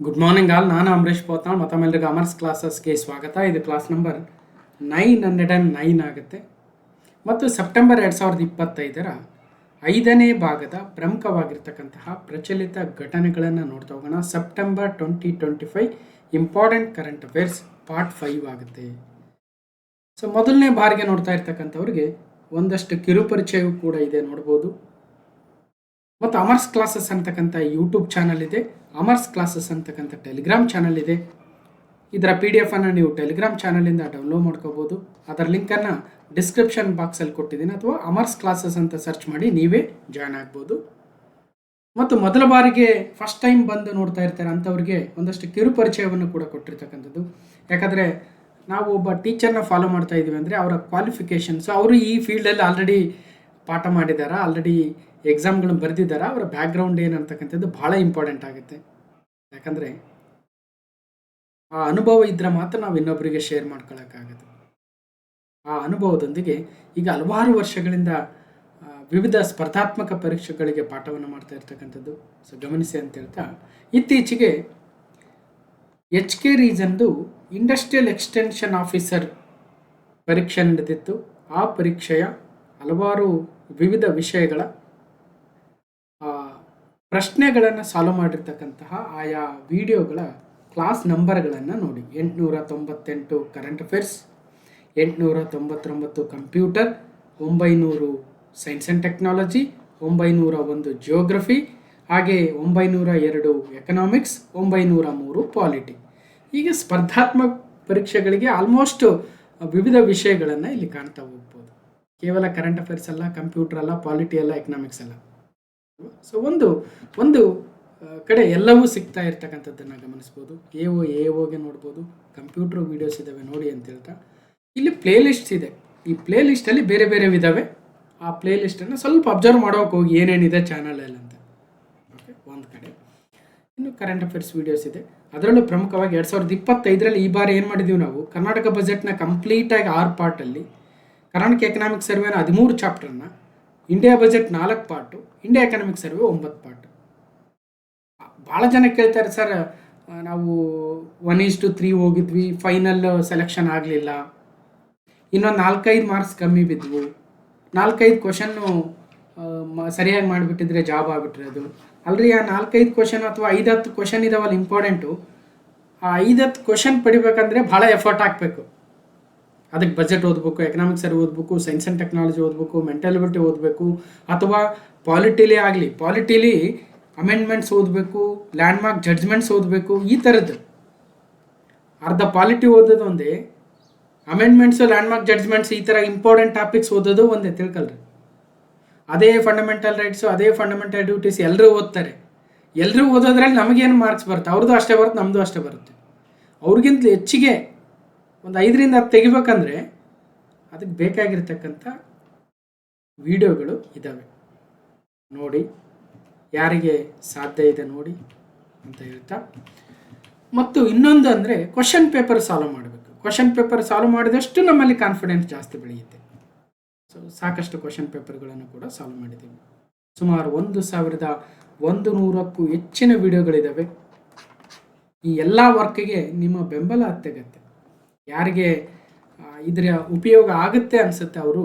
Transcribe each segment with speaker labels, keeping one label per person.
Speaker 1: Good morning all. ನಾನು ಅಂಬರೀಶ್ ಪೋತ್ನಾಳ್. ಮತ್ತೊಮ್ಮೆಲ್ಲರಿಗೂ ಅಮರ್ಸ್ ಕ್ಲಾಸಸ್ಗೆ ಸ್ವಾಗತ. ಇದು ಕ್ಲಾಸ್ ನಂಬರ್ 909 ಆಗುತ್ತೆ ಮತ್ತು ಸೆಪ್ಟೆಂಬರ್ 2025 5ನೇ ಭಾಗದ ಪ್ರಮುಖವಾಗಿರ್ತಕ್ಕಂತಹ ಪ್ರಚಲಿತ ಘಟನೆಗಳನ್ನು ನೋಡ್ತಾ ಹೋಗೋಣ. September 2025 important current affairs part 5 ಆಗುತ್ತೆ. ಸೊ ಮೊದಲನೇ ಬಾರಿಗೆ ನೋಡ್ತಾ ಇರ್ತಕ್ಕಂಥವ್ರಿಗೆ ಒಂದಷ್ಟು ಕಿರುಪರಿಚಯವೂ ಕೂಡ ಇದೆ, ನೋಡ್ಬೋದು. ಮತ್ತು ಅಮರ್ಸ್ ಕ್ಲಾಸಸ್ ಅಂತಕ್ಕಂಥ ಯೂಟ್ಯೂಬ್ ಚಾನಲ್ ಇದೆ, ಅಮರ್ಸ್ ಕ್ಲಾಸಸ್ ಅಂತಕ್ಕಂಥ ಟೆಲಿಗ್ರಾಮ್ ಚಾನಲ್ ಇದೆ. ಇದರ PDF ಅನ್ನು ನೀವು ಟೆಲಿಗ್ರಾಮ್ ಚಾನಲಿಂದ ಡೌನ್ಲೋಡ್ ಮಾಡ್ಕೋಬೋದು. ಅದರ ಲಿಂಕನ್ನು ಡಿಸ್ಕ್ರಿಪ್ಷನ್ ಬಾಕ್ಸಲ್ಲಿ ಕೊಟ್ಟಿದ್ದೀನಿ, ಅಥವಾ ಅಮರ್ಸ್ ಕ್ಲಾಸಸ್ ಅಂತ ಸರ್ಚ್ ಮಾಡಿ ನೀವೇ ಜಾಯ್ನ್ ಆಗ್ಬೋದು. ಮತ್ತು ಮೊದಲ ಬಾರಿಗೆ ಫಸ್ಟ್ ಟೈಮ್ ಬಂದು ನೋಡ್ತಾ ಇರ್ತಾರೆ ಅಂಥವ್ರಿಗೆ ಒಂದಷ್ಟು ಕಿರುಪರಿಚಯವನ್ನು ಕೂಡ ಕೊಟ್ಟಿರ್ತಕ್ಕಂಥದ್ದು. ಯಾಕಂದರೆ ನಾವು ಒಬ್ಬ ಟೀಚರ್ನ ಫಾಲೋ ಮಾಡ್ತಾ ಇದ್ದೀವಿ ಅಂದರೆ ಅವರ ಕ್ವಾಲಿಫಿಕೇಷನ್ಸ್, ಅವರು ಈ ಫೀಲ್ಡಲ್ಲಿ ಆಲ್ರೆಡಿ ಪಾಠ ಮಾಡಿದಾರಾ, ಆಲ್ರೆಡಿ ಎಕ್ಸಾಮ್ಗಳನ್ನು ಬರೆದಿದ್ದಾರಾ, ಅವರ ಬ್ಯಾಕ್ಗ್ರೌಂಡ್ ಏನಂತಕ್ಕಂಥದ್ದು ಭಾಳ ಇಂಪಾರ್ಟೆಂಟ್ ಆಗುತ್ತೆ. ಯಾಕಂದರೆ ಆ ಅನುಭವ ಇದ್ದರೆ ಮಾತ್ರ ನಾವು ಇನ್ನೊಬ್ಬರಿಗೆ ಶೇರ್ ಮಾಡ್ಕೊಳ್ಳೋಕ್ಕಾಗುತ್ತೆ. ಆ ಅನುಭವದೊಂದಿಗೆ ಈಗ ಹಲವಾರು ವರ್ಷಗಳಿಂದ ವಿವಿಧ ಸ್ಪರ್ಧಾತ್ಮಕ ಪರೀಕ್ಷೆಗಳಿಗೆ ಪಾಠವನ್ನು ಮಾಡ್ತಾ ಇರ್ತಕ್ಕಂಥದ್ದು. ಸೊ ಗಮನಿಸಿ ಅಂತ ಹೇಳ್ತಾ, ಇತ್ತೀಚೆಗೆ HK ರೀಜನ್ದು ಇಂಡಸ್ಟ್ರಿಯಲ್ ಎಕ್ಸ್ಟೆನ್ಷನ್ ಆಫೀಸರ್ ಪರೀಕ್ಷೆ ನಡೆದಿತ್ತು. ಆ ಪರೀಕ್ಷೆಯ ಹಲವಾರು ವಿವಿಧ ವಿಷಯಗಳ ಪ್ರಶ್ನೆಗಳನ್ನು ಸಾಲ್ವ್ ಮಾಡಿರ್ತಕ್ಕಂತಹ ಆಯಾ ವಿಡಿಯೋಗಳ ಕ್ಲಾಸ್ ನಂಬರ್ಗಳನ್ನು ನೋಡಿ. 898 current affairs, 899 computer, 900 science and technology, 901 geography, ಹಾಗೆ 902 ಎಕನಾಮಿಕ್ಸ್, 903 ಪಾಲಿಟಿ. ಹೀಗೆ ಸ್ಪರ್ಧಾತ್ಮಕ ಪರೀಕ್ಷೆಗಳಿಗೆ ಆಲ್ಮೋಸ್ಟ್ ವಿವಿಧ ವಿಷಯಗಳನ್ನು ಇಲ್ಲಿ ಕಾಣ್ತಾ ಹೋಗ್ಬೋದು. ಕೇವಲ ಕರೆಂಟ್ ಅಫೇರ್ಸ್ ಅಲ್ಲ, ಕಂಪ್ಯೂಟರ್ ಅಲ್ಲ, ಪಾಲಿಟಿ ಅಲ್ಲ, ಎಕನಾಮಿಕ್ಸ್ ಅಲ್ಲ. ಸೊ ಒಂದು ಕಡೆ ಎಲ್ಲವೂ ಸಿಗ್ತಾ ಇರ್ತಕ್ಕಂಥದ್ದನ್ನು ಗಮನಿಸ್ಬೋದು. ಎ ಓಗೆ ನೋಡ್ಬೋದು, ಕಂಪ್ಯೂಟರ್ ವೀಡಿಯೋಸ್ ಇದ್ದಾವೆ ನೋಡಿ ಅಂತ ಹೇಳ್ತಾ. ಇಲ್ಲಿ ಪ್ಲೇ ಲಿಸ್ಟ್ಸ್ ಇದೆ. ಈ ಪ್ಲೇ ಲಿಸ್ಟಲ್ಲಿ ಬೇರೆ ಬೇರೆ ಇದ್ದಾವೆ. ಆ ಪ್ಲೇ ಲಿಸ್ಟನ್ನು ಸ್ವಲ್ಪ ಅಬ್ಸರ್ವ್ ಮಾಡೋಕೆ ಹೋಗಿ ಏನೇನಿದೆ ಚಾನಲಲ್ಲಿ ಅಂತ. ಓಕೆ, ಒಂದು ಕಡೆ ಇನ್ನು ಕರೆಂಟ್ ಅಫೇರ್ಸ್ ವೀಡಿಯೋಸ್ ಇದೆ. ಅದರಲ್ಲೂ ಪ್ರಮುಖವಾಗಿ 2025 ಈ ಬಾರಿ ಏನು ಮಾಡಿದ್ದೀವಿ ನಾವು, ಕರ್ನಾಟಕ ಬಜೆಟ್ನ ಕಂಪ್ಲೀಟಾಗಿ 6 ಪಾರ್ಟಲ್ಲಿ, ಕರ್ನಾಟಕ ಎಕನಾಮಿಕ್ ಸರ್ವೆನ 13 ಚಾಪ್ಟರ್ನ, India budget 4 part, India economic survey 9 part. ಭಾಳ ಜನ ಕೇಳ್ತಾರೆ, ಸರ್ ನಾವು 1:3 ಹೋಗಿದ್ವಿ, ಫೈನಲ್ ಸೆಲೆಕ್ಷನ್ ಆಗಲಿಲ್ಲ, ಇನ್ನೊಂದು 4-5 ಮಾರ್ಕ್ಸ್ ಕಮ್ಮಿ ಬಿದ್ವು, 4-5 ಕ್ವಶನ್ನು ಸರಿಯಾಗಿ ಮಾಡಿಬಿಟ್ಟಿದ್ರೆ ಜಾಬ್ ಆಗಿಬಿಟ್ಟಿರೋದು. ಅಲ್ರಿ, ಆ 4-5 ಕ್ವಶನ್ ಅಥವಾ 5-10 ಕ್ವಶನ್ ಇದಾವಲ್ಲ ಇಂಪಾರ್ಟೆಂಟು, ಆ 5-10 ಕ್ವಶನ್ ಪಡಿಬೇಕಂದ್ರೆ ಭಾಳ ಎಫರ್ಟ್ ಹಾಕಬೇಕು. ಅದಕ್ಕೆ ಬಜೆಟ್ ಓದಬೇಕು, ಎಕನಾಮಿಕ್ಸ್ ಸರ್ವೆ ಓದಬೇಕು, ಸೈನ್ಸ್ ಆ್ಯಂಡ್ ಟೆಕ್ನಾಲಜಿ ಓದಬೇಕು, ಮೆಂಟಲ್ ಎಬಿಲಿಟಿ ಓದಬೇಕು, ಅಥವಾ ಪಾಲಿಟಿಲಿ ಆಗಲಿ ಪಾಲಿಟಿಲಿ ಅಮೆಂಡ್ಮೆಂಟ್ಸ್ ಓದಬೇಕು, ಲ್ಯಾಂಡ್ಮಾರ್ಕ್ ಜಡ್ಜ್ಮೆಂಟ್ಸ್ ಓದಬೇಕು. ಈ ಥರದ್ದು ಅರ್ಧ ಪಾಲಿಟಿ ಓದೋದು ಒಂದೇ, ಅಮೆಂಡ್ಮೆಂಟ್ಸು, ಲ್ಯಾಂಡ್ಮಾರ್ಕ್ ಜಡ್ಜ್ಮೆಂಟ್ಸ್, ಈ ಥರ ಇಂಪಾರ್ಟೆಂಟ್ ಟಾಪಿಕ್ಸ್ ಓದೋದು ಒಂದೇ. ತಿಳ್ಕೊಳ್ರಿ, ಅದೇ ಫಂಡಮೆಂಟಲ್ ರೈಟ್ಸು, ಅದೇ ಫಂಡಮೆಂಟಲ್ ಡ್ಯೂಟೀಸ್ ಎಲ್ಲರೂ ಓದ್ತಾರೆ. ಎಲ್ಲರೂ ಓದೋದ್ರಲ್ಲಿ ನಮಗೇನು ಮಾರ್ಕ್ಸ್ ಬರುತ್ತೆ, ಅವ್ರದ್ದು ಅಷ್ಟೇ ಬರುತ್ತೆ, ನಮ್ಮದು ಅಷ್ಟೇ ಬರುತ್ತೆ. ಅವ್ರಿಗಿಂತ ಹೆಚ್ಚಿಗೆ ಒಂದು 5ರಿಂದ 10 ತೆಗಿಬೇಕಂದ್ರೆ ಅದಕ್ಕೆ ಬೇಕಾಗಿರ್ತಕ್ಕಂಥ ವಿಡಿಯೋಗಳು ಇದ್ದಾವೆ. ನೋಡಿ, ಯಾರಿಗೆ ಸಾಧ್ಯ ಇದೆ ನೋಡಿ ಅಂತ ಹೇಳ್ತಾ. ಮತ್ತು ಇನ್ನೊಂದು ಅಂದರೆ ಕ್ವಶನ್ ಪೇಪರ್ ಸಾಲ್ವ್ ಮಾಡಬೇಕು. ಕ್ವಶನ್ ಪೇಪರ್ ಸಾಲ್ವ್ ಮಾಡಿದಷ್ಟು ನಮ್ಮಲ್ಲಿ ಕಾನ್ಫಿಡೆನ್ಸ್ ಜಾಸ್ತಿ ಬೆಳೆಯುತ್ತೆ. ಸೊ ಸಾಕಷ್ಟು ಕ್ವಶನ್ ಪೇಪರ್ಗಳನ್ನು ಕೂಡ ಸಾಲ್ವ್ ಮಾಡಿದ್ದೀವಿ. ಸುಮಾರು 1100ಕ್ಕೂ ಹೆಚ್ಚಿನ ವಿಡಿಯೋಗಳಿದ್ದಾವೆ. ಈ ಎಲ್ಲ ವರ್ಕ್ಗೆ ನಿಮ್ಮ ಬೆಂಬಲ ಅತ್ಯಗತ್ಯ. ಯಾರಿಗೆ ಇದರ ಉಪಯೋಗ ಆಗುತ್ತೆ ಅನಿಸುತ್ತೆ ಅವರು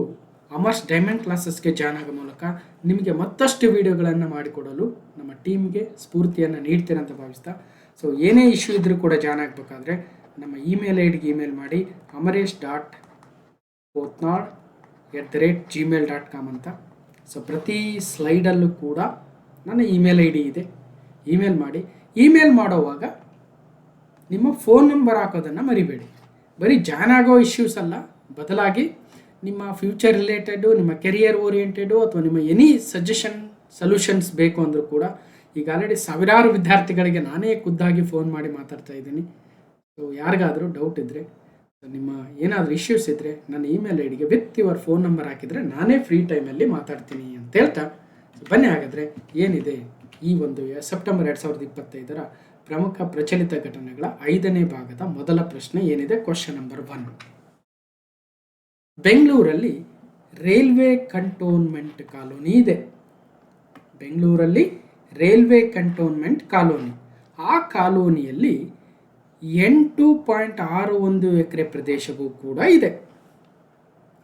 Speaker 1: ಅಮರ್ಸ್ ಡೈಮಂಡ್ ಕ್ಲಾಸಸ್ಗೆ ಜಾಯ್ನ್ ಆಗೋ ಮೂಲಕ ನಿಮಗೆ ಮತ್ತಷ್ಟು ವಿಡಿಯೋಗಳನ್ನು ಮಾಡಿಕೊಡಲು ನಮ್ಮ ಟೀಮ್ಗೆ ಸ್ಫೂರ್ತಿಯನ್ನು ನೀಡ್ತೀರಂತ ಭಾವಿಸ್ತಾ. ಸೊ ಏನೇ ಇಶ್ಯೂ ಇದ್ದರೂ ಕೂಡ ಜಾಯ್ನ್ ಆಗಬೇಕಾದ್ರೆ ನಮ್ಮ ಇಮೇಲ್ ಐಡಿಗೆ ಇಮೇಲ್ ಮಾಡಿ, amaresh.potnal@gmail.com ಅಂತ. ಸೊ ಪ್ರತಿ ಸ್ಲೈಡಲ್ಲೂ ಕೂಡ ನನ್ನ ಇಮೇಲ್ ಐಡಿ ಇದೆ. ಇಮೇಲ್ ಮಾಡಿ. ಇಮೇಲ್ ಮಾಡೋವಾಗ ನಿಮ್ಮ ಫೋನ್ ನಂಬರ್ ಹಾಕೋದನ್ನು ಮರಿಬೇಡಿ. ಬರೀ ಜಾಯ್ನ್ ಆಗೋ ಇಶ್ಯೂಸ್ ಅಲ್ಲ, ಬದಲಾಗಿ ನಿಮ್ಮ ಫ್ಯೂಚರ್ ರಿಲೇಟೆಡು, ನಿಮ್ಮ ಕೆರಿಯರ್ ಓರಿಯೆಂಟೆಡು, ಅಥವಾ ನಿಮ್ಮ ಎನಿ ಸೊಲ್ಯೂಷನ್ಸ್ ಬೇಕು ಅಂದರೂ ಕೂಡ, ಈಗ ಆಲ್ರೆಡಿ ಸಾವಿರಾರು ವಿದ್ಯಾರ್ಥಿಗಳಿಗೆ ನಾನೇ ಖುದ್ದಾಗಿ ಫೋನ್ ಮಾಡಿ ಮಾತಾಡ್ತಾ ಇದ್ದೀನಿ. ಸೊ ಯಾರಿಗಾದರೂ ಡೌಟ್ ಇದ್ದರೆ, ನಿಮ್ಮ ಏನಾದರೂ ಇಶ್ಯೂಸ್ ಇದ್ದರೆ ನನ್ನ ಇಮೇಲ್ ಐಡಿಗೆ ವಿತ್ ಯುವರ್ ಫೋನ್ ನಂಬರ್ ಹಾಕಿದರೆ ನಾನೇ ಫ್ರೀ ಟೈಮಲ್ಲಿ ಮಾತಾಡ್ತೀನಿ ಅಂತ ಹೇಳ್ತಾ, ಬನ್ನಿ ಹಾಗಾದರೆ ಏನಿದೆ ಈ ಒಂದು ಸೆಪ್ಟೆಂಬರ್ 2025 ಪ್ರಮುಖ ಪ್ರಚಲಿತ ಘಟನೆಗಳ 5ನೇ ಭಾಗದ ಮೊದಲ ಪ್ರಶ್ನೆ ಏನಿದೆ. Question number 1. ಬೆಂಗಳೂರಲ್ಲಿ ರೈಲ್ವೆ ಕಂಟೋನ್ಮೆಂಟ್ ಕಾಲೋನಿ ಇದೆ. ಬೆಂಗಳೂರಲ್ಲಿ ರೈಲ್ವೆ ಕಂಟೋನ್ಮೆಂಟ್ ಕಾಲೋನಿ ಆ ಕಾಲೋನಿಯಲ್ಲಿ 8.61 ಎಕರೆ ಪ್ರದೇಶವೂ ಕೂಡ ಇದೆ.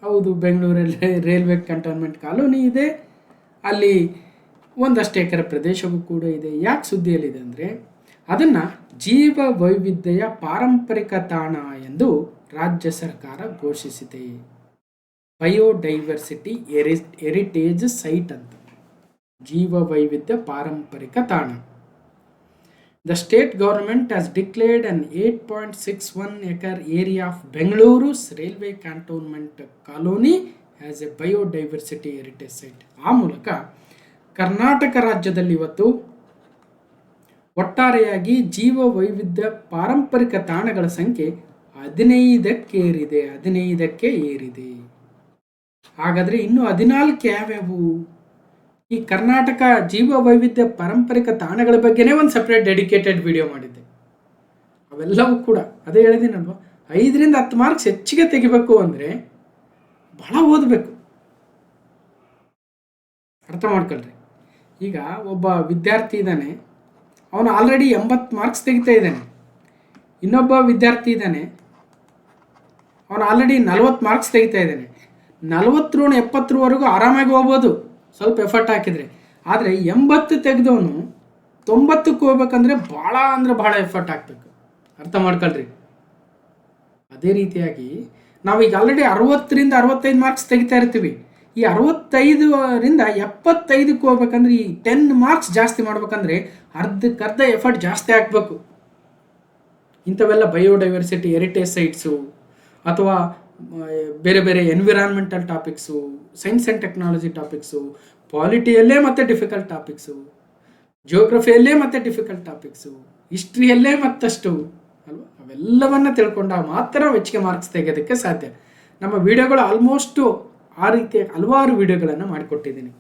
Speaker 1: ಹೌದು, ಬೆಂಗಳೂರಲ್ಲಿ ರೈಲ್ವೆ ಕಂಟೋನ್ಮೆಂಟ್ ಕಾಲೋನಿ ಇದೆ, ಅಲ್ಲಿ ಒಂದಷ್ಟು ಎಕರೆ ಪ್ರದೇಶವೂ ಕೂಡ ಇದೆ. ಯಾಕೆ ಸುದ್ದಿಯಲ್ಲಿದೆ ಅಂದರೆ ಅದನ್ನು ಜೀವ ವೈವಿಧ್ಯೆಯ ಪಾರಂಪರಿಕ ತಾಣ ಎಂದು ರಾಜ್ಯ ಸರ್ಕಾರ ಘೋಷಿಸಿದೆ. ಬಯೋಡೈವರ್ಸಿಟಿ ಹೆರಿಟೇಜ್ ಸೈಟ್ ಅಂತ, ಜೀವ ವೈವಿಧ್ಯ ಪಾರಂಪರಿಕ ತಾಣ. The state government has declared an 8.61 acre area of Bengaluru's railway cantonment colony as a biodiversity heritage site. ಆ ಮೂಲಕ ಕರ್ನಾಟಕ ರಾಜ್ಯದಲ್ಲಿ ಇವತ್ತು ಒಟ್ಟಾರೆಯಾಗಿ ಜೀವ ವೈವಿಧ್ಯ ಪಾರಂಪರಿಕ ತಾಣಗಳ ಸಂಖ್ಯೆ 15ಕ್ಕೆ ಏರಿದೆ. ಹಾಗಾದರೆ ಇನ್ನು 14 ಯಾವ್ಯಾವು? ಈ ಕರ್ನಾಟಕ ಜೀವ ವೈವಿಧ್ಯ ಪಾರಂಪರಿಕ ತಾಣಗಳ ಬಗ್ಗೆನೇ ಒಂದು ಸಪ್ರೇಟ್ ಡೆಡಿಕೇಟೆಡ್ ವಿಡಿಯೋ ಮಾಡಿದ್ದೆ. ಅವೆಲ್ಲವೂ ಕೂಡ ಅದೇ ಹೇಳಿದ್ದೀನಲ್ವ, 5ರಿಂದ 10 ಮಾರ್ಕ್ಸ್ ಹೆಚ್ಚಿಗೆ ತೆಗಿಬೇಕು ಅಂದರೆ ಬಹಳ ಓದಬೇಕು. ಅರ್ಥ ಮಾಡ್ಕೊಳ್ರಿ. ಈಗ ಒಬ್ಬ ವಿದ್ಯಾರ್ಥಿ ಇದ್ದಾನೆ, ಅವನು ಆಲ್ರೆಡಿ 80 ಮಾರ್ಕ್ಸ್ ತೆಗಿತಾ ಇದ್ದಾನೆ. ಇನ್ನೊಬ್ಬ ವಿದ್ಯಾರ್ಥಿ ಇದ್ದಾನೆ, ಅವನು ಆಲ್ರೆಡಿ 40 ಮಾರ್ಕ್ಸ್ ತೆಗಿತಾ ಇದ್ದಾನೆ. 40 ಋಣ 70ವರೆಗೂ ಆರಾಮಾಗಿ ಹೋಗ್ಬೋದು ಸ್ವಲ್ಪ ಎಫರ್ಟ್ ಹಾಕಿದರೆ. ಆದರೆ 80 ತೆಗೆದವನು 90ಕ್ಕೆ ಹೋಗ್ಬೇಕಂದ್ರೆ ಭಾಳ ಎಫರ್ಟ್ ಹಾಕಬೇಕು. ಅರ್ಥ ಮಾಡ್ಕೊಳ್ರಿ. ಅದೇ ರೀತಿಯಾಗಿ ನಾವೀಗ ಆಲ್ರೆಡಿ 60ರಿಂದ 65 ಮಾರ್ಕ್ಸ್ ತೆಗಿತಾ ಇರ್ತೀವಿ. ಈ 65ರಿಂದ 75ಕ್ಕೆ ಹೋಗ್ಬೇಕಂದ್ರೆ ಈ 10 ಮಾರ್ಕ್ಸ್ ಜಾಸ್ತಿ ಮಾಡ್ಬೇಕಂದ್ರೆ ಅರ್ಧಕ್ಕರ್ಧ ಎಫರ್ಟ್ ಜಾಸ್ತಿ ಹಾಕಬೇಕು. ಇಂಥವೆಲ್ಲ ಬಯೋಡೈವರ್ಸಿಟಿ ಹೆರಿಟೇಜ್ ಸೈಟ್ಸು ಅಥವಾ ಬೇರೆ ಬೇರೆ environmental topics, science and technology topics, ಪಾಲಿಟಿಯಲ್ಲೇ ಮತ್ತೆ ಡಿಫಿಕಲ್ಟ್ ಟಾಪಿಕ್ಸು, ಜಿಯೋಗ್ರಫಿಯಲ್ಲೇ ಮತ್ತೆ ಡಿಫಿಕಲ್ಟ್ ಟಾಪಿಕ್ಸು, ಹಿಸ್ಟ್ರಿಯಲ್ಲೇ ಮತ್ತಷ್ಟು ಅಲ್ವಾ, ಅವೆಲ್ಲವನ್ನು ತಿಳ್ಕೊಂಡಾಗ ಮಾತ್ರ ಹೆಚ್ಚಿಗೆ ಮಾರ್ಕ್ಸ್ ತೆಗೆಯೋದಕ್ಕೆ ಸಾಧ್ಯ. ನಮ್ಮ ವಿಡಿಯೋಗಳು ಆಲ್ಮೋಸ್ಟು ಆ ರೀತಿಯ ಹಲವಾರು ವಿಡಿಯೋಗಳನ್ನು ಮಾಡಿಕೊಟ್ಟಿದ್ದೀನಿ,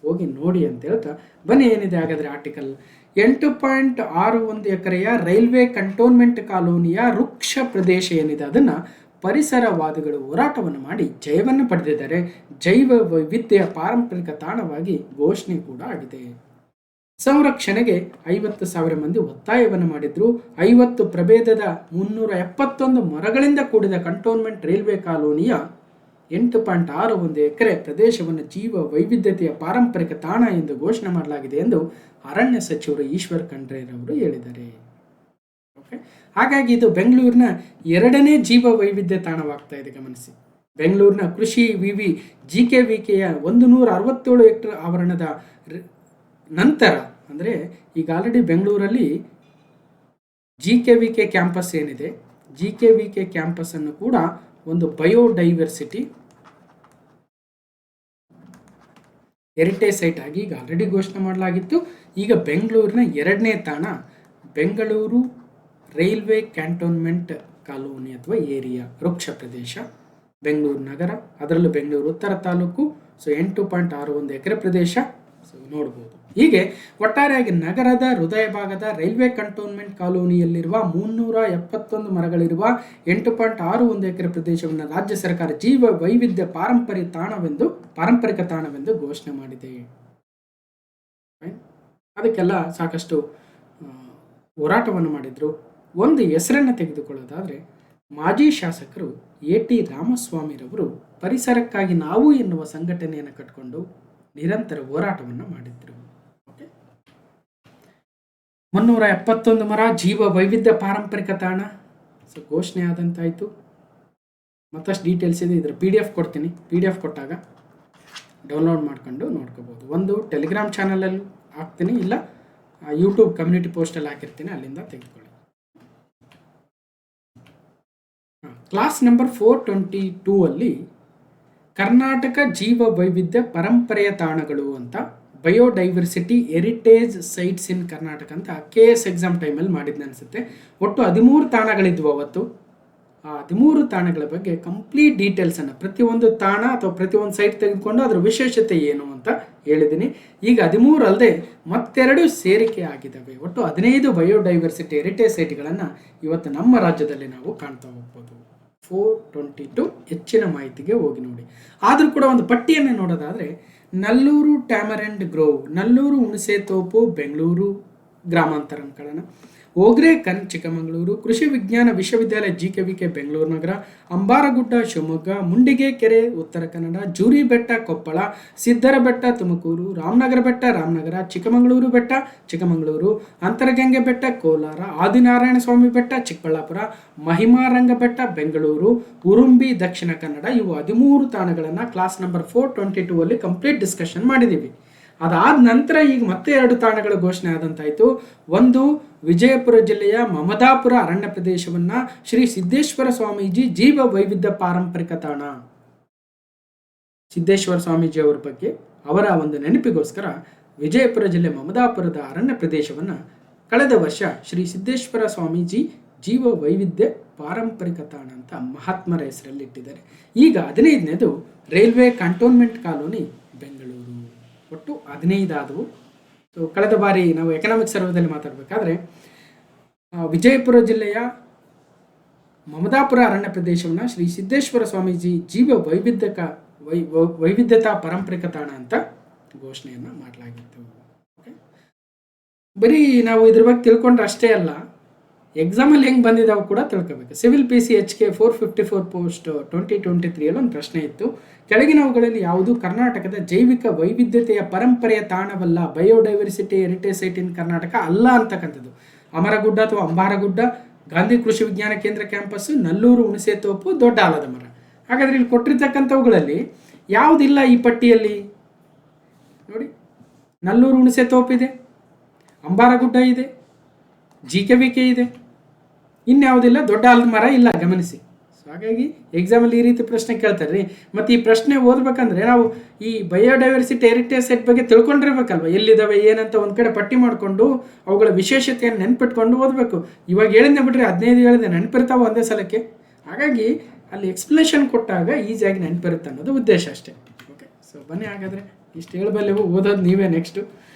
Speaker 1: ಹೋಗಿ ನೋಡಿ ಅಂತ ಹೇಳ್ತಾ ಬನ್ನಿ. ಏನಿದೆ ಹಾಗಾದರೆ ಆರ್ಟಿಕಲ್. 8.61 ಎಕರೆಯ ರೈಲ್ವೆ ಕಂಟೋನ್ಮೆಂಟ್ ಕಾಲೋನಿಯ ವೃಕ್ಷ ಪ್ರದೇಶ ಏನಿದೆ ಅದನ್ನು ಪರಿಸರವಾದಿಗಳು ಹೋರಾಟವನ್ನು ಮಾಡಿ ಜಯವನ್ನು ಪಡೆದಿದ್ದಾರೆ. ಜೈವ ವೈವಿಧ್ಯೆಯ ಪಾರಂಪರಿಕ ತಾಣವಾಗಿ ಘೋಷಣೆ ಕೂಡ ಆಗಿದೆ. ಸಂರಕ್ಷಣೆಗೆ 50,000 ಮಂದಿ ಒತ್ತಾಯವನ್ನು ಮಾಡಿದ್ರು. 50 ಪ್ರಭೇದದ 371 ಮರಗಳಿಂದ ಕೂಡಿದ ಕಂಟೋನ್ಮೆಂಟ್ ರೈಲ್ವೆ ಕಾಲೋನಿಯ 8.61 ಎಕರೆ ಪ್ರದೇಶವನ್ನು ಜೀವ ವೈವಿಧ್ಯತೆಯ ಪಾರಂಪರಿಕ ತಾಣ ಎಂದು ಘೋಷಣೆ ಮಾಡಲಾಗಿದೆ ಎಂದು ಅರಣ್ಯ ಸಚಿವರು ಈಶ್ವರ್ ಖಂಡ್ರೆರವರು ಹೇಳಿದ್ದಾರೆ. ಓಕೆ, ಹಾಗಾಗಿ ಇದು ಬೆಂಗಳೂರಿನ 2ನೇ ಜೀವ ವೈವಿಧ್ಯ ತಾಣವಾಗ್ತಾ ಇದೆ. ಗಮನಿಸಿ, ಬೆಂಗಳೂರಿನ ಕೃಷಿ ವಿವಿ GKVKಯ 167 ಹೆಕ್ಟೇರ್ ಆವರಣದ ನಂತರ ಅಂದರೆ ಈಗ ಆಲ್ರೆಡಿ ಬೆಂಗಳೂರಲ್ಲಿ GKVK ಕ್ಯಾಂಪಸ್ ಏನಿದೆ, GKVK ಕ್ಯಾಂಪಸ್ಸನ್ನು ಕೂಡ ಒಂದು ಬಯೋಡೈವರ್ಸಿಟಿ ಹೆರಿಟೇಜ್ ಸೈಟ್ ಆಗಿ ಈಗ ಆಲ್ರೆಡಿ ಘೋಷಣೆ ಮಾಡಲಾಗಿತ್ತು. ಈಗ ಬೆಂಗಳೂರಿನ 2ನೇ ತಾಣ ಬೆಂಗಳೂರು ರೈಲ್ವೆ ಕ್ಯಾಂಟೋನ್ಮೆಂಟ್ ಕಾಲೋನಿ ಅಥವಾ ಏರಿಯಾ, ವೃಕ್ಷ ಪ್ರದೇಶ, ಬೆಂಗಳೂರು ನಗರ, ಅದರಲ್ಲೂ ಬೆಂಗಳೂರು ಉತ್ತರ ತಾಲೂಕು. ಸೊ 8.61 ಎಕರೆ ಪ್ರದೇಶ ನೋಡ್ಬೋದು. ಹೀಗೆ ಒಟ್ಟಾರೆಯಾಗಿ ನಗರದ ಹೃದಯ ಭಾಗದ ರೈಲ್ವೆ ಕಂಟೋನ್ಮೆಂಟ್ ಕಾಲೋನಿಯಲ್ಲಿರುವ 371 ಮರಗಳಿರುವ 8.61 ಎಕರೆ ಪ್ರದೇಶವನ್ನು ರಾಜ್ಯ ಸರ್ಕಾರ ಜೀವ ವೈವಿಧ್ಯ ಪಾರಂಪರಿಕ ತಾಣವೆಂದು ಘೋಷಣೆ ಮಾಡಿದೆ. ಅದಕ್ಕೆಲ್ಲ ಸಾಕಷ್ಟು ಹೋರಾಟವನ್ನು ಮಾಡಿದ್ರು. ಒಂದು ಹೆಸರನ್ನು ತೆಗೆದುಕೊಳ್ಳೋದಾದರೆ ಮಾಜಿ ಶಾಸಕರು AT ರಾಮಸ್ವಾಮಿರವರು ಪರಿಸರಕ್ಕಾಗಿ ನಾವು ಎನ್ನುವ ಸಂಘಟನೆಯನ್ನು ಕಟ್ಟಿಕೊಂಡು ನಿರಂತರ ಹೋರಾಟವನ್ನು ಮಾಡಿದ್ರು. 371 ಮರ ಜೀವ ವೈವಿಧ್ಯ ಪಾರಂಪರಿಕ ತಾಣ ಸೊ ಘೋಷಣೆ ಆದಂತಾಯಿತು. ಮತ್ತಷ್ಟು ಡೀಟೇಲ್ಸ್ ಇದೆ, ಇದರ PDF ಕೊಡ್ತೀನಿ. PDF ಕೊಟ್ಟಾಗ ಡೌನ್ಲೋಡ್ ಮಾಡ್ಕೊಂಡು ನೋಡ್ಕೋಬೋದು. ಒಂದು ಟೆಲಿಗ್ರಾಮ್ ಚಾನಲಲ್ಲಿ ಹಾಕ್ತೀನಿ, ಇಲ್ಲ ಯೂಟ್ಯೂಬ್ ಕಮ್ಯುನಿಟಿ ಪೋಸ್ಟಲ್ಲಿ ಹಾಕಿರ್ತೀನಿ, ಅಲ್ಲಿಂದ ತೆಗೆದುಕೊಳ್ಳಿ. ಕ್ಲಾಸ್ ನಂಬರ್ 422 ಅಲ್ಲಿ ಕರ್ನಾಟಕ ಜೀವ ವೈವಿಧ್ಯ ಪರಂಪರೆಯ ತಾಣಗಳು ಅಂತ ಬಯೋಡೈವರ್ಸಿಟಿ ಹೆರಿಟೇಜ್ ಸೈಟ್ಸ್ ಇನ್ ಕರ್ನಾಟಕ ಅಂತ KS ಎಕ್ಸಾಮ್ ಟೈಮಲ್ಲಿ ಮಾಡಿದ್ನ ಅನಿಸುತ್ತೆ. ಒಟ್ಟು 13 ತಾಣಗಳಿದ್ವು ಅವತ್ತು. ಆ 13 ತಾಣಗಳ ಬಗ್ಗೆ ಕಂಪ್ಲೀಟ್ ಡೀಟೇಲ್ಸನ್ನು ಪ್ರತಿಯೊಂದು ತಾಣ ಅಥವಾ ಪ್ರತಿಯೊಂದು ಸೈಟ್ ತೆಗೆದುಕೊಂಡು ಅದರ ವಿಶೇಷತೆ ಏನು ಅಂತ ಹೇಳಿದ್ದೀನಿ. ಈಗ 13 ಅಲ್ಲದೆ ಮತ್ತೆರಡು ಸೇರಿಕೆ ಆಗಿದ್ದಾವೆ. ಒಟ್ಟು 15 ಬಯೋಡೈವರ್ಸಿಟಿ ಹೆರಿಟೇಜ್ ಸೈಟ್ಗಳನ್ನು ಇವತ್ತು ನಮ್ಮ ರಾಜ್ಯದಲ್ಲಿ ನಾವು ಕಾಣ್ತಾ ಹೋಗ್ಬೋದು. 422 ಹೆಚ್ಚಿನ ಮಾಹಿತಿಗೆ ಹೋಗಿ ನೋಡಿ. ಆದರೂ ಕೂಡ ಒಂದು ಪಟ್ಟಿಯನ್ನು ನೋಡೋದಾದರೆ ನಲ್ಲೂರು ಟ್ಯಾಮರೆಂಡ್ ಗ್ರೋವ್, ನಲ್ಲೂರು ಹುಣಸೆ ತೋಪು ಬೆಂಗಳೂರು ಗ್ರಾಮಾಂತರ ಅನ್ಕೊಳ್ಳೋಣ. ಓಗ್ರೇಕನ್ ಚಿಕ್ಕಮಗಳೂರು, ಕೃಷಿ ವಿಜ್ಞಾನ ವಿಶ್ವವಿದ್ಯಾಲಯ ಜಿಕೆವಿಕೆ ಬೆಂಗಳೂರು ನಗರ, ಅಂಬಾರಗುಡ್ಡ ಶಿವಮೊಗ್ಗ, ಮುಂಡಿಗೆ ಕೆರೆ ಉತ್ತರ ಕನ್ನಡ, ಜೂರಿ ಬೆಟ್ಟ ಕೊಪ್ಪಳ, ಸಿದ್ದರ ಬೆಟ್ಟ ತುಮಕೂರು, ರಾಮನಗರ ಬೆಟ್ಟ ರಾಮನಗರ, ಚಿಕ್ಕಮಗಳೂರು ಬೆಟ್ಟ ಚಿಕ್ಕಮಗಳೂರು, ಅಂತರಗಂಗೆ ಬೆಟ್ಟ ಕೋಲಾರ, ಆದಿನಾರಾಯಣ ಸ್ವಾಮಿ ಬೆಟ್ಟ ಚಿಕ್ಕಬಳ್ಳಾಪುರ, ಮಹಿಮಾರಂಗ ಬೆಟ್ಟ ಬೆಂಗಳೂರು, ಉರುಂಬಿ ದಕ್ಷಿಣ ಕನ್ನಡ. ಇವು 13 ತಾಣಗಳನ್ನು ಕ್ಲಾಸ್ ನಂಬರ್ 422 ಅಲ್ಲಿ ಕಂಪ್ಲೀಟ್ ಡಿಸ್ಕಷನ್ ಮಾಡಿದ್ದೀವಿ. ಅದಾದ ನಂತರ ಈಗ ಮತ್ತೆ 2 ತಾಣಗಳ ಘೋಷಣೆ ಆದಂತಾಯಿತು. ಒಂದು, ವಿಜಯಪುರ ಜಿಲ್ಲೆಯ ಮಮದಾಪುರ ಅರಣ್ಯ ಪ್ರದೇಶವನ್ನು ಶ್ರೀ ಸಿದ್ದೇಶ್ವರ ಸ್ವಾಮೀಜಿ ಜೀವ ವೈವಿಧ್ಯ ಪಾರಂಪರಿಕ ತಾಣ. ಸಿದ್ದೇಶ್ವರ ಸ್ವಾಮೀಜಿ ಅವರ ಬಗ್ಗೆ ಅವರ ಒಂದು ನೆನಪಿಗೋಸ್ಕರ ವಿಜಯಪುರ ಜಿಲ್ಲೆ ಮಮದಾಪುರದ ಅರಣ್ಯ ಪ್ರದೇಶವನ್ನು ಕಳೆದ ವರ್ಷ ಶ್ರೀ ಸಿದ್ದೇಶ್ವರ ಸ್ವಾಮೀಜಿ ಜೀವ ವೈವಿಧ್ಯ ಪಾರಂಪರಿಕ ತಾಣ ಅಂತ ಮಹಾತ್ಮರ ಹೆಸರಲ್ಲಿ ಇಟ್ಟಿದ್ದಾರೆ. ಈಗ 15ನೇದು ರೈಲ್ವೆ ಕಂಟೋನ್ಮೆಂಟ್ ಕಾಲೋನಿ ಬೆಂಗಳೂರು. ಒಟ್ಟು 15 ಆದವು. ಸೊ ಕಳೆದ ಬಾರಿ ನಾವು ಎಕನಾಮಿಕ್ಸ್ ಸರ್ವೇದಲ್ಲಿ ಮಾತಾಡಬೇಕಾದ್ರೆ ವಿಜಯಪುರ ಜಿಲ್ಲೆಯ ಮಮದಾಪುರ ಅರಣ್ಯ ಪ್ರದೇಶವನ್ನು ಶ್ರೀ ಸಿದ್ದೇಶ್ವರ ಸ್ವಾಮೀಜಿ ಜೀವ ವೈವಿಧ್ಯತಾ ಪಾರಂಪರಿಕ ತಾಣ ಅಂತ ಘೋಷಣೆಯನ್ನು ಮಾಡಲಾಗಿತ್ತು. ಬರೀ ನಾವು ಇದ್ರ ಬಗ್ಗೆ ತಿಳ್ಕೊಂಡ್ರೆ ಅಷ್ಟೇ ಅಲ್ಲ, ಎಕ್ಸಾಮಲ್ಲಿ ಹೆಂಗೆ ಬಂದಿದ್ದಾವೆ ಕೂಡ ತಿಳ್ಕೋಬೇಕು. ಸಿವಿಲ್ PCHK 454 ಪೋಸ್ಟ್ 2023 ಅಲ್ಲಿ ಒಂದು ಪ್ರಶ್ನೆ ಇತ್ತು. ಕೆಳಗಿನವುಗಳಲ್ಲಿ ಯಾವುದು ಕರ್ನಾಟಕದ ಜೈವಿಕ ವೈವಿಧ್ಯತೆಯ ಪರಂಪರೆಯ ತಾಣವಲ್ಲ, biodiversity heritage site in Karnataka ಅಲ್ಲ ಅಂತಕ್ಕಂಥದ್ದು. ಅಮರಗುಡ್ಡ ಅಥವಾ ಅಂಬಾರಗುಡ್ಡ, ಗಾಂಧಿ ಕೃಷಿ ವಿಜ್ಞಾನ ಕೇಂದ್ರ ಕ್ಯಾಂಪಸ್, ನಲ್ಲೂರು ಹುಣಸೆ ತೋಪು, ದೊಡ್ಡ ಆಲದ ಮರ. ಹಾಗಾದರೆ ಇಲ್ಲಿ ಕೊಟ್ಟಿರ್ತಕ್ಕಂಥವುಗಳಲ್ಲಿ ಯಾವುದಿಲ್ಲ ಈ ಪಟ್ಟಿಯಲ್ಲಿ? ನೋಡಿ, ನಲ್ಲೂರು ಹುಣಸೆ ತೋಪಿದೆ, ಅಂಬಾರಗುಡ್ಡ ಇದೆ, GKVK ಇದೆ, ಇನ್ಯಾವುದಿಲ್ಲ, ದೊಡ್ಡ ಆಲದ ಮರ ಇಲ್ಲ, ಗಮನಿಸಿ. ಸೊ ಹಾಗಾಗಿ ಎಕ್ಸಾಮಲ್ಲಿ ಈ ರೀತಿ ಪ್ರಶ್ನೆ ಕೇಳ್ತಾರೆ ರೀ. ಮತ್ತು ಈ ಪ್ರಶ್ನೆ ಓದ್ಬೇಕಂದ್ರೆ ನಾವು ಈ ಬಯೋಡೈವರ್ಸಿಟಿ ಹೆರಿಟೇಜ್ ಸೈಟ್ ಬಗ್ಗೆ ತಿಳ್ಕೊಂಡಿರ್ಬೇಕಲ್ವ, ಎಲ್ಲಿದ್ದಾವೆ ಏನಂತ ಒಂದು ಕಡೆ ಪಟ್ಟಿ ಮಾಡಿಕೊಂಡು ಅವುಗಳ ವಿಶೇಷತೆಯನ್ನು ನೆನ್ಪಿಟ್ಕೊಂಡು ಓದಬೇಕು. ಇವಾಗ ಹೇಳಿದ್ನೆ ಬಿಟ್ರೆ 15 ಹೇಳಿದೆ ನೆನಪಿರ್ತಾವೆ ಒಂದೇ ಸಲಕ್ಕೆ. ಹಾಗಾಗಿ ಅಲ್ಲಿ ಎಕ್ಸ್ಪ್ಲನೇಷನ್ ಕೊಟ್ಟಾಗ ಈಸಿಯಾಗಿ ನೆನಪಿರುತ್ತೆ ಅನ್ನೋದು ಉದ್ದೇಶ ಅಷ್ಟೇ. ಓಕೆ, ಸೊ ಬನ್ನಿ ಹಾಗಾದರೆ ಇಷ್ಟು ಹೇಳಬಲ್ಲೆವು, ಓದೋದು ನೀವೇ. ನೆಕ್ಸ್ಟು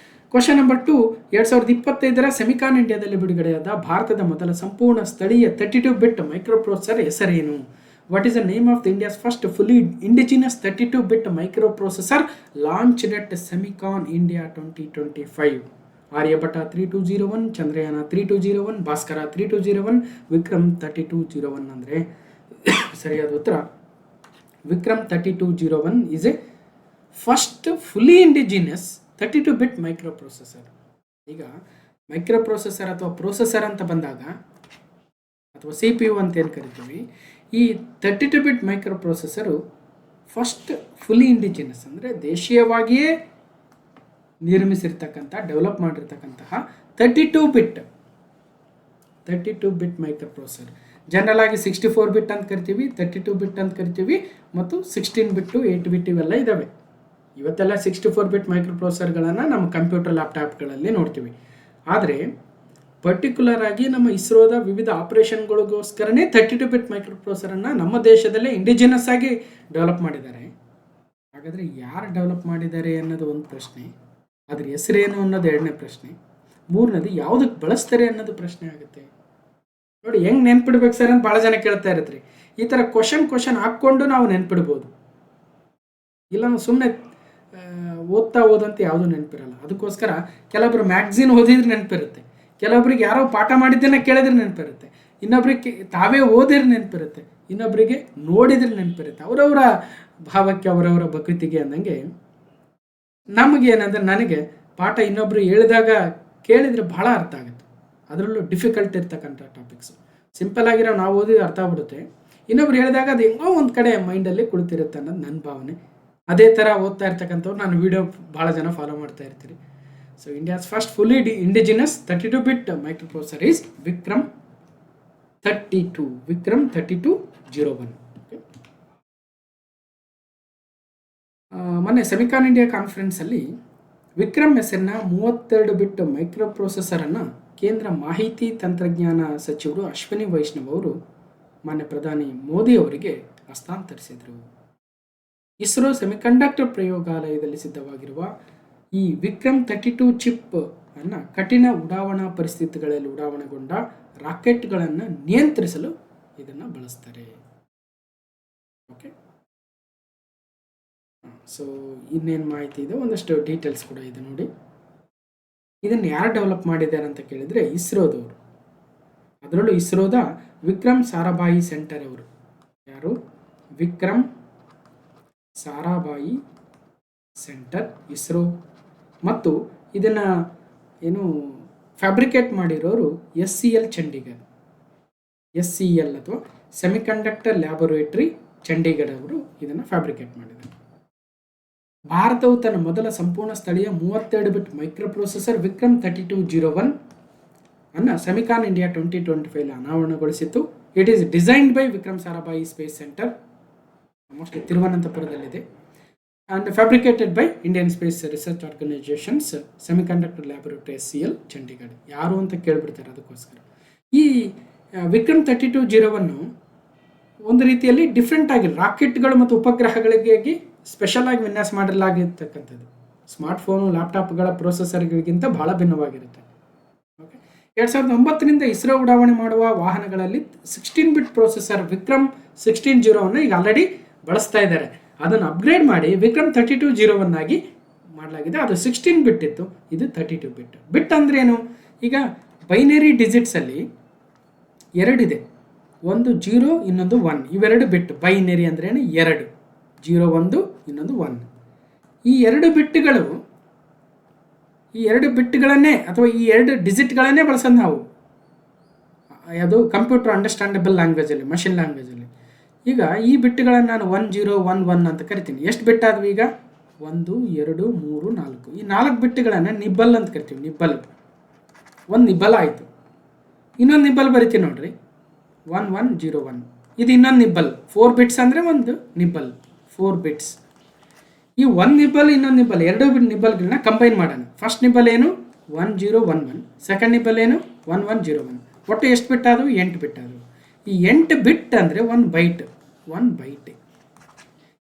Speaker 1: ಕ್ವಶನ್ ನಂಬರ್ 2, 2025 ಸೆಮಿಕಾನ್ ಇಂಡಿಯಾದಲ್ಲಿ ಬಿಡುಗಡೆಯಾದ ಭಾರತದ ಮೊದಲ ಸಂಪೂರ್ಣ ಸ್ಥಳೀಯ 32 ಬಿಟ್ ಮೈಕ್ರೋ ಪ್ರೊಸೆಸರ್ ಹೆಸರೇನು? What is the name of the India's first fully indigenous 32 bit microprocessor launched at Semicon India 2025? Aryabhata 3201, Chandrayaan 3201, Bhaskara 3201, Vikram 3201. ಅಂದರೆ ಸರಿಯಾದ ಉತ್ತರ Vikram 3201 is a first fully indigenous 32 bit microprocessor. ಈಗ ಮೈಕ್ರೋ ಪ್ರೊಸೆಸರ್ ಅಥವಾ ಪ್ರೊಸೆಸರ್ ಅಂತ ಬಂದಾಗ, ಅಥವಾ CPU ಅಂತ ಏನು ಕರಿತೀವಿ, ಈ 32 bit microprocessor first fully indigenous ಅಂದರೆ ದೇಶೀಯವಾಗಿಯೇ ನಿರ್ಮಿಸಿರ್ತಕ್ಕಂಥ, ಡೆವಲಪ್ ಮಾಡಿರ್ತಕ್ಕಂತಹ 32 ಬಿಟ್ ಮೈಕ್ರೋ ಪ್ರೊಸೆಸರ್. ಜನರಲ್ ಆಗಿ 64 ಬಿಟ್ ಅಂತ ಕರಿತೀವಿ, 32 ಬಿಟ್ ಅಂತ ಕರಿತೀವಿ, ಮತ್ತು 16 ಬಿಟ್ಟು 8 ಬಿಟ್ ಇವೆಲ್ಲ ಇದ್ದಾವೆ. ಇವತ್ತೆಲ್ಲ 64 ಬಿಟ್ ಮೈಕ್ರೋ ಪ್ರೊಸೆಸರ್ಗಳನ್ನು ನಮ್ಮ ಕಂಪ್ಯೂಟರ್ ಲ್ಯಾಪ್ಟಾಪ್ಗಳಲ್ಲಿ ನೋಡ್ತೀವಿ. ಆದರೆ ಪರ್ಟಿಕ್ಯುಲರ್ ಆಗಿ ನಮ್ಮ ಇಸ್ರೋದ ವಿವಿಧ ಆಪರೇಷನ್ಗಳಿಗೋಸ್ಕರನೇ 32 ಬಿಟ್ ಮೈಕ್ರೋ ಪ್ರೊಸೆಸರನ್ನು ನಮ್ಮ ದೇಶದಲ್ಲೇ ಇಂಡಿಜಿನಸ್ ಆಗಿ ಡೆವಲಪ್ ಮಾಡಿದ್ದಾರೆ. ಹಾಗಾದರೆ ಯಾರು ಡೆವಲಪ್ ಮಾಡಿದ್ದಾರೆ ಅನ್ನೋದು ಒಂದು ಪ್ರಶ್ನೆ, ಅದ್ರ ಹೆಸರೇನು ಅನ್ನೋದು ಎರಡನೇ ಪ್ರಶ್ನೆ, ಮೂರನೇದು ಯಾವುದಕ್ಕೆ ಬಳಸ್ತಾರೆ ಅನ್ನೋದು ಪ್ರಶ್ನೆ ಆಗುತ್ತೆ. ನೋಡಿ ಹೆಂಗೆ ನೆನ್ಪಿಡ್ಬೇಕು ಸರ್ ಅಂತ ಭಾಳ ಜನ ಕೇಳ್ತಾ ಇರತ್ರಿ. ಈ ಥರ ಕ್ವಶನ್ ಹಾಕ್ಕೊಂಡು ನಾವು ನೆನ್ಪಿಡ್ಬೋದು. ಇಲ್ಲ ನಾವು ಸುಮ್ಮನೆ ಓದಂತ ಯಾವುದೂ ನೆನಪಿರಲ್ಲ. ಅದಕ್ಕೋಸ್ಕರ ಕೆಲವೊಬ್ರು ಮ್ಯಾಗ್ಝಿನ್ ಓದಿದ್ರೆ ನೆನಪಿರುತ್ತೆ, ಕೆಲವೊಬ್ರಿಗೆ ಯಾರೋ ಪಾಠ ಮಾಡಿದ್ದನ್ನು ಕೇಳಿದ್ರೆ ನೆನಪಿರುತ್ತೆ, ಇನ್ನೊಬ್ರಿಗೆ ತಾವೇ ಓದಿದ್ರೆ ನೆನಪಿರುತ್ತೆ, ಇನ್ನೊಬ್ಬರಿಗೆ ನೋಡಿದ್ರೆ ನೆನಪಿರುತ್ತೆ. ಅವರವರ ಭಾವಕ್ಕೆ ಅವರವರ ಭಕ್ತಿಗೆ ಅಂದಂಗೆ ನಮಗೇನಂದ್ರೆ, ನನಗೆ ಪಾಠ ಇನ್ನೊಬ್ರು ಹೇಳಿದಾಗ ಕೇಳಿದರೆ ಭಾಳ ಅರ್ಥ ಆಗುತ್ತೆ. ಅದರಲ್ಲೂ ಡಿಫಿಕಲ್ಟ್ ಇರ್ತಕ್ಕಂಥ ಟಾಪಿಕ್ಸು ಸಿಂಪಲ್ ಆಗಿರೋ ನಾವು ಓದಿದ್ರೆ ಅರ್ಥ ಆಗ್ಬಿಡುತ್ತೆ, ಇನ್ನೊಬ್ರು ಹೇಳಿದಾಗ ಅದು ಹೆಂಗೋ ಒಂದು ಕಡೆ ಮೈಂಡಲ್ಲಿ ಕುಳಿತಿರುತ್ತೆ ಅನ್ನೋದು ನನ್ನ ಭಾವನೆ. ಅದೇ ಥರ ಓದ್ತಾ ಇರ್ತಕ್ಕಂಥವ್ರು ನಾನು ವಿಡಿಯೋ ಭಾಳ ಜನ ಫಾಲೋ ಮಾಡ್ತಾ ಇರ್ತೀರಿ. So India's first fully indigenous 32 bit micro processor is Vikram 3201. ಮೊನ್ನೆ ಸೆಮಿಕಾನ್ ಇಂಡಿಯಾ ಕಾನ್ಫರೆನ್ಸಲ್ಲಿ ವಿಕ್ರಮ್ ಹೆಸರಿನ 32 ಬಿಟ್ ಮೈಕ್ರೋ ಪ್ರೊಸೆಸರನ್ನು ಕೇಂದ್ರ ಮಾಹಿತಿ ತಂತ್ರಜ್ಞಾನ ಸಚಿವರು ಅಶ್ವಿನಿ ವೈಷ್ಣವ್ ಅವರು ಮಾನ್ಯ ಪ್ರಧಾನಿ ಮೋದಿ ಅವರಿಗೆ ಹಸ್ತಾಂತರಿಸಿದರು. ಇಸ್ರೋ ಸೆಮಿಕಂಡಕ್ಟರ್ ಪ್ರಯೋಗಾಲಯದಲ್ಲಿ ಸಿದ್ಧವಾಗಿರುವ ಈ ವಿಕ್ರಮ್ 32 ಚಿಪ್ ಅನ್ನು ಕಠಿಣ ಉಡಾವಣಾ ಪರಿಸ್ಥಿತಿಗಳಲ್ಲಿ ಉಡಾವಣೆಗೊಂಡ ರಾಕೆಟ್ಗಳನ್ನು ನಿಯಂತ್ರಿಸಲು ಇದನ್ನು ಬಳಸ್ತಾರೆ. ಓಕೆ, ಸೊ ಇನ್ನೇನು ಮಾಹಿತಿ ಇದೆ, ಒಂದಷ್ಟು ಡೀಟೇಲ್ಸ್ ಕೂಡ ಇದೆ ನೋಡಿ. ಇದನ್ನು ಯಾರು ಡೆವಲಪ್ ಮಾಡಿದ್ದಾರೆ ಅಂತ ಕೇಳಿದರೆ ಇಸ್ರೋದವರು. ಅದರಲ್ಲೂ ಇಸ್ರೋದ ವಿಕ್ರಮ್ ಸಾರಾಭಾಯಿ ಸೆಂಟರ್ ಅವರು, ಯಾರು? ವಿಕ್ರಮ್ ಸಾರಾಭಾಯಿ ಸೆಂಟರ್ ಇಸ್ರೋ. ಮತ್ತು ಇದನ್ನು ಏನು ಫ್ಯಾಬ್ರಿಕೇಟ್ ಮಾಡಿರೋರು SCL ಚಂಡೀಗಢ, SCL ಅಥವಾ ಸೆಮಿಕಂಡಕ್ಟರ್ ಲ್ಯಾಬೊರೇಟರಿ ಚಂಡೀಗಢ ಅವರು ಇದನ್ನು ಫ್ಯಾಬ್ರಿಕೇಟ್ ಮಾಡಿದ್ದಾರೆ. ಭಾರತವು ತನ್ನ ಮೊದಲ ಸಂಪೂರ್ಣ ಸ್ಥಳೀಯ 32 ಬಿಟ್ ಮೈಕ್ರೋ ಪ್ರೊಸೆಸರ್ ವಿಕ್ರಮ್ 3201 ಅನ್ನು ಸೆಮಿಕಾನ್ ಇಂಡಿಯಾ 2025 ಅನಾವರಣಗೊಳಿಸಿತು. It is designed by Vikram Sarabhai space centre, mostly ತಿರುವನಂತಪುರದಲ್ಲಿದೆ, and fabricated by Indian space research organisation's semiconductor laboratory SCL Chandigarh. ಯಾರು ಅಂತ ಕೇಳಿಬಿಡ್ತಾರೆ, ಅದಕ್ಕೋಸ್ಕರ ಈ ವಿಕ್ರಮ್ 3201 ಒಂದು ರೀತಿಯಲ್ಲಿ ಡಿಫ್ರೆಂಟ್ ಆಗಿ ರಾಕೆಟ್ಗಳು ಮತ್ತು ಉಪಗ್ರಹಗಳಿಗಾಗಿ ಸ್ಪೆಷಲ್ ಆಗಿ ವಿನ್ಯಾಸ ಮಾಡಲಾಗಿರ್ತಕ್ಕಂಥದ್ದು. ಸ್ಮಾರ್ಟ್ಫೋನು, ಲ್ಯಾಪ್ಟಾಪ್ಗಳ ಪ್ರೊಸೆಸರ್ಗಳಿಗಿಂತ ಬಹಳ ಭಿನ್ನವಾಗಿರುತ್ತೆ. ಓಕೆ, 2009ರಿಂದ ಇಸ್ರೋ ಉಡಾವಣೆ ಮಾಡುವ ವಾಹನಗಳಲ್ಲಿ 16 ಬಿಟ್ ಪ್ರೊಸೆಸರ್ ವಿಕ್ರಮ್ 1601 ಈಗ ಆಲ್ರೆಡಿ ಬಳಸ್ತಾ ಇದ್ದಾರೆ. ಅದನ್ನು ಅಪ್ಗ್ರೇಡ್ ಮಾಡಿ ವಿಕ್ರಮ್ 3201 ಆಗಿ ಮಾಡಲಾಗಿದೆ. ಅದು 16 ಬಿಟ್ ಇತ್ತು, ಇದು 32 ಬಿಟ್. ಬಿಟ್ ಅಂದ್ರೆ ಏನು? ಈಗ ಬೈನರಿ ಡಿಜಿಟ್ಸಲ್ಲಿ ಎರಡಿದೆ, ಒಂದು 0 ಇನ್ನೊಂದು 1. ಇವೆರಡು ಬಿಟ್. ಬೈನರಿ ಅಂದ್ರೆ ಏನು? 2, 0 1 ಇನ್ನೊಂದು 1. ಈ ಎರಡು ಬಿಟ್ಗಳನ್ನೇ ಅಥವಾ ಈ ಎರಡು ಡಿಜಿಟ್ಗಳನ್ನೇ ಬಳಸೋದು ನಾವು. ಅದು ಕಂಪ್ಯೂಟರ್ ಅಂಡರ್ಸ್ಟ್ಯಾಂಡಬಲ್ ಲ್ಯಾಂಗ್ವೇಜಲ್ಲಿ, ಮಷಿನ್ ಲ್ಯಾಂಗ್ವೇಜಲ್ಲಿ. ಈಗ ಈ ಬಿಟ್ಗಳನ್ನು ನಾನು 1 0 1 1 ಅಂತ ಕರಿತೀನಿ. ಎಷ್ಟು ಬಿಟ್ ಆದ್ವು ಈಗ? 1 2 3 4. ಈ 4 ಬಿಟ್ಗಳನ್ನು ನಿಬ್ಬಲ್ ಅಂತ ಕರಿತೀವಿ. ನಿಬ್ಬಲ್, ಒಂದು ನಿಬ್ಬಲ್ ಆಯಿತು. ಇನ್ನೊಂದು ನಿಬ್ಬಲ್ ಬರಿತೀವಿ ನೋಡ್ರಿ, 1 1 0 1. ಇದು ಇನ್ನೊಂದು ನಿಬ್ಬಲ್. 4 ಬಿಟ್ಸ್ ಅಂದರೆ ಒಂದು ನಿಬ್ಬಲ್, 4 ಬಿಟ್ಸ್. ಈ ಒಂದು ನಿಬ್ಬಲ್ ಇನ್ನೊಂದು ನಿಬ್ಬಲ್, ಎರಡು ನಿಬ್ಬಲ್ಗಳನ್ನ ಕಂಬೈನ್ ಮಾಡೋಣ. ಫಸ್ಟ್ ನಿಬ್ಬಲ್ ಏನು? 1 0 1 1. ಸೆಕೆಂಡ್ ನಿಬ್ಬಲ್ ಏನು? 1 1 0 1. ಒಟ್ಟು ಎಷ್ಟು ಬಿಟ್ ಆದವು? 8 ಬಿಟ್ ಆದವು. ಈ 8 ಬಿಟ್ ಅಂದರೆ 1 ಬೈಟ್.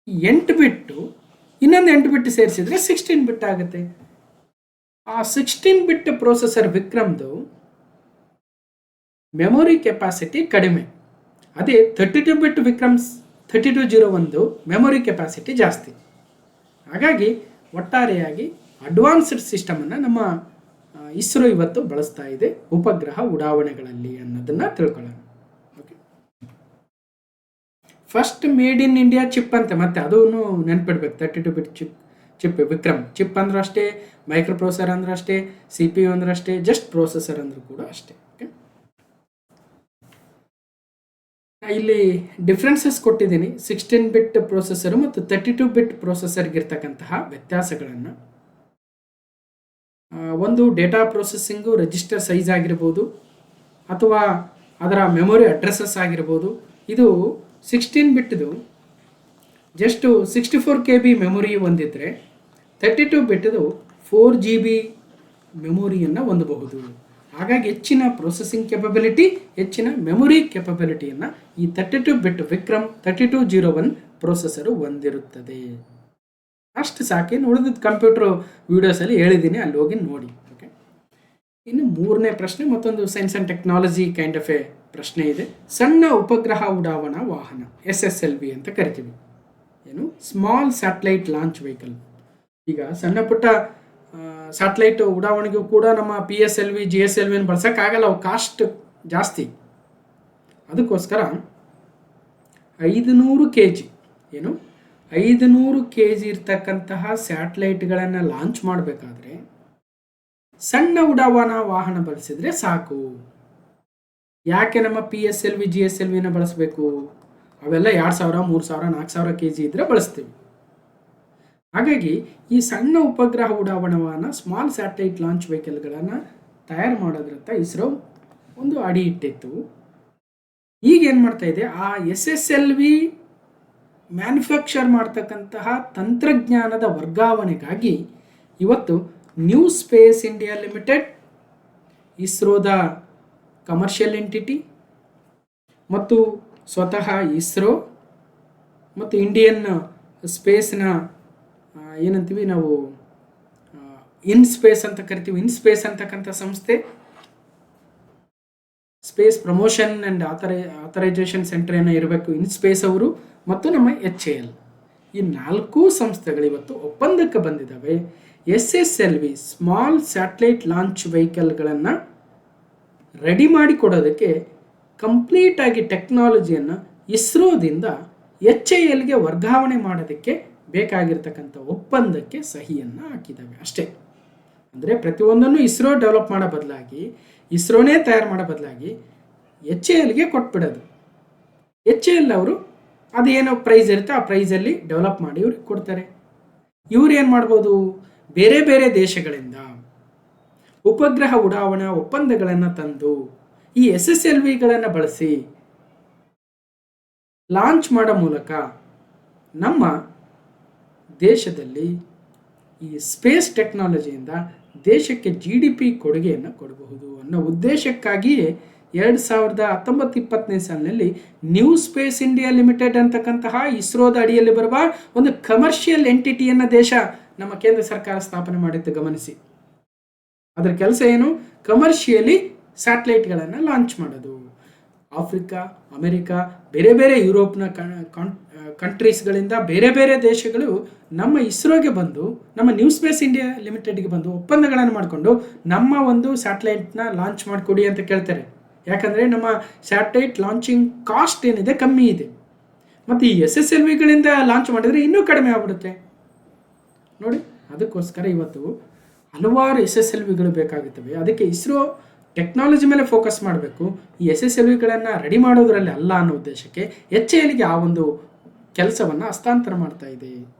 Speaker 1: ಈ 8 ಬಿಟ್ಟು ಇನ್ನೊಂದು 8 ಬಿಟ್ ಸೇರಿಸಿದ್ರೆ 16 ಬಿಟ್ ಆಗುತ್ತೆ. ಆ 16 ಬಿಟ್ ಪ್ರೊಸೆಸರ್ ವಿಕ್ರಮ್ದು ಮೆಮೊರಿ ಕೆಪಾಸಿಟಿ ಕಡಿಮೆ. ಅದೇ 32 ಬಿಟ್ ವಿಕ್ರಮ್ 3201 ಮೆಮೊರಿ ಕೆಪಾಸಿಟಿ ಜಾಸ್ತಿ. ಹಾಗಾಗಿ ಒಟ್ಟಾರೆಯಾಗಿ ಅಡ್ವಾನ್ಸ್ಡ್ ಸಿಸ್ಟಮನ್ನು ನಮ್ಮ ಇಸ್ರೋ ಇವತ್ತು ಬಳಸ್ತಾ ಇದೆ ಉಪಗ್ರಹ ಉಡಾವಣೆಗಳಲ್ಲಿ ಅನ್ನೋದನ್ನು ತಿಳ್ಕೊಳ್ಳೋಣ. Okay, first made in India chip ಅಂತ, ಮತ್ತೆ ಅದನ್ನು ನೆನ್ಪಿಡ್ಬೇಕು. 32 ಬಿಟ್ ಚಿಪ್ ವಿಕ್ರಮ್. ಚಿಪ್ ಅಂದ್ರೆ ಅಷ್ಟೇ, ಮೈಕ್ರೋ ಪ್ರೊಸೆಸರ್ ಅಂದ್ರೆ ಅಷ್ಟೇ, CPU ಅಂದ್ರೆ ಅಷ್ಟೇ, ಜಸ್ಟ್ ಪ್ರೊಸೆಸರ್ ಅಂದ್ರೂ ಕೂಡ ಅಷ್ಟೇ. ಓಕೆ, ಇಲ್ಲಿ ಡಿಫ್ರೆನ್ಸಸ್ ಕೊಟ್ಟಿದ್ದೀನಿ. 16 ಬಿಟ್ ಪ್ರೊಸೆಸರ್ ಮತ್ತು 32 ಬಿಟ್ ಪ್ರೊಸೆಸರ್ಗಿರ್ತಕ್ಕಂತಹ ವ್ಯತ್ಯಾಸಗಳನ್ನು. ಒಂದು ಡೇಟಾ ಪ್ರೊಸೆಸಿಂಗು ರಿಜಿಸ್ಟರ್ ಸೈಜ್ ಆಗಿರ್ಬೋದು ಅಥವಾ ಅದರ ಮೆಮೊರಿ ಅಡ್ರೆಸಸ್ ಆಗಿರ್ಬೋದು. ಇದು 16 ಬಿಟ್ದು ಜಸ್ಟ್ 64 KB ಮೆಮೊರಿ ಹೊಂದಿದ್ರೆ 32 ಬಿಟ್ದು 4 GB ಮೆಮೊರಿಯನ್ನು ಹೊಂದಬಹುದು. ಹಾಗಾಗಿ ಹೆಚ್ಚಿನ ಪ್ರೊಸೆಸಿಂಗ್ ಕೆಪಬಿಲಿಟಿ, ಹೆಚ್ಚಿನ ಮೆಮೊರಿ ಕೆಪಬಿಲಿಟಿಯನ್ನು ಈ 32 ಬಿಟ್ ವಿಕ್ರಮ್ 3201 ಪ್ರೊಸೆಸರು ಹೊಂದಿರುತ್ತದೆ. ಅಷ್ಟು ಸಾಕೇನು, ಉಳಿದ ಕಂಪ್ಯೂಟರ್ ವಿಡಿಯೋಸಲ್ಲಿ ಹೇಳಿದ್ದೀನಿ, ಅಲ್ಲಿ ಹೋಗಿ ನೋಡಿ. ಓಕೆ, ಇನ್ನು ಮೂರನೇ ಪ್ರಶ್ನೆ, ಮತ್ತೊಂದು science and technology kind of A ಪ್ರಶ್ನೆ ಇದೆ. ಸಣ್ಣ ಉಪಗ್ರಹ ಉಡಾವಣಾ ವಾಹನ, SSLV ಅಂತ ಕರಿತೀವಿ. ಏನು? Small satellite launch vehicle. ಈಗ ಸಣ್ಣ ಪುಟ್ಟ ಸ್ಯಾಟಲೈಟ್ ಉಡಾವಣೆಗೂ ಕೂಡ ನಮ್ಮ PSLV GSLV ಬಳಸೋಕ್ಕಾಗಲ್ಲ, ಅವು ಕಾಸ್ಟ್ ಜಾಸ್ತಿ. ಅದಕ್ಕೋಸ್ಕರ 500 kg, ಏನು 500 kg ಇರ್ತಕ್ಕಂತಹ ಸ್ಯಾಟಲೈಟ್ಗಳನ್ನು ಲಾಂಚ್ ಮಾಡಬೇಕಾದ್ರೆ ಸಣ್ಣ ಉಡಾವಣಾ ವಾಹನ ಬಳಸಿದ್ರೆ ಸಾಕು. ಯಾಕೆ ನಮ್ಮ PSLV GSLVನ ಬಳಸಬೇಕು? ಅವೆಲ್ಲ 2000 3000 4000 kg ಇದ್ರೆ ಬಳಸ್ತೀವಿ. ಹಾಗಾಗಿ ಈ ಸಣ್ಣ ಉಪಗ್ರಹ ಉಡಾವಣಾ ವಾಹನ, ಸ್ಮಾಲ್ ಸ್ಯಾಟಲೈಟ್ ಲಾಂಚ್ ವೆಹಿಕಲ್ಗಳನ್ನು ತಯಾರು ಮಾಡೋದ್ರಂತ ಇಸ್ರೋ ಒಂದು ಅಡಿ ಇಟ್ಟಿತ್ತು. ಈಗ ಏನು ಮಾಡ್ತಾ ಇದೆ, ಆ SSLV ಮ್ಯಾನುಫ್ಯಾಕ್ಚರ್ ಮಾಡ್ತಕ್ಕಂತಹ ತಂತ್ರಜ್ಞಾನದ ವರ್ಗಾವಣೆಗಾಗಿ ಇವತ್ತು ನ್ಯೂ ಸ್ಪೇಸ್ ಇಂಡಿಯಾ ಲಿಮಿಟೆಡ್, ಇಸ್ರೋದ ಕಮರ್ಷಿಯಲ್ ಎಂಟಿಟಿ, ಮತ್ತು ಸ್ವತಃ ಇಸ್ರೋ ಮತ್ತು ಇಂಡಿಯನ್ ಸ್ಪೇಸ್ನ ಏನಂತೀವಿ ನಾವು, ಇನ್ಸ್ಪೇಸ್ ಅಂತ ಕರಿತೀವಿ. ಇನ್ಸ್ಪೇಸ್ ಅಂತಕ್ಕಂಥ ಸಂಸ್ಥೆ, space promotion and authorisation centre ಏನೋ ಇರಬೇಕು, ಇನ್ಸ್ಪೇಸ್ ಅವರು, ಮತ್ತು ನಮ್ಮ HAL, ಈ 4 ಸಂಸ್ಥೆಗಳು ಇವತ್ತು ಒಪ್ಪಂದಕ್ಕೆ ಬಂದಿದ್ದಾವೆ. SSLV ಸ್ಮಾಲ್ ಸ್ಯಾಟಲೈಟ್ ಲಾಂಚ್ ವೆಹಿಕಲ್ಗಳನ್ನು ರೆಡಿ ಮಾಡಿ ಕೊಡೋದಕ್ಕೆ ಕಂಪ್ಲೀಟಾಗಿ ಟೆಕ್ನಾಲಜಿಯನ್ನು ಇಸ್ರೋದಿಂದ HALಗೆ ವರ್ಗಾವಣೆ ಮಾಡೋದಕ್ಕೆ ಬೇಕಾಗಿರ್ತಕ್ಕಂಥ ಒಪ್ಪಂದಕ್ಕೆ ಸಹಿಯನ್ನು ಹಾಕಿದ್ದಾವೆ ಅಷ್ಟೇ. ಅಂದರೆ ಪ್ರತಿಯೊಂದನ್ನು ಇಸ್ರೋ ಡೆವಲಪ್ ಮಾಡೋ ಬದಲಾಗಿ, ಇಸ್ರೋನೇ ತಯಾರು ಮಾಡೋ ಬದಲಾಗಿ HALಗೆ ಕೊಟ್ಬಿಡೋದು. HAL ಅವರು ಅದೇನೋ ಪ್ರೈಸ್ ಇರುತ್ತೆ, ಆ ಪ್ರೈಸಲ್ಲಿ ಡೆವಲಪ್ ಮಾಡಿ ಇವ್ರಿಗೆ ಕೊಡ್ತಾರೆ. ಇವ್ರು ಏನು ಮಾಡ್ಬೋದು, ಬೇರೆ ಬೇರೆ ದೇಶಗಳಿಂದ ಉಪಗ್ರಹ ಉಡಾವಣಾ ಒಪ್ಪಂದಗಳನ್ನು ತಂದು ಈ SSLVಗಳನ್ನು ಬಳಸಿ ಲಾಂಚ್ ಮಾಡೋ ಮೂಲಕ ನಮ್ಮ ದೇಶದಲ್ಲಿ ಈ ಸ್ಪೇಸ್ ಟೆಕ್ನಾಲಜಿಯಿಂದ ದೇಶಕ್ಕೆ GDP ಕೊಡುಗೆಯನ್ನು ಕೊಡಬಹುದು ಅನ್ನೋ ಉದ್ದೇಶಕ್ಕಾಗಿಯೇ 2019-20 ಸಾಲಿನಲ್ಲಿ ನ್ಯೂ ಸ್ಪೇಸ್ ಇಂಡಿಯಾ ಲಿಮಿಟೆಡ್ ಅಂತಕ್ಕಂತಹ ಇಸ್ರೋದ ಅಡಿಯಲ್ಲಿ ಬರುವ ಒಂದು ಕಮರ್ಷಿಯಲ್ ಎಂಟಿಟಿಯನ್ನು ದೇಶ ನಮ್ಮ ಕೇಂದ್ರ ಸರ್ಕಾರ ಸ್ಥಾಪನೆ ಮಾಡಿದ್ದು ಗಮನಿಸಿ. ಅದರ ಕೆಲಸ ಏನು, ಕಮರ್ಷಿಯಲಿ ಸ್ಯಾಟಲೈಟ್ಗಳನ್ನು ಲಾಂಚ್ ಮಾಡೋದು. ಆಫ್ರಿಕಾ, ಅಮೆರಿಕಾ, ಬೇರೆ ಬೇರೆ ಯುರೋಪ್ನ ಕಂಟ್ರೀಸ್ಗಳಿಂದ ಬೇರೆ ಬೇರೆ ದೇಶಗಳು ನಮ್ಮ ಇಸ್ರೋಗೆ ಬಂದು, ನಮ್ಮ ನ್ಯೂ ಸ್ಪೇಸ್ ಇಂಡಿಯಾ ಲಿಮಿಟೆಡ್ಗೆ ಬಂದು ಒಪ್ಪಂದಗಳನ್ನು ಮಾಡಿಕೊಂಡು ನಮ್ಮ ಒಂದು ಸ್ಯಾಟಲೈಟ್ನ ಲಾಂಚ್ ಮಾಡಿಕೊಡಿ ಅಂತ ಕೇಳ್ತಾರೆ. ಯಾಕಂದರೆ ನಮ್ಮ ಸ್ಯಾಟಲೈಟ್ ಲಾಂಚಿಂಗ್ ಕಾಸ್ಟ್ ಏನಿದೆ ಕಮ್ಮಿ ಇದೆ. ಮತ್ತು ಈ SSLVಗಳಿಂದ ಲಾಂಚ್ ಮಾಡಿದರೆ ಇನ್ನೂ ಕಡಿಮೆ ಆಗ್ಬಿಡುತ್ತೆ ನೋಡಿ. ಅದಕ್ಕೋಸ್ಕರ ಇವತ್ತು ಹಲವಾರು SSLVಗಳು ಬೇಕಾಗುತ್ತವೆ. ಅದಕ್ಕೆ ಇಸ್ರೋ ಟೆಕ್ನಾಲಜಿ ಮೇಲೆ ಫೋಕಸ್ ಮಾಡಬೇಕು, ಈ SSLVಗಳನ್ನು ರೆಡಿ ಮಾಡೋದ್ರಲ್ಲಿ ಅಲ್ಲ ಅನ್ನೋ ಉದ್ದೇಶಕ್ಕೆ HALಗೆ ಆ ಒಂದು ಕೆಲಸವನ್ನು ಹಸ್ತಾಂತರ ಮಾಡ್ತಾ ಇದೆ.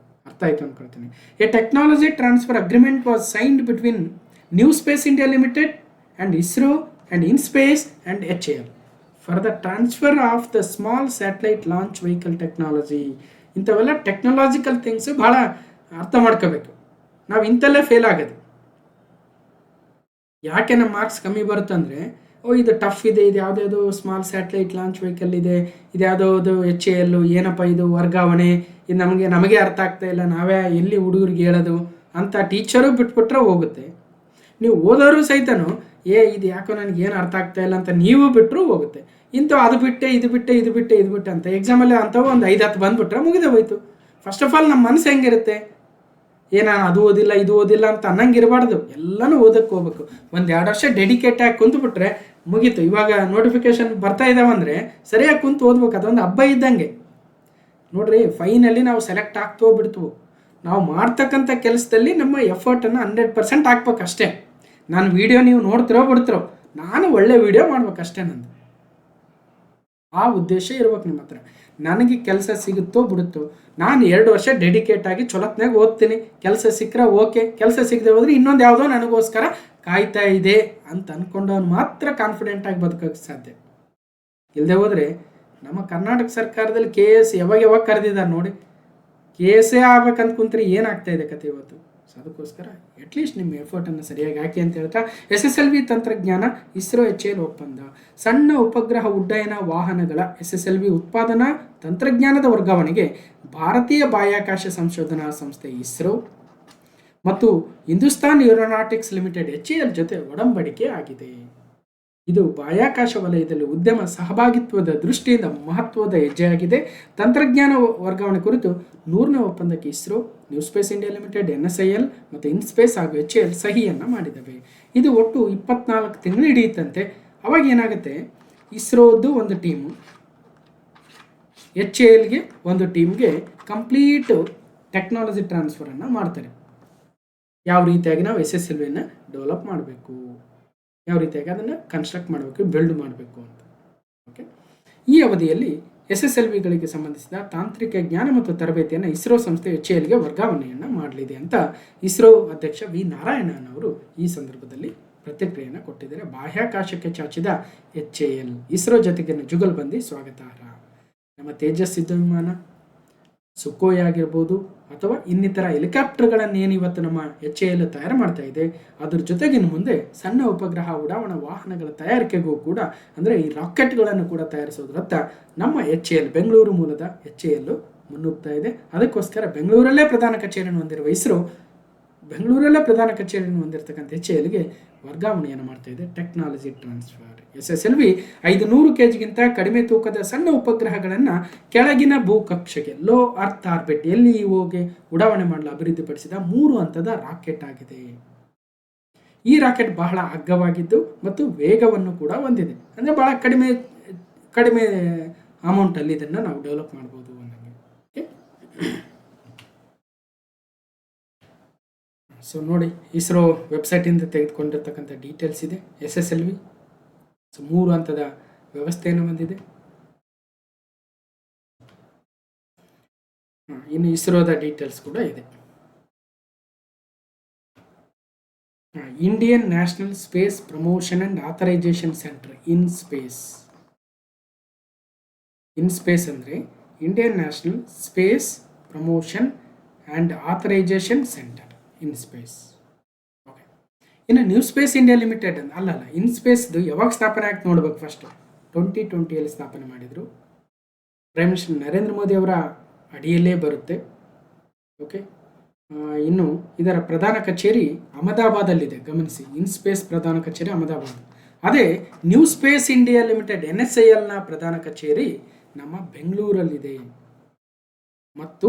Speaker 1: ಅರ್ಥ ಆಯಿತು ಅಂದ್ಕೊಳ್ತೀನಿ. A technology transfer agreement was signed between new space India limited and ISRO and IN-SPACe and HAL for the transfer of the small satellite launch vehicle technology. ಇಂಥವೆಲ್ಲ ಟೆಕ್ನಾಲಜಿಕಲ್ ಥಿಂಗ್ಸು ಭಾಳ ಅರ್ಥ ಮಾಡ್ಕೋಬೇಕು. ನಾವು ಇಂಥಲ್ಲೇ ಫೇಲ್ ಆಗೋದು. ಯಾಕೆ ನಮ್ಮ ಮಾರ್ಕ್ಸ್ ಕಮ್ಮಿ ಬರುತ್ತಂದರೆ, ಇದು ಟಫ್ ಇದೆ, ಇದು ಯಾವುದ್ಯಾವುದು ಸ್ಮಾಲ್ ಸ್ಯಾಟಲೈಟ್ ಲಾಂಚ್ ವೆಹಿಕಲ್ ಇದೆ, ಇದು ಯಾವುದೋ HAL, ಏನಪ್ಪ ಇದು ವರ್ಗಾವಣೆ, ಇದು ನಮಗೆ ಅರ್ಥ ಆಗ್ತಾ ಇಲ್ಲ, ನಾವೇ ಎಲ್ಲಿ ಹುಡುಗರಿಗೆ ಹೇಳೋದು ಅಂತ ಟೀಚರು ಬಿಟ್ಬಿಟ್ರೆ ಹೋಗುತ್ತೆ. ನೀವು ಓದೋರು ಸಹಿತನೂ ಇದು ಯಾಕೋ ನನಗೇನು ಅರ್ಥ ಆಗ್ತಾ ಇಲ್ಲ ಅಂತ ನೀವು ಬಿಟ್ಟರು ಹೋಗುತ್ತೆ. ಅದು ಬಿಟ್ಟೆ ಇದು ಬಿಟ್ಟೆ ಅಂತ ಎಕ್ಸಾಮಲ್ಲಿ ಅಂಥವು ಒಂದು 5-10 ಬಂದುಬಿಟ್ರೆ ಮುಗಿದೇ ಹೋಯ್ತು. ಫಸ್ಟ್ ಆಫ್ ಆಲ್ ನಮ್ಮ ಮನಸ್ಸು ಹೆಂಗಿರುತ್ತೆ, ನಾನು ಅದು ಓದಿಲ್ಲ ಇದು ಓದಿಲ್ಲ ಅಂತ ಅನ್ನಂಗಿರಬಾರ್ದು. ಎಲ್ಲನೂ ಓದಕ್ಕೆ ಹೋಗ್ಬೇಕು. 1-2 ವರ್ಷ ಡೆಡಿಕೇಟ್ ಆಗಿ ಕುಂತುಬಿಟ್ರೆ ಮುಗೀತು. ಇವಾಗ ನೋಟಿಫಿಕೇಶನ್ ಬರ್ತಾ ಇದ್ದಾವಂದರೆ ಸರಿಯಾಗಿ ಕುಂತು ಓದ್ಬೇಕು. ಅದೊಂದು ಹಬ್ಬ ಇದ್ದಂಗೆ ನೋಡ್ರಿ. ಫೈನಲಿ ನಾವು ಸೆಲೆಕ್ಟ್ ಆಗ್ತೋ ಬಿಡ್ತೀವೋ, ನಾವು ಮಾಡ್ತಕ್ಕಂಥ ಕೆಲಸದಲ್ಲಿ ನಮ್ಮ ಎಫರ್ಟನ್ನು 100% ಹಾಕ್ಬೇಕು ಅಷ್ಟೇ. ನಾನು ವಿಡಿಯೋ ನೀವು ನೋಡ್ತಿರೋ ಬಿಡ್ತಿರೋ, ನಾನು ಒಳ್ಳೆ ವಿಡಿಯೋ ಮಾಡ್ಬೇಕಷ್ಟೇ. ನಂದು ಆ ಉದ್ದೇಶ ಇರ್ಬೇಕು ನಿಮ್ಮ ಹತ್ರ. ನನಗೆ ಕೆಲಸ ಸಿಗುತ್ತೋ ಬಿಡುತ್ತೋ, ನಾನು 2 ವರ್ಷ ಡೆಡಿಕೇಟ್ ಆಗಿ ಚೊಲತ್ನಾಗ ಓದ್ತೀನಿ. ಕೆಲಸ ಸಿಕ್ಕರೆ ಓಕೆ, ಕೆಲಸ ಸಿಗದೆ ಹೋದರೆ ಇನ್ನೊಂದು ಯಾವುದೋ ನನಗೋಸ್ಕರ ಕಾಯ್ತಾ ಇದೆ ಅಂತ ಅಂದ್ಕೊಂಡವನು ಮಾತ್ರ ಕಾನ್ಫಿಡೆಂಟಾಗಿ ಬದುಕೋಕ್ಕೆ ಸಾಧ್ಯ. ಇಲ್ಲದೆ ಹೋದರೆ ನಮ್ಮ ಕರ್ನಾಟಕ ಸರ್ಕಾರದಲ್ಲಿ KS ಯಾವಾಗ ಕರೆದಿದ್ದಾರೆ ನೋಡಿ. KS ಆಗ್ಬೇಕಂತ ಕುಂತ್ರೆ ಏನಾಗ್ತಾಯಿದೆ ಕತೆ ಇವತ್ತು. ಸೊ ಅದಕ್ಕೋಸ್ಕರ ಅಟ್ಲೀಸ್ಟ್ ನಿಮ್ಮ ಎಫರ್ಟನ್ನು ಸರಿಯಾಗಿ ಹಾಕಿ ಅಂತ ಹೇಳ್ತಾ, SSLV ತಂತ್ರಜ್ಞಾನ ಇಸ್ರೋ HAL ಒಪ್ಪಂದ. ಸಣ್ಣ ಉಪಗ್ರಹ ಉಡ್ಡಯನ ವಾಹನಗಳ SSLV ಉತ್ಪಾದನಾ ತಂತ್ರಜ್ಞಾನದ ವರ್ಗಾವಣೆಗೆ ಭಾರತೀಯ ಬಾಹ್ಯಾಕಾಶ ಸಂಶೋಧನಾ ಸಂಸ್ಥೆ ಇಸ್ರೋ ಮತ್ತು ಹಿಂದೂಸ್ತಾನ್ ಏರೋನಾಟಿಕ್ಸ್ ಲಿಮಿಟೆಡ್ HAL ಜೊತೆ ಒಡಂಬಡಿಕೆ ಆಗಿದೆ. ಇದು ಬಾಹ್ಯಾಕಾಶ ವಲಯದಲ್ಲಿ ಉದ್ಯಮ ಸಹಭಾಗಿತ್ವದ ದೃಷ್ಟಿಯಿಂದ ಮಹತ್ವದ ಹೆಜ್ಜೆಯಾಗಿದೆ. ತಂತ್ರಜ್ಞಾನ ವರ್ಗಾವಣೆ ಕುರಿತು 100ನೇ ಒಪ್ಪಂದಕ್ಕೆ ISRO, new space India limited NSIL ಮತ್ತು ಇನ್ಸ್ಪೇಸ್ ಹಾಗೂ HAL ಸಹಿಯನ್ನು ಮಾಡಿದವೆ. ಇದು ಒಟ್ಟು 24 ತಿಂಗಳು ಹಿಡಿಯುತ್ತಂತೆ. ಅವಾಗ ಏನಾಗುತ್ತೆ, ಇಸ್ರೋದು ಒಂದು ಟೀಮು, HALಗೆ ಒಂದು ಟೀಮ್ಗೆ ಕಂಪ್ಲೀಟು ಟೆಕ್ನಾಲಜಿ ಟ್ರಾನ್ಸ್ಫರನ್ನು ಮಾಡ್ತಾರೆ. ಯಾವ ರೀತಿಯಾಗಿ ನಾವು SSLVನ ಡೆವಲಪ್ ಮಾಡಬೇಕು, ಯಾವ ರೀತಿಯಾಗಿ ಅದನ್ನು ಕನ್ಸ್ಟ್ರಕ್ಟ್ ಮಾಡಬೇಕು, ಬಿಲ್ಡ್ ಮಾಡಬೇಕು ಅಂತ. ಓಕೆ, ಈ ಅವಧಿಯಲ್ಲಿ SSLVಗಳಿಗೆ ಸಂಬಂಧಿಸಿದ ತಾಂತ್ರಿಕ ಜ್ಞಾನ ಮತ್ತು ತರಬೇತಿಯನ್ನು ಇಸ್ರೋ ಸಂಸ್ಥೆ HALಗೆ ವರ್ಗಾವಣೆಯನ್ನು ಮಾಡಲಿದೆ ಅಂತ ಇಸ್ರೋ ಅಧ್ಯಕ್ಷ V. ನಾರಾಯಣನ್ ಅವರು ಈ ಸಂದರ್ಭದಲ್ಲಿ ಪ್ರತಿಕ್ರಿಯೆಯನ್ನು ಕೊಟ್ಟಿದ್ದಾರೆ. ಬಾಹ್ಯಾಕಾಶಕ್ಕೆ ಚಾಚಿದ HAL, ಇಸ್ರೋ ಜೊತೆಗಿನ ಜುಗಲ್ಬಂದಿ ಸ್ವಾಗತಾರ್ಹ. ನಮ್ಮ ತೇಜಸ್ ಯುದ್ಧ ವಿಮಾನ, ಸುಖೋಯ್ ಆಗಿರ್ಬೋದು ಅಥವಾ ಇನ್ನಿತರ ಹೆಲಿಕಾಪ್ಟರ್ಗಳನ್ನು ಏನು ಇವತ್ತು ನಮ್ಮ HAL ತಯಾರು ಮಾಡ್ತಾ ಇದೆ, ಅದ್ರ ಜೊತೆಗಿನ ಮುಂದೆ ಸಣ್ಣ ಉಪಗ್ರಹ ಉಡಾವಣಾ ವಾಹನಗಳ ತಯಾರಿಕೆಗೂ ಕೂಡ, ಅಂದರೆ ಈ ರಾಕೆಟ್ಗಳನ್ನು ಕೂಡ ತಯಾರಿಸೋದ್ರತ್ತ ನಮ್ಮ HAL, ಬೆಂಗಳೂರು ಮೂಲದ HAL ಮುನ್ನುಗ್ತಾ ಇದೆ. ಅದಕ್ಕೋಸ್ಕರ ಬೆಂಗಳೂರಲ್ಲೇ ಪ್ರಧಾನ ಕಚೇರಿಯನ್ನು ಹೊಂದಿರುವ ಇಸ್ರೋ ಬೆಂಗಳೂರಲ್ಲೇ ಪ್ರಧಾನ ಕಚೇರಿಯನ್ನು ಹೊಂದಿರತಕ್ಕಂಥ HALಗೆ ವರ್ಗಾವಣೆಯನ್ನು ಮಾಡ್ತಾ ಇದೆ. Technology transfer. SSLV 500 kgಗಿಂತ ಕಡಿಮೆ ತೂಕದ ಸಣ್ಣ ಉಪಗ್ರಹಗಳನ್ನು ಕೆಳಗಿನ ಭೂಕಕ್ಷೆಗೆ, ಲೋ ಅರ್ತ್ ಆರ್ಬಿಟ್ LEOಗೆ ಉಡಾವಣೆ ಮಾಡಲು ಅಭಿವೃದ್ಧಿಪಡಿಸಿದ 3 ಹಂತದ ರಾಕೆಟ್ ಆಗಿದೆ. ಈ ರಾಕೆಟ್ ಬಹಳ ಅಗ್ಗವಾಗಿದ್ದು ಮತ್ತು ವೇಗವನ್ನು ಕೂಡ ಹೊಂದಿದೆ. ಅಂದರೆ ಬಹಳ ಕಡಿಮೆ ಅಮೌಂಟಲ್ಲಿ ಇದನ್ನು ನಾವು ಡೆವಲಪ್ ಮಾಡ್ಬೋದು ಅನ್ನೋಂಗೆ. ಓಕೆ, ಸೊ ನೋಡಿ, ಇಸ್ರೋ ವೆಬ್ಸೈಟಿಂದ ತೆಗೆದುಕೊಂಡಿರ್ತಕ್ಕಂಥ ಡೀಟೇಲ್ಸ್ ಇದೆ. SSLV ಸೊ 3 ಹಂತದ ವ್ಯವಸ್ಥೆಯನ್ನು ಹೊಂದಿದೆ. ಇನ್ನು ಇಸ್ರೋದ ಡೀಟೇಲ್ಸ್ ಕೂಡ ಇದೆ. Indian national space promotion and authorisation centre Inspace ಅಂದರೆ Indian national space promotion and authorisation centre Inspace. Okay, ಇನ್ನು ನ್ಯೂ ಸ್ಪೇಸ್ ಇಂಡಿಯಾ ಲಿಮಿಟೆಡ್ ಅಲ್ಲಲ್ಲ, ಇನ್ಸ್ಪೇಸ್ದು ಯಾವಾಗ ಸ್ಥಾಪನೆ ಆಯ್ತು ನೋಡ್ಬೇಕು. ಫಸ್ಟ್ 2020 ಸ್ಥಾಪನೆ ಮಾಡಿದರು. ಪ್ರೈಮ್ ಮಿನಿಸ್ಟರ್ ನರೇಂದ್ರ ಮೋದಿ ಅವರ ಅಡಿಯಲ್ಲೇ ಬರುತ್ತೆ. ಓಕೆ, ಇನ್ನು ಇದರ ಪ್ರಧಾನ ಕಚೇರಿ ಅಹಮದಾಬಾದಲ್ಲಿದೆ. ಗಮನಿಸಿ, ಇನ್ಸ್ಪೇಸ್ ಪ್ರಧಾನ ಕಚೇರಿ ಅಹಮದಾಬಾದ್. ಅದೇ ನ್ಯೂ ಸ್ಪೇಸ್ ಇಂಡಿಯಾ ಲಿಮಿಟೆಡ್ NSILನ ಪ್ರಧಾನ ಕಚೇರಿ ನಮ್ಮ ಬೆಂಗಳೂರಲ್ಲಿದೆ ಮತ್ತು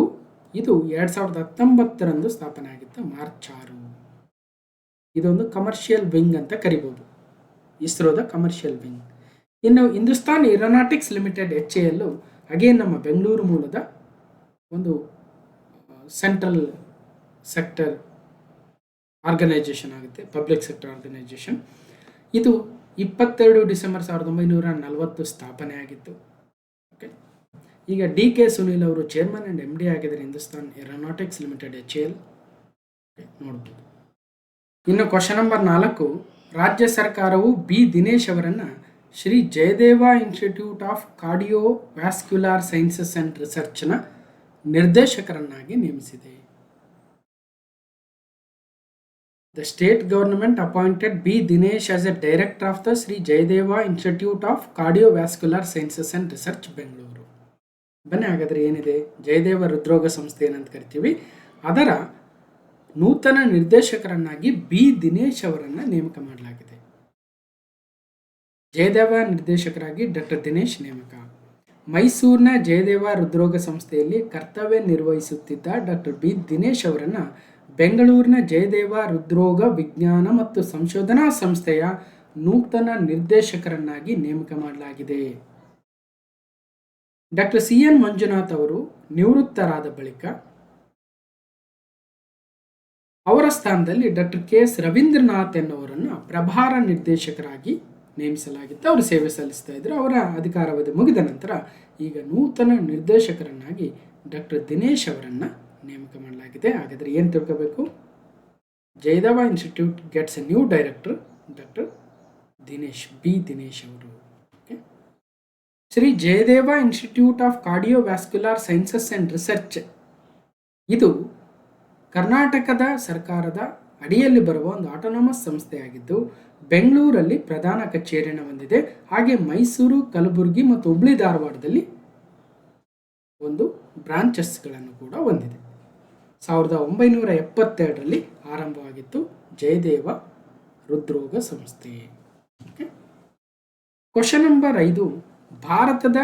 Speaker 1: ಇದು 2019 ಸ್ಥಾಪನೆ ಆಗಿತ್ತು, ಮಾರ್ಚ್ 6. ಇದೊಂದು ಕಮರ್ಷಿಯಲ್ ವಿಂಗ್ ಅಂತ ಕರಿಬೋದು, ಇಸ್ರೋದ ಕಮರ್ಷಿಯಲ್ ವಿಂಗ್. ಇನ್ನು Hindustan aeronautics limited HAL again ನಮ್ಮ ಬೆಂಗಳೂರು ಮೂಲದ ಒಂದು ಸೆಂಟ್ರಲ್ ಸೆಕ್ಟರ್ ಆರ್ಗನೈಜೇಷನ್ ಆಗುತ್ತೆ, ಪಬ್ಲಿಕ್ ಸೆಕ್ಟರ್ ಆರ್ಗನೈಜೇಷನ್. ಇದು 22 ಡಿಸೆಂಬರ್ 1940 ಸ್ಥಾಪನೆ ಆಗಿತ್ತು. ಓಕೆ, ಈಗ DK ಸುನೀಲ್ ಅವರು ಚೇರ್ಮನ್ ಆ್ಯಂಡ್ MD ಆಗಿದ್ದಾರೆ ಹಿಂದೂಸ್ತಾನ್ ಏರೋನಾಟಿಕ್ಸ್ ಲಿಮಿಟೆಡ್ HAL. ನೋಡ್ಬೋದು. ಇನ್ನು ಕ್ವಶನ್ ನಂಬರ್ 4, ರಾಜ್ಯ ಸರ್ಕಾರವು B ದಿನೇಶ್ ಅವರನ್ನು Shri Jayadeva institute of cardiovascular sciences and ರಿಸರ್ಚ್ನ ನಿರ್ದೇಶಕರನ್ನಾಗಿ ನೇಮಿಸಿದೆ. The state government appointed B Dinesh as a director of the Sri Jayadeva Institute of Cardiovascular Sciences and Research, Bengaluru. ಬನ್ನಿ, ಹಾಗಾದರೆ ಏನಿದೆ ಜಯದೇವ ಹೃದ್ರೋಗ ಸಂಸ್ಥೆ ಏನಂತ ಕರಿತೀವಿ, ಅದರ ನೂತನ ನಿರ್ದೇಶಕರನ್ನಾಗಿ B ದಿನೇಶ್ ಅವರನ್ನು ನೇಮಕ ಮಾಡಲಾಗಿದೆ. ಜಯದೇವ ನಿರ್ದೇಶಕರಾಗಿ ಡಾಕ್ಟರ್ ದಿನೇಶ್ ನೇಮಕ. ಮೈಸೂರಿನ ಜಯದೇವ ಹೃದ್ರೋಗ ಸಂಸ್ಥೆಯಲ್ಲಿ ಕರ್ತವ್ಯ ನಿರ್ವಹಿಸುತ್ತಿದ್ದ ಡಾಕ್ಟರ್ B ದಿನೇಶ್ ಅವರನ್ನು ಬೆಂಗಳೂರಿನ ಜಯದೇವ ಹೃದ್ರೋಗ ವಿಜ್ಞಾನ ಮತ್ತು ಸಂಶೋಧನಾ ಸಂಸ್ಥೆಯ ನೂತನ ನಿರ್ದೇಶಕರನ್ನಾಗಿ ನೇಮಕ ಮಾಡಲಾಗಿದೆ. ಡಾಕ್ಟರ್ CN ಮಂಜುನಾಥ್ ಅವರು ನಿವೃತ್ತರಾದ ಬಳಿಕ ಅವರ ಸ್ಥಾನದಲ್ಲಿ ಡಾಕ್ಟರ್ KS ರವೀಂದ್ರನಾಥ್ ಎನ್ನುವರನ್ನು ಪ್ರಭಾರ ನಿರ್ದೇಶಕರಾಗಿ ನೇಮಿಸಲಾಗಿತ್ತು. ಅವರು ಸೇವೆ ಸಲ್ಲಿಸ್ತಾ ಇದ್ರು. ಅವರ ಅಧಿಕಾರಾವಧಿ ಮುಗಿದ ನಂತರ ಈಗ ನೂತನ ನಿರ್ದೇಶಕರನ್ನಾಗಿ ಡಾಕ್ಟರ್ ದಿನೇಶ್ ಅವರನ್ನು ನೇಮಕ ಮಾಡಲಾಗಿದೆ. ಹಾಗಾದರೆ ಏನು ತಿಳ್ಕೋಬೇಕು, Jayadeva institute gets a new director doctor Dinesh, B Dinesh ಅವರು. Okay, Shri Jayadeva institute of cardiovascular sciences and research ಇದು ಕರ್ನಾಟಕದ ಸರ್ಕಾರದ ಅಡಿಯಲ್ಲಿ ಬರುವ ಒಂದು ಆಟೋನಮಸ್ ಸಂಸ್ಥೆಯಾಗಿದ್ದು ಬೆಂಗಳೂರಲ್ಲಿ ಪ್ರಧಾನ ಕಚೇರಿಯನ್ನು ಹೊಂದಿದೆ. ಹಾಗೆ ಮೈಸೂರು, ಕಲಬುರಗಿ ಮತ್ತು ಹುಬ್ಳಿ ಧಾರವಾಡದಲ್ಲಿ ಒಂದು ಬ್ರಾಂಚಸ್ಗಳನ್ನು ಕೂಡ ಹೊಂದಿದೆ. 1972 ಆರಂಭವಾಗಿತ್ತು ಜಯದೇವ ಹೃದ್ರೋಗ ಸಂಸ್ಥೆ. ಓಕೆ, ಕ್ವಶನ್ ನಂಬರ್ 5, ಭಾರತದ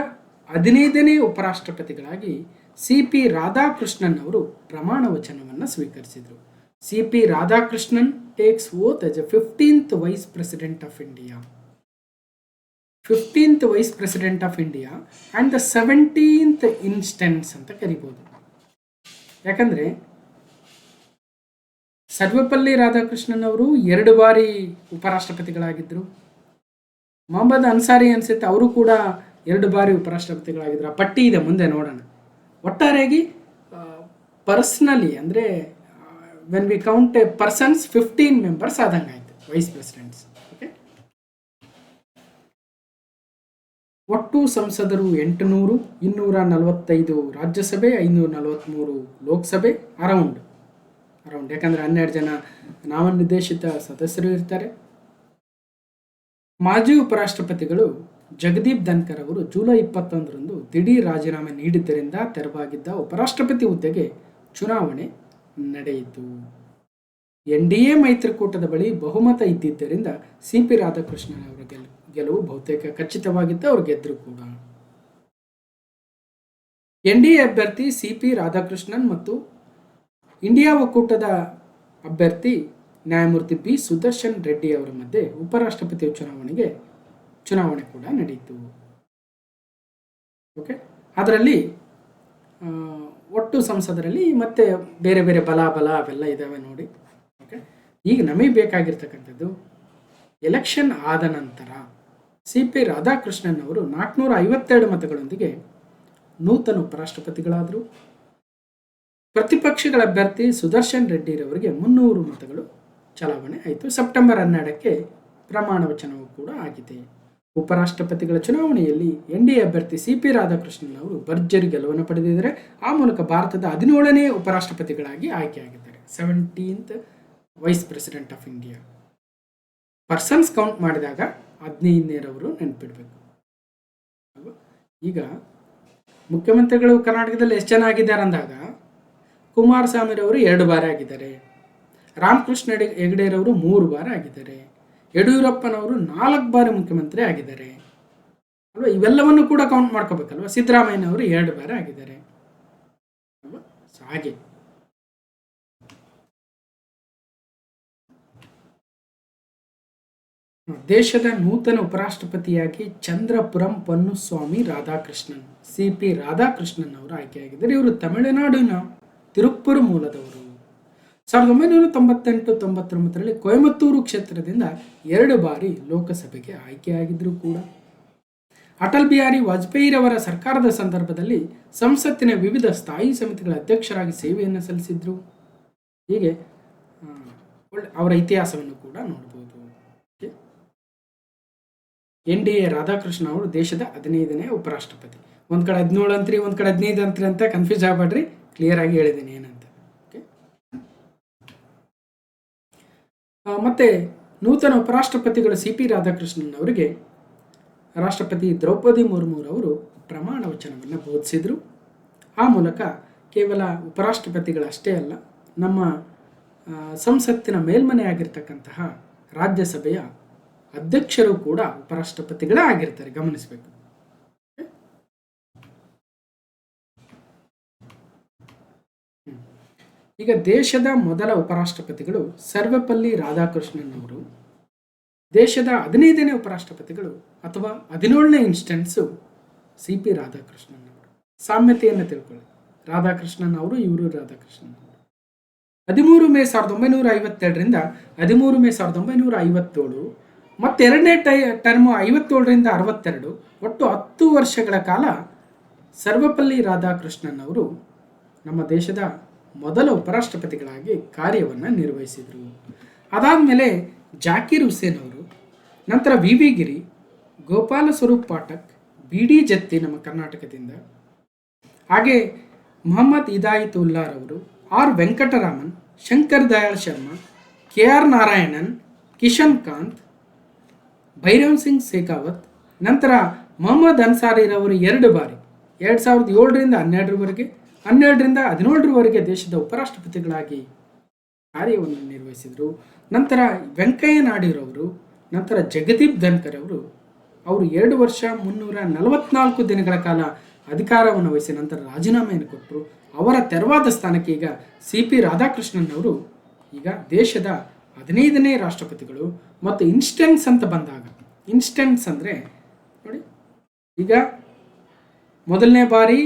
Speaker 1: 15ನೇ ಉಪರಾಷ್ಟ್ರಪತಿಗಳಾಗಿ CP ರಾಧಾಕೃಷ್ಣನ್ ಅವರು ಪ್ರಮಾಣ ವಚನವನ್ನು ಸ್ವೀಕರಿಸಿದರು. CP Radhakrishnan takes oath as a 15th Vice President of India. 15th Vice President of India and the 17th instance ಅಂತ ಕರಿಬೋದು. ಯಾಕಂದರೆ ಸರ್ವಪಲ್ಲಿ ರಾಧಾಕೃಷ್ಣನ್ ಅವರು 2 ಬಾರಿ ಉಪರಾಷ್ಟ್ರಪತಿಗಳಾಗಿದ್ದರು. ಮೊಹಮ್ಮದ್ ಅನ್ಸಾರಿ ಅನ್ಸುತ್ತೆ, ಅವರು ಕೂಡ 2 ಬಾರಿ ಉಪರಾಷ್ಟ್ರಪತಿಗಳಾಗಿದ್ದರು. ಆ ಪಟ್ಟಿ ಇದೆ, ಮುಂದೆ ನೋಡೋಣ. ಒಟ್ಟಾರೆಯಾಗಿ ಪರ್ಸ್ನಲಿ ಅಂದರೆ when we count persons 15 members ಆದಂಗೆ ಆಯಿತು ವೈಸ್ ಪ್ರೆಸಿಡೆಂಟ್ಸ್. ಓಕೆ, ಒಟ್ಟು ಸಂಸದರು 800, 245 ರಾಜ್ಯಸಭೆ, 543 ಲೋಕಸಭೆ, ಅರೌಂಡ್ ಯಾಕಂದರೆ 12 ಜನ ನಾಮನಿರ್ದೇಶಿತ ಸದಸ್ಯರು ಇರ್ತಾರೆ. ಮಾಜಿ ಉಪರಾಷ್ಟ್ರಪತಿಗಳು ಜಗದೀಪ್ ಧನ್ಕರ್ ಅವರು ಜುಲೈ 21 ದಿಢೀರ್ ರಾಜೀನಾಮೆ ನೀಡಿದ್ದರಿಂದ ತೆರವಾಗಿದ್ದ ಉಪರಾಷ್ಟ್ರಪತಿ ಹುದ್ದೆಗೆ ಚುನಾವಣೆ ನಡೆಯಿತು. NDA ಮೈತ್ರಿಕೂಟದ ಬಳಿ ಬಹುಮತ ಇದ್ದಿದ್ದರಿಂದ CP ರಾಧಾಕೃಷ್ಣನ್ ಅವರ ಗೆಲುವು ಬಹುತೇಕ ಖಚಿತವಾಗಿತ್ತು. ಅವರು ಗೆದ್ದರು ಕೂಡ. NDA ಅಭ್ಯರ್ಥಿ CP ರಾಧಾಕೃಷ್ಣನ್ ಮತ್ತು ಇಂಡಿಯಾ ಒಕ್ಕೂಟದ ಅಭ್ಯರ್ಥಿ ನ್ಯಾಯಮೂರ್ತಿ ಬಿ ಸುದರ್ಶನ್ ರೆಡ್ಡಿ ಅವರ ಮಧ್ಯೆ ಉಪರಾಷ್ಟ್ರಪತಿ ಚುನಾವಣೆ ಕೂಡ ನಡೆಯಿತು. ಓಕೆ, ಅದರಲ್ಲಿ ಒಟ್ಟು ಸಂಸದರಲ್ಲಿ ಮತ್ತೆ ಬೇರೆ ಬೇರೆ ಬಲ ಅವೆಲ್ಲ ಇದ್ದಾವೆ ನೋಡಿ. ಓಕೆ, ಈಗ ನಮಗೆ ಬೇಕಾಗಿರ್ತಕ್ಕಂಥದ್ದು ಎಲೆಕ್ಷನ್ ಆದ ನಂತರ CP ರಾಧಾಕೃಷ್ಣನ್ ಅವರು 452 ಮತಗಳೊಂದಿಗೆ ನೂತನ ಉಪರಾಷ್ಟ್ರಪತಿಗಳಾದರು. ಪ್ರತಿಪಕ್ಷಗಳ ಅಭ್ಯರ್ಥಿ ಸುದರ್ಶನ್ ರೆಡ್ಡಿರವರಿಗೆ 300 ಮತಗಳು ಚಲಾವಣೆ ಆಯಿತು. ಸೆಪ್ಟೆಂಬರ್ 12ಕ್ಕೆ ಪ್ರಮಾಣ ವಚನವೂ ಕೂಡ ಆಗಿದೆ. ಉಪರಾಷ್ಟ್ರಪತಿಗಳ ಚುನಾವಣೆಯಲ್ಲಿ NDA ಅಭ್ಯರ್ಥಿ CP ರಾಧಾಕೃಷ್ಣನ್ ಅವರು ಭರ್ಜರಿ ಗೆಲುವನ್ನು ಪಡೆದಿದ್ದಾರೆ. ಆ ಮೂಲಕ ಭಾರತದ 17ನೇ ಉಪರಾಷ್ಟ್ರಪತಿಗಳಾಗಿ ಆಯ್ಕೆಯಾಗಿದ್ದಾರೆ. 17th vice president of India. Persons count ಮಾಡಿದಾಗ 15ನೇರವರು ನೆನಪಿಡಬೇಕು. ಈಗ ಮುಖ್ಯಮಂತ್ರಿಗಳು ಕರ್ನಾಟಕದಲ್ಲಿ ಎಷ್ಟು ಜನ ಆಗಿದ್ದಾರೆ ಅಂದಾಗ ಕುಮಾರಸ್ವಾಮಿರವರು 2 ಬಾರಿ ಆಗಿದ್ದಾರೆ, ರಾಮಕೃಷ್ಣ ಹೆಗಡೆರವರು 3 ಬಾರಿ ಆಗಿದ್ದಾರೆ, ಯಡಿಯೂರಪ್ಪನವರು 4 ಬಾರಿ ಮುಖ್ಯಮಂತ್ರಿ ಆಗಿದ್ದಾರೆ ಅಲ್ವಾ. ಇವೆಲ್ಲವನ್ನು ಕೂಡ ಕೌಂಟ್ ಮಾಡ್ಕೋಬೇಕಲ್ವ. ಸಿದ್ದರಾಮಯ್ಯನವರು 2 ಬಾರಿ ಆಗಿದ್ದಾರೆ ಅಲ್ವಾ. ಹಾಗೆ ದೇಶದ ನೂತನ ಉಪರಾಷ್ಟ್ರಪತಿಯಾಗಿ ಚಂದ್ರಪುರಂ ಪನ್ನುಸ್ವಾಮಿ ರಾಧಾಕೃಷ್ಣನ್ CP ರಾಧಾಕೃಷ್ಣನ್ ಅವರು ಆಯ್ಕೆಯಾಗಿದ್ದಾರೆ. ಇವರು ತಮಿಳುನಾಡಿನ ತಿರುಪ್ಪೂರು ಮೂಲದವರು. 1998-99ರಲ್ಲಿ ಕೊಯಮತ್ತೂರು ಕ್ಷೇತ್ರದಿಂದ 2 ಬಾರಿ ಲೋಕಸಭೆಗೆ ಆಯ್ಕೆಯಾಗಿದ್ದರು ಕೂಡ. ಅಟಲ್ ಬಿಹಾರಿ ವಾಜಪೇಯಿರವರ ಸರ್ಕಾರದ ಸಂದರ್ಭದಲ್ಲಿ ಸಂಸತ್ತಿನ ವಿವಿಧ ಸ್ಥಾಯಿ ಸಮಿತಿಗಳ ಅಧ್ಯಕ್ಷರಾಗಿ ಸೇವೆಯನ್ನು ಸಲ್ಲಿಸಿದ್ರು. ಹೀಗೆ ಅವರ ಇತಿಹಾಸವನ್ನು ಕೂಡ ನೋಡಬಹುದು. NDA ರಾಧಾಕೃಷ್ಣ ಅವರು ದೇಶದ 15ನೇ ಉಪರಾಷ್ಟ್ರಪತಿ. ಒಂದು ಕಡೆ 17 ಅಂತ್ರಿ, ಒಂದು ಕಡೆ 15 ಅಂತ್ರಿ ಅಂತ ಕನ್ಫ್ಯೂಸ್ ಆಗಬೇಡ್ರಿ, ಕ್ಲಿಯರ್ ಆಗಿ ಹೇಳಿದ್ದೀನಿ ಏನಂತ. ಓಕೆ, ಮತ್ತೆ ನೂತನ ಉಪರಾಷ್ಟ್ರಪತಿಗಳು CP ರಾಧಾಕೃಷ್ಣನ್ ಅವರಿಗೆ ರಾಷ್ಟ್ರಪತಿ ದ್ರೌಪದಿ ಮುರ್ಮುರವರು ಪ್ರಮಾಣ ವಚನವನ್ನು ಬೋಧಿಸಿದರು. ಆ ಮೂಲಕ ಕೇವಲ ಉಪರಾಷ್ಟ್ರಪತಿಗಳಷ್ಟೇ ಅಲ್ಲ, ನಮ್ಮ ಸಂಸತ್ತಿನ ಮೇಲ್ಮನೆ ಆಗಿರ್ತಕ್ಕಂತಹ ರಾಜ್ಯಸಭೆಯ ಅಧ್ಯಕ್ಷರು ಕೂಡ ಉಪರಾಷ್ಟ್ರಪತಿಗಳೇ ಆಗಿರ್ತಾರೆ, ಗಮನಿಸಬೇಕು. ಈಗ ದೇಶದ ಮೊದಲ ಉಪರಾಷ್ಟ್ರಪತಿಗಳು ಸರ್ವಪಲ್ಲಿ ರಾಧಾಕೃಷ್ಣನ್ ಅವರು. ದೇಶದ 15ನೇ ಉಪರಾಷ್ಟ್ರಪತಿಗಳು ಅಥವಾ 17ನೇ ಇನ್ಸ್ಟೆನ್ಸು CP ರಾಧಾಕೃಷ್ಣನ್ ಅವರು. ಸಾಮ್ಯತೆಯನ್ನು ತಿಳ್ಕೊಳ್ಳಿ, ರಾಧಾಕೃಷ್ಣನ್ ಅವರು, ಇವರು ರಾಧಾಕೃಷ್ಣನ್ ಅವರು. 13 ಮೇ 1952ರಿಂದ 13 ಮೇ 1957 ಮತ್ತು 2ನೇ ಟರ್ಮು 57ರಿಂದ 62, ಒಟ್ಟು 10 ವರ್ಷಗಳ ಕಾಲ ಸರ್ವಪಲ್ಲಿ ರಾಧಾಕೃಷ್ಣನ್ ಅವರು ನಮ್ಮ ದೇಶದ ಮೊದಲ ಉಪರಾಷ್ಟ್ರಪತಿಗಳಾಗಿ ಕಾರ್ಯವನ್ನು ನಿರ್ವಹಿಸಿದರು. ಅದಾದಮೇಲೆ ಜಾಕೀರ್ ಹುಸೇನ್ ಅವರು, ನಂತರ VV ಗಿರಿ, ಗೋಪಾಲ ಸ್ವರೂಪ್ ಪಾಠಕ್, BD ಜತ್ತಿ ನಮ್ಮ ಕರ್ನಾಟಕದಿಂದ, ಹಾಗೆ ಮೊಹಮ್ಮದ್ ಹಿದಾಯತುಲ್ಲಾರವರು, R ವೆಂಕಟರಾಮನ್, ಶಂಕರ್ ದಯಾಳ್ ಶರ್ಮಾ, KR ನಾರಾಯಣನ್, ಕಿಶನ್ ಕಾಂತ್, ಭೈರವ್ ಸಿಂಗ್ ಶೇಖಾವತ್, ನಂತರ ಮೊಹಮ್ಮದ್ ಅನ್ಸಾರಿರವರು 2 ಬಾರಿ 2007ರಿಂದ 12ರವರೆಗೆ, 12ರಿಂದ 17ರವರೆಗೆ ದೇಶದ ಉಪರಾಷ್ಟ್ರಪತಿಗಳಾಗಿ ಕಾರ್ಯವನ್ನು ನಿರ್ವಹಿಸಿದರು. ನಂತರ ವೆಂಕಯ್ಯ ನಾಯ್ಡುರವರು, ನಂತರ ಜಗದೀಪ್ ಧನ್ಕರ್ ಅವರು 2 ವರ್ಷ 344 ದಿನಗಳ ಕಾಲ ಅಧಿಕಾರವನ್ನು ವಹಿಸಿ ನಂತರ ರಾಜೀನಾಮೆಯನ್ನು ಕೊಟ್ಟರು. ಅವರ ತೆರವಾದ ಸ್ಥಾನಕ್ಕೆ ಈಗ CP ರಾಧಾಕೃಷ್ಣನ್ ಅವರು ಈಗ ದೇಶದ 15ನೇ ರಾಷ್ಟ್ರಪತಿಗಳು. ಮತ್ತು ಇನ್ಸ್ಟೆನ್ಸ್ ಅಂತ ಬಂದಾಗ, ಇನ್ಸ್ಟೆನ್ಸ್ ಅಂದರೆ ನೋಡಿ, ಈಗ ಮೊದಲನೇ ಬಾರಿ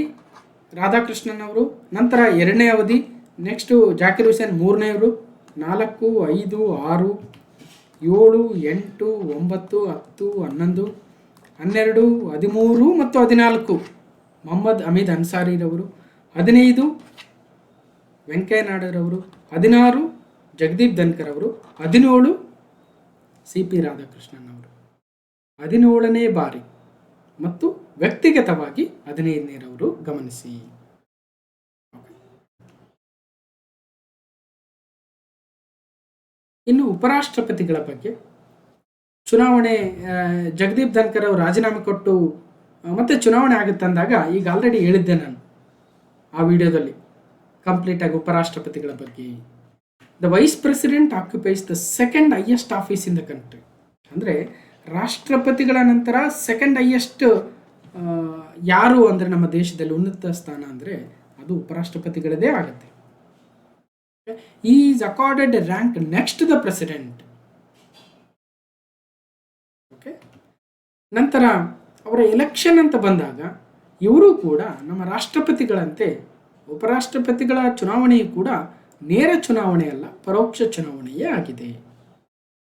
Speaker 1: ರಾಧಾಕೃಷ್ಣನ್ ಅವರು, ನಂತರ 2ನೇ ಅವಧಿ, ನೆಕ್ಸ್ಟು ಜಾಕೀರ್ ಹುಸೇನ್ 3ನೇವರು, 4, 5, 6, 7, 8, 9, 10, 11, 12, 13 ಮತ್ತು 14 ಮೊಹಮ್ಮದ್ ಹಮೀದ್ ಅನ್ಸಾರಿರವರು, 15 ವೆಂಕಯ್ಯ ನಾಯ್ಡುರವರು, 16 ಜಗದೀಪ್ ಧನ್ಕರ್ ಅವರು, 17 CP ರಾಧಾಕೃಷ್ಣನ್ ಅವರು. 17ನೇ ಬಾರಿ ಮತ್ತು ವ್ಯಕ್ತಿಗತವಾಗಿ 15ನೇರವರು, ಗಮನಿಸಿ. ಇನ್ನು ಉಪರಾಷ್ಟ್ರಪತಿಗಳ ಬಗ್ಗೆ ಚುನಾವಣೆ, ಜಗದೀಪ್ ಧನ್ಕರ್ ಅವರು ರಾಜೀನಾಮೆ ಕೊಟ್ಟು ಮತ್ತೆ ಚುನಾವಣೆ ಆಗುತ್ತಂದಾಗ, ಈಗ ಆಲ್ರೆಡಿ ಹೇಳಿದ್ದೆ ನಾನು ಆ ವಿಡಿಯೋದಲ್ಲಿ ಕಂಪ್ಲೀಟಾಗಿ ಉಪರಾಷ್ಟ್ರಪತಿಗಳ ಬಗ್ಗೆ. The vice president occupies the second highest office in the country. ಅಂದರೆ ರಾಷ್ಟ್ರಪತಿಗಳ ನಂತರ ಸೆಕೆಂಡ್ ಹೈಯೆಸ್ಟ್ ಯಾರು ಅಂದರೆ ನಮ್ಮ ದೇಶದಲ್ಲಿ ಉನ್ನತ ಸ್ಥಾನ ಅಂದರೆ ಅದು ಉಪರಾಷ್ಟ್ರಪತಿಗಳದೇ ಆಗುತ್ತೆ. He is accorded a rank next to the president. Okay, ನಂತರ ಅವರ ಎಲೆಕ್ಷನ್ ಅಂತ ಬಂದಾಗ ಇವರು ಕೂಡ ನಮ್ಮ ರಾಷ್ಟ್ರಪತಿಗಳಂತೆ ಉಪರಾಷ್ಟ್ರಪತಿಗಳ ಚುನಾವಣೆಯು ಕೂಡ ನೇರ ಚುನಾವಣೆ ಅಲ್ಲ, ಪರೋಕ್ಷ ಚುನಾವಣೆಯೇ ಆಗಿದೆ.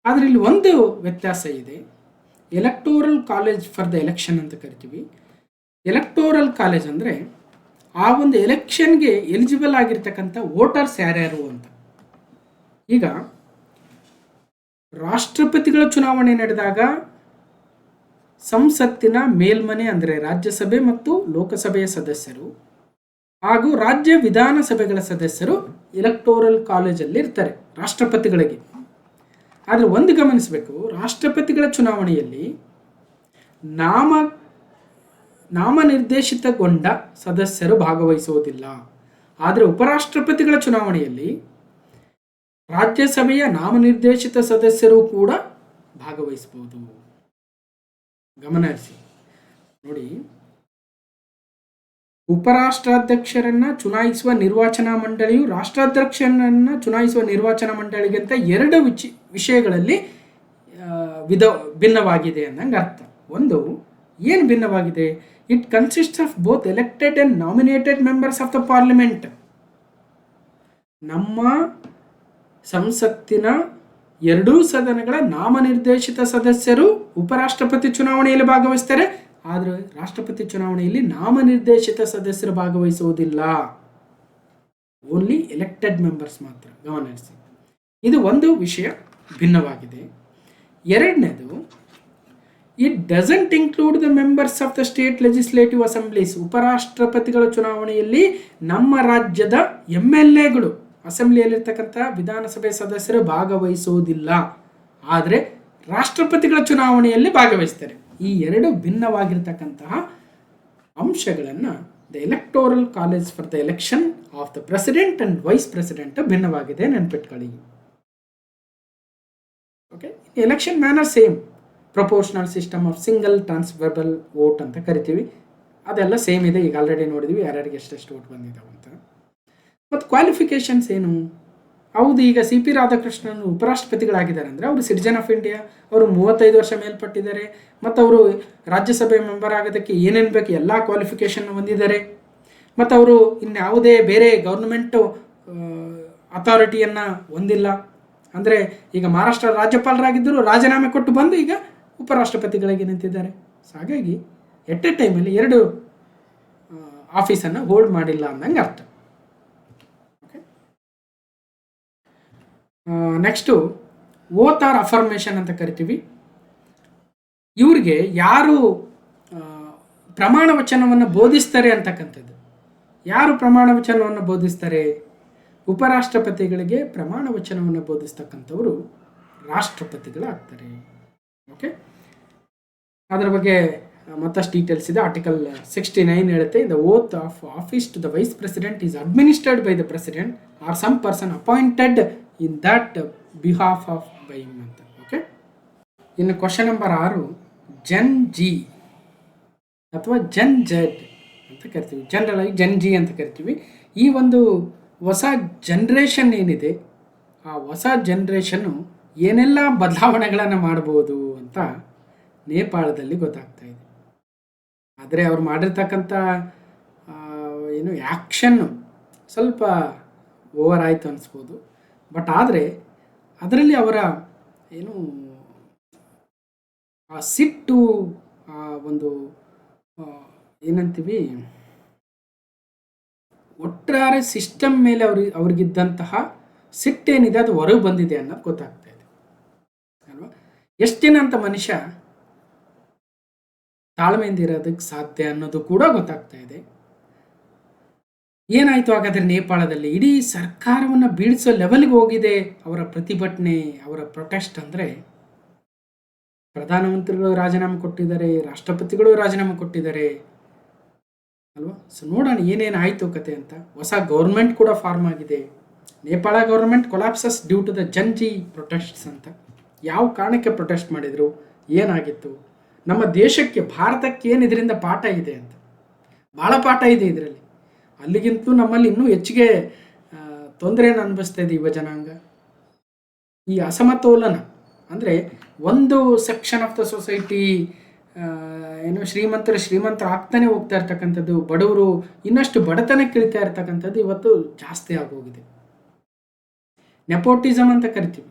Speaker 1: ಆದರೆ ಇಲ್ಲಿ ಒಂದು ವ್ಯತ್ಯಾಸ ಇದೆ. Electoral college for the election ಅಂತ ಕರಿತೀವಿ. ಎಲೆಕ್ಟೋರಲ್ ಕಾಲೇಜ್ ಅಂದರೆ ಆ ಒಂದು ಎಲೆಕ್ಷನ್ಗೆ ಎಲಿಜಿಬಲ್ ಆಗಿರ್ತಕ್ಕಂಥ ವೋಟರ್ಸ್ ಯಾರ್ಯಾರು ಅಂತ. ಈಗ ರಾಷ್ಟ್ರಪತಿಗಳ ಚುನಾವಣೆ ನಡೆದಾಗ ಸಂಸತ್ತಿನ ಮೇಲ್ಮನೆ ಅಂದರೆ ರಾಜ್ಯಸಭೆ ಮತ್ತು ಲೋಕಸಭೆಯ ಸದಸ್ಯರು ಹಾಗೂ ರಾಜ್ಯ ವಿಧಾನಸಭೆಗಳ ಸದಸ್ಯರು ಎಲೆಕ್ಟೋರಲ್ ಕಾಲೇಜಲ್ಲಿ ಇರ್ತಾರೆ ರಾಷ್ಟ್ರಪತಿಗಳಿಗೆ. ಆದರೆ ಒಂದು ಗಮನಿಸಬೇಕು, ರಾಷ್ಟ್ರಪತಿಗಳ ಚುನಾವಣೆಯಲ್ಲಿ ನಾಮನಿರ್ದೇಶಿತಗೊಂಡ ಸದಸ್ಯರು ಭಾಗವಹಿಸುವುದಿಲ್ಲ. ಆದರೆ ಉಪರಾಷ್ಟ್ರಪತಿಗಳ ಚುನಾವಣೆಯಲ್ಲಿ ರಾಜ್ಯಸಭೆಯ ನಾಮನಿರ್ದೇಶಿತ ಸದಸ್ಯರು ಕೂಡ ಭಾಗವಹಿಸಬಹುದು. ಗಮನಿಸಿ ನೋಡಿ, ಉಪರಾಷ್ಟ್ರಾಧ್ಯಕ್ಷರನ್ನ ಚುನಾಯಿಸುವ ನಿರ್ವಾಚನಾ ಮಂಡಳಿಯು ರಾಷ್ಟ್ರಾಧ್ಯಕ್ಷರನ್ನ ಚುನಾಯಿಸುವ ನಿರ್ವಾಚನಾ ಮಂಡಳಿಗಿಂತ ಎರಡು ವಿಷಯಗಳಲ್ಲಿ ಭಿನ್ನವಾಗಿದೆ ಅನ್ನಂಗೆ ಅರ್ಥ. ಒಂದು ಏನು ಭಿನ್ನವಾಗಿದೆ? It consists of both elected and nominated members of the parliament. ನಮ್ಮ ಸಂಸತ್ತಿನ ಎರಡೂ ಸದನಗಳ ನಾಮನಿರ್ದೇಶಿತ ಸದಸ್ಯರು ಉಪರಾಷ್ಟ್ರಪತಿ ಚುನಾವಣೆಯಲ್ಲಿ ಭಾಗವಹಿಸ್ತಾರೆ. ಆದರೆ ರಾಷ್ಟ್ರಪತಿ ಚುನಾವಣೆಯಲ್ಲಿ ನಾಮನಿರ್ದೇಶಿತ ಸದಸ್ಯರು ಭಾಗವಹಿಸುವುದಿಲ್ಲ, ಓನ್ಲಿ ಎಲೆಕ್ಟೆಡ್ ಮೆಂಬರ್ಸ್ ಮಾತ್ರ. ಗಮನಿಸಿ, ಇದು ಒಂದು ವಿಷಯ ಭಿನ್ನವಾಗಿದೆ. ಎರಡನೇದು, it doesn't include the members of the state legislative assemblies. ಉಪರಾಷ್ಟ್ರಪತಿಗಳ ಚುನಾವಣೆಯಲ್ಲಿ ನಮ್ಮ ರಾಜ್ಯದ MLAಗಳು, ಅಸೆಂಬ್ಲಿಯಲ್ಲಿರ್ತಕ್ಕಂಥ ವಿಧಾನಸಭೆ ಸದಸ್ಯರು ಭಾಗವಹಿಸುವುದಿಲ್ಲ. ಆದರೆ ರಾಷ್ಟ್ರಪತಿಗಳ ಚುನಾವಣೆಯಲ್ಲಿ ಭಾಗವಹಿಸ್ತಾರೆ. ಈ ಎರಡು ಭಿನ್ನವಾಗಿರ್ತಕ್ಕಂತಹ ಅಂಶಗಳನ್ನು the electoral college for the election of the president and vice president ಭಿನ್ನವಾಗಿದೆ, ನೆನ್ಪಿಟ್ಕೊಳ್ಳಿ. Okay, election manner same. Proportional system of single transferable vote ಅಂತ ಕರಿತೀವಿ, ಅದೆಲ್ಲ ಸೇಮ್ ಇದೆ. ಈಗ ಆಲ್ರೆಡಿ ನೋಡಿದ್ವಿ ಯಾರ್ಯಾರಿಗೆ ಎಷ್ಟೆಷ್ಟು ವೋಟ್ ಬಂದಿದ್ದಾವೆ ಅಂತ. ಮತ್ತು ಕ್ವಾಲಿಫಿಕೇಷನ್ಸ್ ಏನು? ಹೌದು, ಈಗ CP ರಾಧಾಕೃಷ್ಣನ್ ಉಪರಾಷ್ಟ್ರಪತಿಗಳಾಗಿದ್ದಾರೆ ಅಂದರೆ ಅವರು ಸಿಟಿಜನ್ ಆಫ್ ಇಂಡಿಯಾ, ಅವರು 35 ವರ್ಷ ಮೇಲ್ಪಟ್ಟಿದ್ದಾರೆ, ಮತ್ತು ಅವರು ರಾಜ್ಯಸಭೆ ಮೆಂಬರ್ ಆಗೋದಕ್ಕೆ ಏನೇನು ಬೇಕು ಎಲ್ಲ ಕ್ವಾಲಿಫಿಕೇಷನ್ ಹೊಂದಿದ್ದಾರೆ. ಮತ್ತು ಅವರು ಇನ್ಯಾವುದೇ ಬೇರೆ ಗೌರ್ಮೆಂಟು ಅಥಾರಿಟಿಯನ್ನು ಹೊಂದಿಲ್ಲ. ಅಂದರೆ ಈಗ ಮಹಾರಾಷ್ಟ್ರ ರಾಜ್ಯಪಾಲರಾಗಿದ್ದರು, ರಾಜೀನಾಮೆ ಕೊಟ್ಟು ಬಂದು ಈಗ ಉಪರಾಷ್ಟ್ರಪತಿಗಳಿಗೆ ನಿಂತಿದ್ದಾರೆ. ಸೊ ಹಾಗಾಗಿ ಎಟ್ ಎ ಟೈಮಲ್ಲಿ ಎರಡು ಆಫೀಸನ್ನು ಹೋಲ್ಡ್ ಮಾಡಿಲ್ಲ ಅಂದಂಗೆ ಅರ್ಥ. ನೆಕ್ಸ್ಟು ಓತ್ ಆರ್ ಅಫರ್ಮೇಷನ್ ಅಂತ ಕರಿತೀವಿ. ಇವ್ರಿಗೆ ಯಾರು ಪ್ರಮಾಣ ವಚನವನ್ನು ಬೋಧಿಸ್ತಾರೆ ಅಂತಕ್ಕಂಥದ್ದು. ಯಾರು ಪ್ರಮಾಣ ವಚನವನ್ನು ಬೋಧಿಸ್ತಾರೆ? ಉಪರಾಷ್ಟ್ರಪತಿಗಳಿಗೆ ಪ್ರಮಾಣ ವಚನವನ್ನು ಬೋಧಿಸ್ತಕ್ಕಂಥವರು ರಾಷ್ಟ್ರಪತಿಗಳಾಗ್ತಾರೆ. ಓಕೆ, ಅದರ ಬಗ್ಗೆ ಮತ್ತಷ್ಟು ಡೀಟೇಲ್ಸ್ ಇದೆ. ಆರ್ಟಿಕಲ್ 69 ಹೇಳುತ್ತೆ, the oath of office to the vice president is administered by the president or some person appointed in that behalf of by him ಅಂತ. ಓಕೆ, ಇನ್ನು ಕ್ವಶನ್ ನಂಬರ್ 6, ಜನ್ ಜಿ ಅಥವಾ gen Z ಅಂತ ಕರಿತೀವಿ. General ಆಗಿ Jan G ಅಂತ ಕರಿತೀವಿ. ಈ ಒಂದು ಹೊಸ ಜನ್ರೇಷನ್ ಏನಿದೆ, ಆ ಹೊಸ ಜನ್ರೇಷನ್ನು ಏನೆಲ್ಲ ಬದಲಾವಣೆಗಳನ್ನು ಮಾಡ್ಬೋದು ಅಂತ ನೇಪಾಳದಲ್ಲಿ ಗೊತ್ತಾಗ್ತಾ ಇದೆ. ಆದರೆ ಅವ್ರು ಮಾಡಿರ್ತಕ್ಕಂಥ ಆ್ಯಕ್ಷನ್ನು ಸ್ವಲ್ಪ ಓವರ್ ಆಯಿತು ಅನಿಸ್ಬೋದು. ಬಟ್ ಆದರೆ ಅದರಲ್ಲಿ ಅವರ ಆ ಸಿಟ್ಟು, ಆ ಒಂದು ಏನಂತೀವಿ, ಒಟ್ಟಾರೆ ಸಿಸ್ಟಮ್ ಮೇಲೆ ಅವ್ರಿಗಿದ್ದಂತಹ ಸಿಟ್ಟೇನಿದೆ ಅದು ಹೊರಗೆ ಬಂದಿದೆ ಅನ್ನೋದು ಗೊತ್ತಾಗ್ತಾ ಇದೆ ಅಲ್ವಾ. ಎಷ್ಟು ದಿನ ಅಂತ ಮನುಷ್ಯ ತಾಳ್ಮೆಯಿಂದ ಇರೋದಕ್ಕೆ ಸಾಧ್ಯ ಅನ್ನೋದು ಕೂಡ ಗೊತ್ತಾಗ್ತಾ ಇದೆ. ಏನಾಯಿತು ಹಾಗಾದರೆ ನೇಪಾಳದಲ್ಲಿ? ಇಡೀ ಸರ್ಕಾರವನ್ನು ಬೀಳಿಸೋ ಲೆವೆಲ್ಗೆ ಹೋಗಿದೆ ಅವರ ಪ್ರತಿಭಟನೆ, ಅವರ ಪ್ರೊಟೆಸ್ಟ್. ಅಂದರೆ ಪ್ರಧಾನಮಂತ್ರಿಗಳು ರಾಜೀನಾಮೆ ಕೊಟ್ಟಿದ್ದಾರೆ, ರಾಷ್ಟ್ರಪತಿಗಳು ರಾಜೀನಾಮೆ ಕೊಟ್ಟಿದ್ದಾರೆ ಅಲ್ವಾ. ಸೊ ನೋಡೋಣ ಏನೇನು ಆಯಿತು ಕತೆ ಅಂತ. ಹೊಸ ಗೌರ್ಮೆಂಟ್ ಕೂಡ ಫಾರ್ಮ್ ಆಗಿದೆ. Nepal government collapses due to the Gen Z protests ಅಂತ. ಯಾವ ಕಾರಣಕ್ಕೆ ಪ್ರೊಟೆಸ್ಟ್ ಮಾಡಿದರು, ಏನಾಗಿತ್ತು, ನಮ್ಮ ದೇಶಕ್ಕೆ ಭಾರತಕ್ಕೆ ಏನು ಇದರಿಂದ ಪಾಠ ಇದೆ ಅಂತ. ಭಾಳ ಪಾಠ ಇದೆ ಇದರಲ್ಲಿ. ಅಲ್ಲಿಗಿಂತಲೂ ನಮ್ಮಲ್ಲಿ ಇನ್ನೂ ಹೆಚ್ಚಿಗೆ ತೊಂದರೆಯನ್ನು ಅನುಭವಿಸ್ತಾ ಇದೆ ಯುವ ಜನಾಂಗ. ಈ ಅಸಮತೋಲನ ಅಂದರೆ ಒಂದು ಸೆಕ್ಷನ್ ಆಫ್ ದ ಸೊಸೈಟಿ ಶ್ರೀಮಂತರ ಆಗ್ತಾನೆ ಹೋಗ್ತಾ ಇರ್ತಕ್ಕಂಥದ್ದು, ಬಡವರು ಇನ್ನಷ್ಟು ಬಡತನಕ್ಕೆ ಇಳಿತಾ ಇರ್ತಕ್ಕಂಥದ್ದು ಇವತ್ತು ಜಾಸ್ತಿ ಆಗೋಗಿದೆ. ನೆಪೋಟಿಸಮ್ ಅಂತ ಕರಿತೀವಿ.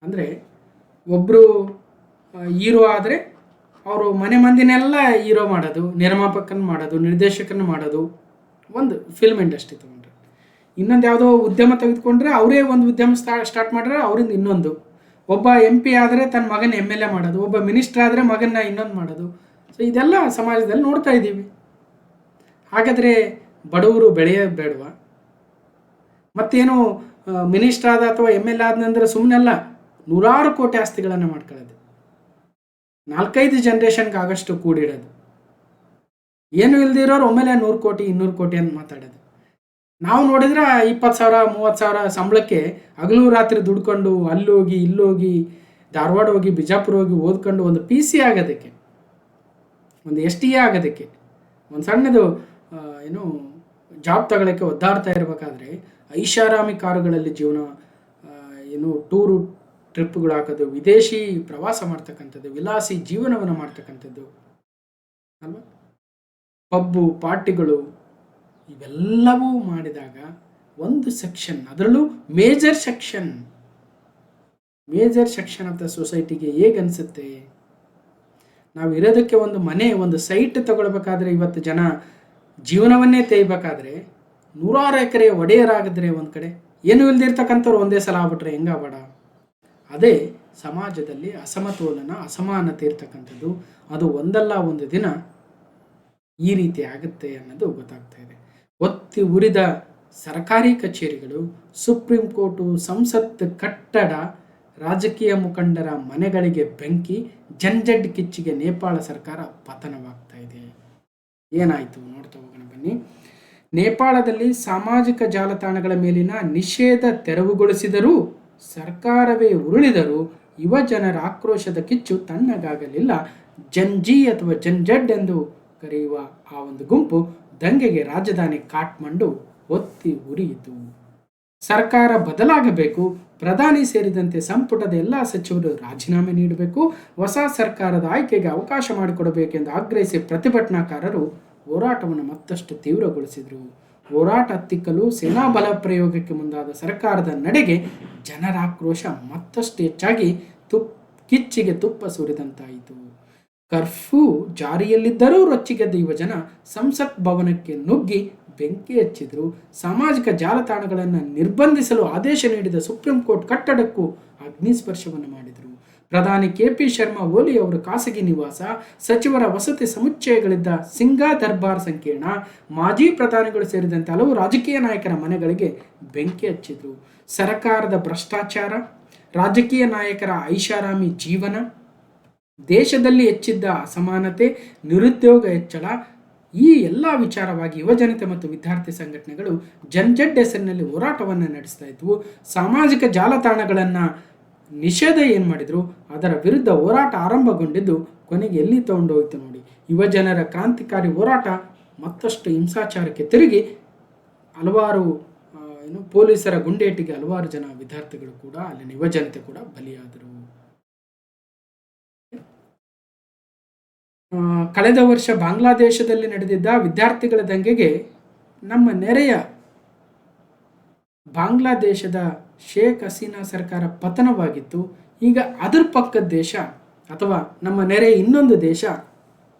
Speaker 1: ಅಂದರೆ ಒಬ್ಬರು ಹೀರೋ ಆದರೆ ಅವರು ಮನೆ ಮಂದಿನೆಲ್ಲ ಹೀರೋ ಮಾಡೋದು, ನಿರ್ಮಾಪಕನ ಮಾಡೋದು, ನಿರ್ದೇಶಕನ ಮಾಡೋದು. ಒಂದು ಫಿಲ್ಮ್ ಇಂಡಸ್ಟ್ರಿ ತೊಗೊಂಡ್ರೆ, ಇನ್ನೊಂದು ಯಾವುದೋ ಉದ್ಯಮ ತೆಗೆದುಕೊಂಡ್ರೆ ಅವರೇ ಒಂದು ಉದ್ಯಮ ಸ್ಟಾರ್ಟ್ ಮಾಡಿದ್ರೆ ಅವರಿಂದ ಇನ್ನೊಂದು. ಒಬ್ಬ MP ಆದರೆ ತನ್ನ ಮಗನ MLA ಮಾಡೋದು, ಒಬ್ಬ ಮಿನಿಸ್ಟರ್ ಆದರೆ ಮಗನ್ನ ಇನ್ನೊಂದು ಮಾಡೋದು. ಸೊ ಇದೆಲ್ಲ ಸಮಾಜದಲ್ಲಿ ನೋಡ್ತಾ ಇದ್ದೀವಿ. ಹಾಗಾದರೆ ಬಡವರು ಬೆಳೆಯೋದು ಬೇಡವಾ? ಮತ್ತೇನು ಮಿನಿಸ್ಟರ್ ಆದ ಅಥವಾ MLA ಆದ್ನಂದ್ರೆ ಸುಮ್ಮನೆಲ್ಲ ನೂರಾರು ಕೋಟಿ ಆಸ್ತಿಗಳನ್ನು ಮಾಡ್ಕೊಳ್ಳೋದು, 4-5 ಜನರೇಷನ್ಗೆ ಆಗಷ್ಟು ಕೂಡಿಡೋದು, ಏನು ಇಲ್ದಿರೋರು ಒಮ್ಮೆಲೆ 100 ಕೋಟಿ 200 ಕೋಟಿ ಅಂತ ಮಾತಾಡೋದು. ನಾವು ನೋಡಿದ್ರೆ 20,000-30,000 ಸಂಬಳಕ್ಕೆ ಹಗಲು ರಾತ್ರಿ ದುಡ್ಕೊಂಡು ಅಲ್ಲೋಗಿ ಇಲ್ಲೋಗಿ ಧಾರವಾಡ ಹೋಗಿ ಬಿಜಾಪುರ ಹೋಗಿ ಓದ್ಕೊಂಡು ಒಂದು PC ಆಗೋದಕ್ಕೆ, ಒಂದು STA ಆಗೋದಕ್ಕೆ, ಒಂದು ಸಣ್ಣದು ಜಾಬ್ ತಗೊಳ್ಳೋಕ್ಕೆ ಒದ್ದಾಡ್ತಾ ಇರಬೇಕಾದ್ರೆ ಐಷಾರಾಮಿ ಕಾರುಗಳಲ್ಲಿ ಜೀವನ, ಟೂರು ಟ್ರಿಪ್ಗಳು ಹಾಕೋದು, ವಿದೇಶಿ ಪ್ರವಾಸ ಮಾಡ್ತಕ್ಕಂಥದ್ದು, ವಿಲಾಸಿ ಜೀವನವನ್ನು ಮಾಡ್ತಕ್ಕಂಥದ್ದು ಅಲ್ವಾ, ಪಬ್ಬು ಪಾರ್ಟಿಗಳು, ಇವೆಲ್ಲವೂ ಮಾಡಿದಾಗ ಒಂದು ಸೆಕ್ಷನ್, ಅದರಲ್ಲೂ ಮೇಜರ್ ಸೆಕ್ಷನ್ ಆಫ್ ದ ಸೊಸೈಟಿಗೆ ಹೇಗನ್ಸುತ್ತೆ? ನಾವು ಇರೋದಕ್ಕೆ ಒಂದು ಮನೆ, ಒಂದು ಸೈಟ್ ತಗೊಳ್ಬೇಕಾದ್ರೆ ಇವತ್ತು ಜನ ಜೀವನವನ್ನೇ ತೇಯ್ಬೇಕಾದ್ರೆ 100 ಎಕರೆ ಒಡೆಯರಾಗಿದ್ರೆ ಒಂದು ಕಡೆ, ಏನು ಇಲ್ದಿರ್ತಕ್ಕಂಥವ್ರು ಒಂದೇ ಸಲ ಆಗ್ಬಿಟ್ರೆ ಹೆಂಗಾಗಬೇಡ? ಅದೇ ಸಮಾಜದಲ್ಲಿ ಅಸಮತೋಲನ, ಅಸಮಾನತೆ ಇರ್ತಕ್ಕಂಥದ್ದು, ಅದು ಒಂದಲ್ಲ ಒಂದು ದಿನ ಈ ರೀತಿ ಆಗುತ್ತೆ ಅನ್ನೋದು ಗೊತ್ತಾಗ್ತಾ ಇದೆ. ಒತ್ತಿ ಉರಿದ ಸರ್ಕಾರಿ ಕಚೇರಿಗಳು, ಸುಪ್ರೀಂ ಕೋರ್ಟು, ಸಂಸತ್ ಕಟ್ಟಡ, ರಾಜಕೀಯ ಮುಖಂಡರ ಮನೆಗಳಿಗೆ ಬೆಂಕಿ, ಜಂಜಡ್ ಕಿಚ್ಚಿಗೆ ನೇಪಾಳ ಸರ್ಕಾರ ಪತನವಾಗ್ತಾ ಇದೆ. ಏನಾಯಿತು ನೋಡ್ತಾ ಹೋಗೋಣ ಬನ್ನಿ. ನೇಪಾಳದಲ್ಲಿ ಸಾಮಾಜಿಕ ಜಾಲತಾಣಗಳ ಮೇಲಿನ ನಿಷೇಧ ತೆರವುಗೊಳಿಸಿದರೂ, ಸರ್ಕಾರವೇ ಉರುಳಿದರೂ ಯುವ ಜನರ ಆಕ್ರೋಶದ ಕಿಚ್ಚು ತಣ್ಣಗಾಗಲಿಲ್ಲ. ಜಂಜಿ ಅಥವಾ ಜಂಜಡ್ ಎಂದು ಕರೆಯುವ ಆ ಒಂದು ಗುಂಪು ದಂಗೆಗೆ ರಾಜಧಾನಿ ಕಾಠ್ಮಂಡು ಒತ್ತಿ ಉರಿಯಿತು. ಸರ್ಕಾರ ಬದಲಾಗಬೇಕು, ಪ್ರಧಾನಿ ಸೇರಿದಂತೆ ಸಂಪುಟದ ಎಲ್ಲ ಸಚಿವರು ರಾಜೀನಾಮೆ ನೀಡಬೇಕು, ಹೊಸ ಸರ್ಕಾರದ ಆಯ್ಕೆಗೆ ಅವಕಾಶ ಮಾಡಿಕೊಡಬೇಕೆಂದು ಆಗ್ರಹಿಸಿ ಪ್ರತಿಭಟನಾಕಾರರು ಹೋರಾಟವನ್ನು ಮತ್ತಷ್ಟು ತೀವ್ರಗೊಳಿಸಿದರು. ಹೋರಾಟ ಹತ್ತಿಕ್ಕಲು ಸೇನಾ ಬಲ ಪ್ರಯೋಗಕ್ಕೆ ಮುಂದಾದ ಸರ್ಕಾರದ ನಡೆಗೆ ಜನರ ಆಕ್ರೋಶ ಮತ್ತಷ್ಟು ಹೆಚ್ಚಾಗಿ ಕಿಚ್ಚಿಗೆ ತುಪ್ಪ ಸುರಿದಂತಾಯಿತು. ಕರ್ಫ್ಯೂ ಜಾರಿಯಲ್ಲಿದ್ದರೂ ರೊಚ್ಚಿಗೆದ್ದ ಯುವಜನ ಸಂಸತ್ ಭವನಕ್ಕೆ ನುಗ್ಗಿ ಬೆಂಕಿ ಹಚ್ಚಿದ್ರು. ಸಾಮಾಜಿಕ ಜಾಲತಾಣಗಳನ್ನು ನಿರ್ಬಂಧಿಸಲು ಆದೇಶ ನೀಡಿದ ಸುಪ್ರೀಂ ಕೋರ್ಟ್ ಕಟ್ಟಡಕ್ಕೂ ಅಗ್ನಿಸ್ಪರ್ಶವನ್ನು ಮಾಡಿದರು. ಪ್ರಧಾನಿ KP ಶರ್ಮಾ ಓಲಿ ಅವರ ಖಾಸಗಿ ನಿವಾಸ, ಸಚಿವರ ವಸತಿ ಸಮುಚ್ಚಯಗಳಿದ್ದ ಸಿಂಗಾ ದರ್ಬಾರ್ ಸಂಕೀರ್ಣ, ಮಾಜಿ ಪ್ರಧಾನಿಗಳು ಸೇರಿದಂತೆ ಹಲವು ರಾಜಕೀಯ ನಾಯಕರ ಮನೆಗಳಿಗೆ ಬೆಂಕಿ ಹಚ್ಚಿದ್ರು. ಸರ್ಕಾರದ ಭ್ರಷ್ಟಾಚಾರ, ರಾಜಕೀಯ ನಾಯಕರ ಐಷಾರಾಮಿ ಜೀವನ, ದೇಶದಲ್ಲಿ ಹೆಚ್ಚಿದ್ದ ಅಸಮಾನತೆ, ನಿರುದ್ಯೋಗ ಹೆಚ್ಚಳ, ಈ ಎಲ್ಲ ವಿಚಾರವಾಗಿ ಯುವಜನತೆ ಮತ್ತು ವಿದ್ಯಾರ್ಥಿ ಸಂಘಟನೆಗಳು ಜಂಜಡ್ ಹೆಸರಿನಲ್ಲಿ ಹೋರಾಟವನ್ನು ನಡೆಸ್ತಾ ಇದ್ವು. ಸಾಮಾಜಿಕ ಜಾಲತಾಣಗಳನ್ನು ನಿಷೇಧ ಏನು ಮಾಡಿದ್ರು, ಅದರ ವಿರುದ್ಧ ಹೋರಾಟ ಆರಂಭಗೊಂಡಿದ್ದು ಕೊನೆಗೆ ಎಲ್ಲಿ ತಗೊಂಡು ಹೋಯ್ತು ನೋಡಿ. ಯುವಜನರ ಕ್ರಾಂತಿಕಾರಿ ಹೋರಾಟ ಮತ್ತಷ್ಟು ಹಿಂಸಾಚಾರಕ್ಕೆ ತಿರುಗಿ ಹಲವಾರು ಪೊಲೀಸರ ಗುಂಡೇಟಿಗೆ ಹಲವಾರು ಜನ ವಿದ್ಯಾರ್ಥಿಗಳು ಕೂಡ, ಅಲ್ಲಿನ ಯುವಜನತೆ ಕೂಡ ಬಲಿಯಾದರು. ಕಳೆದ ವರ್ಷ ಬಾಂಗ್ಲಾದೇಶದಲ್ಲಿ ನಡೆದಿದ್ದ ವಿದ್ಯಾರ್ಥಿಗಳ ದಂಗೆಗೆ ನಮ್ಮ ನೆರೆಯ ಬಾಂಗ್ಲಾದೇಶದ ಶೇಖ್ ಹಸೀನಾ ಸರ್ಕಾರ ಪತನವಾಗಿತ್ತು. ಈಗ ಅದರ ಪಕ್ಕದ ದೇಶ ಅಥವಾ ನಮ್ಮ ನೆರೆ ಇನ್ನೊಂದು ದೇಶ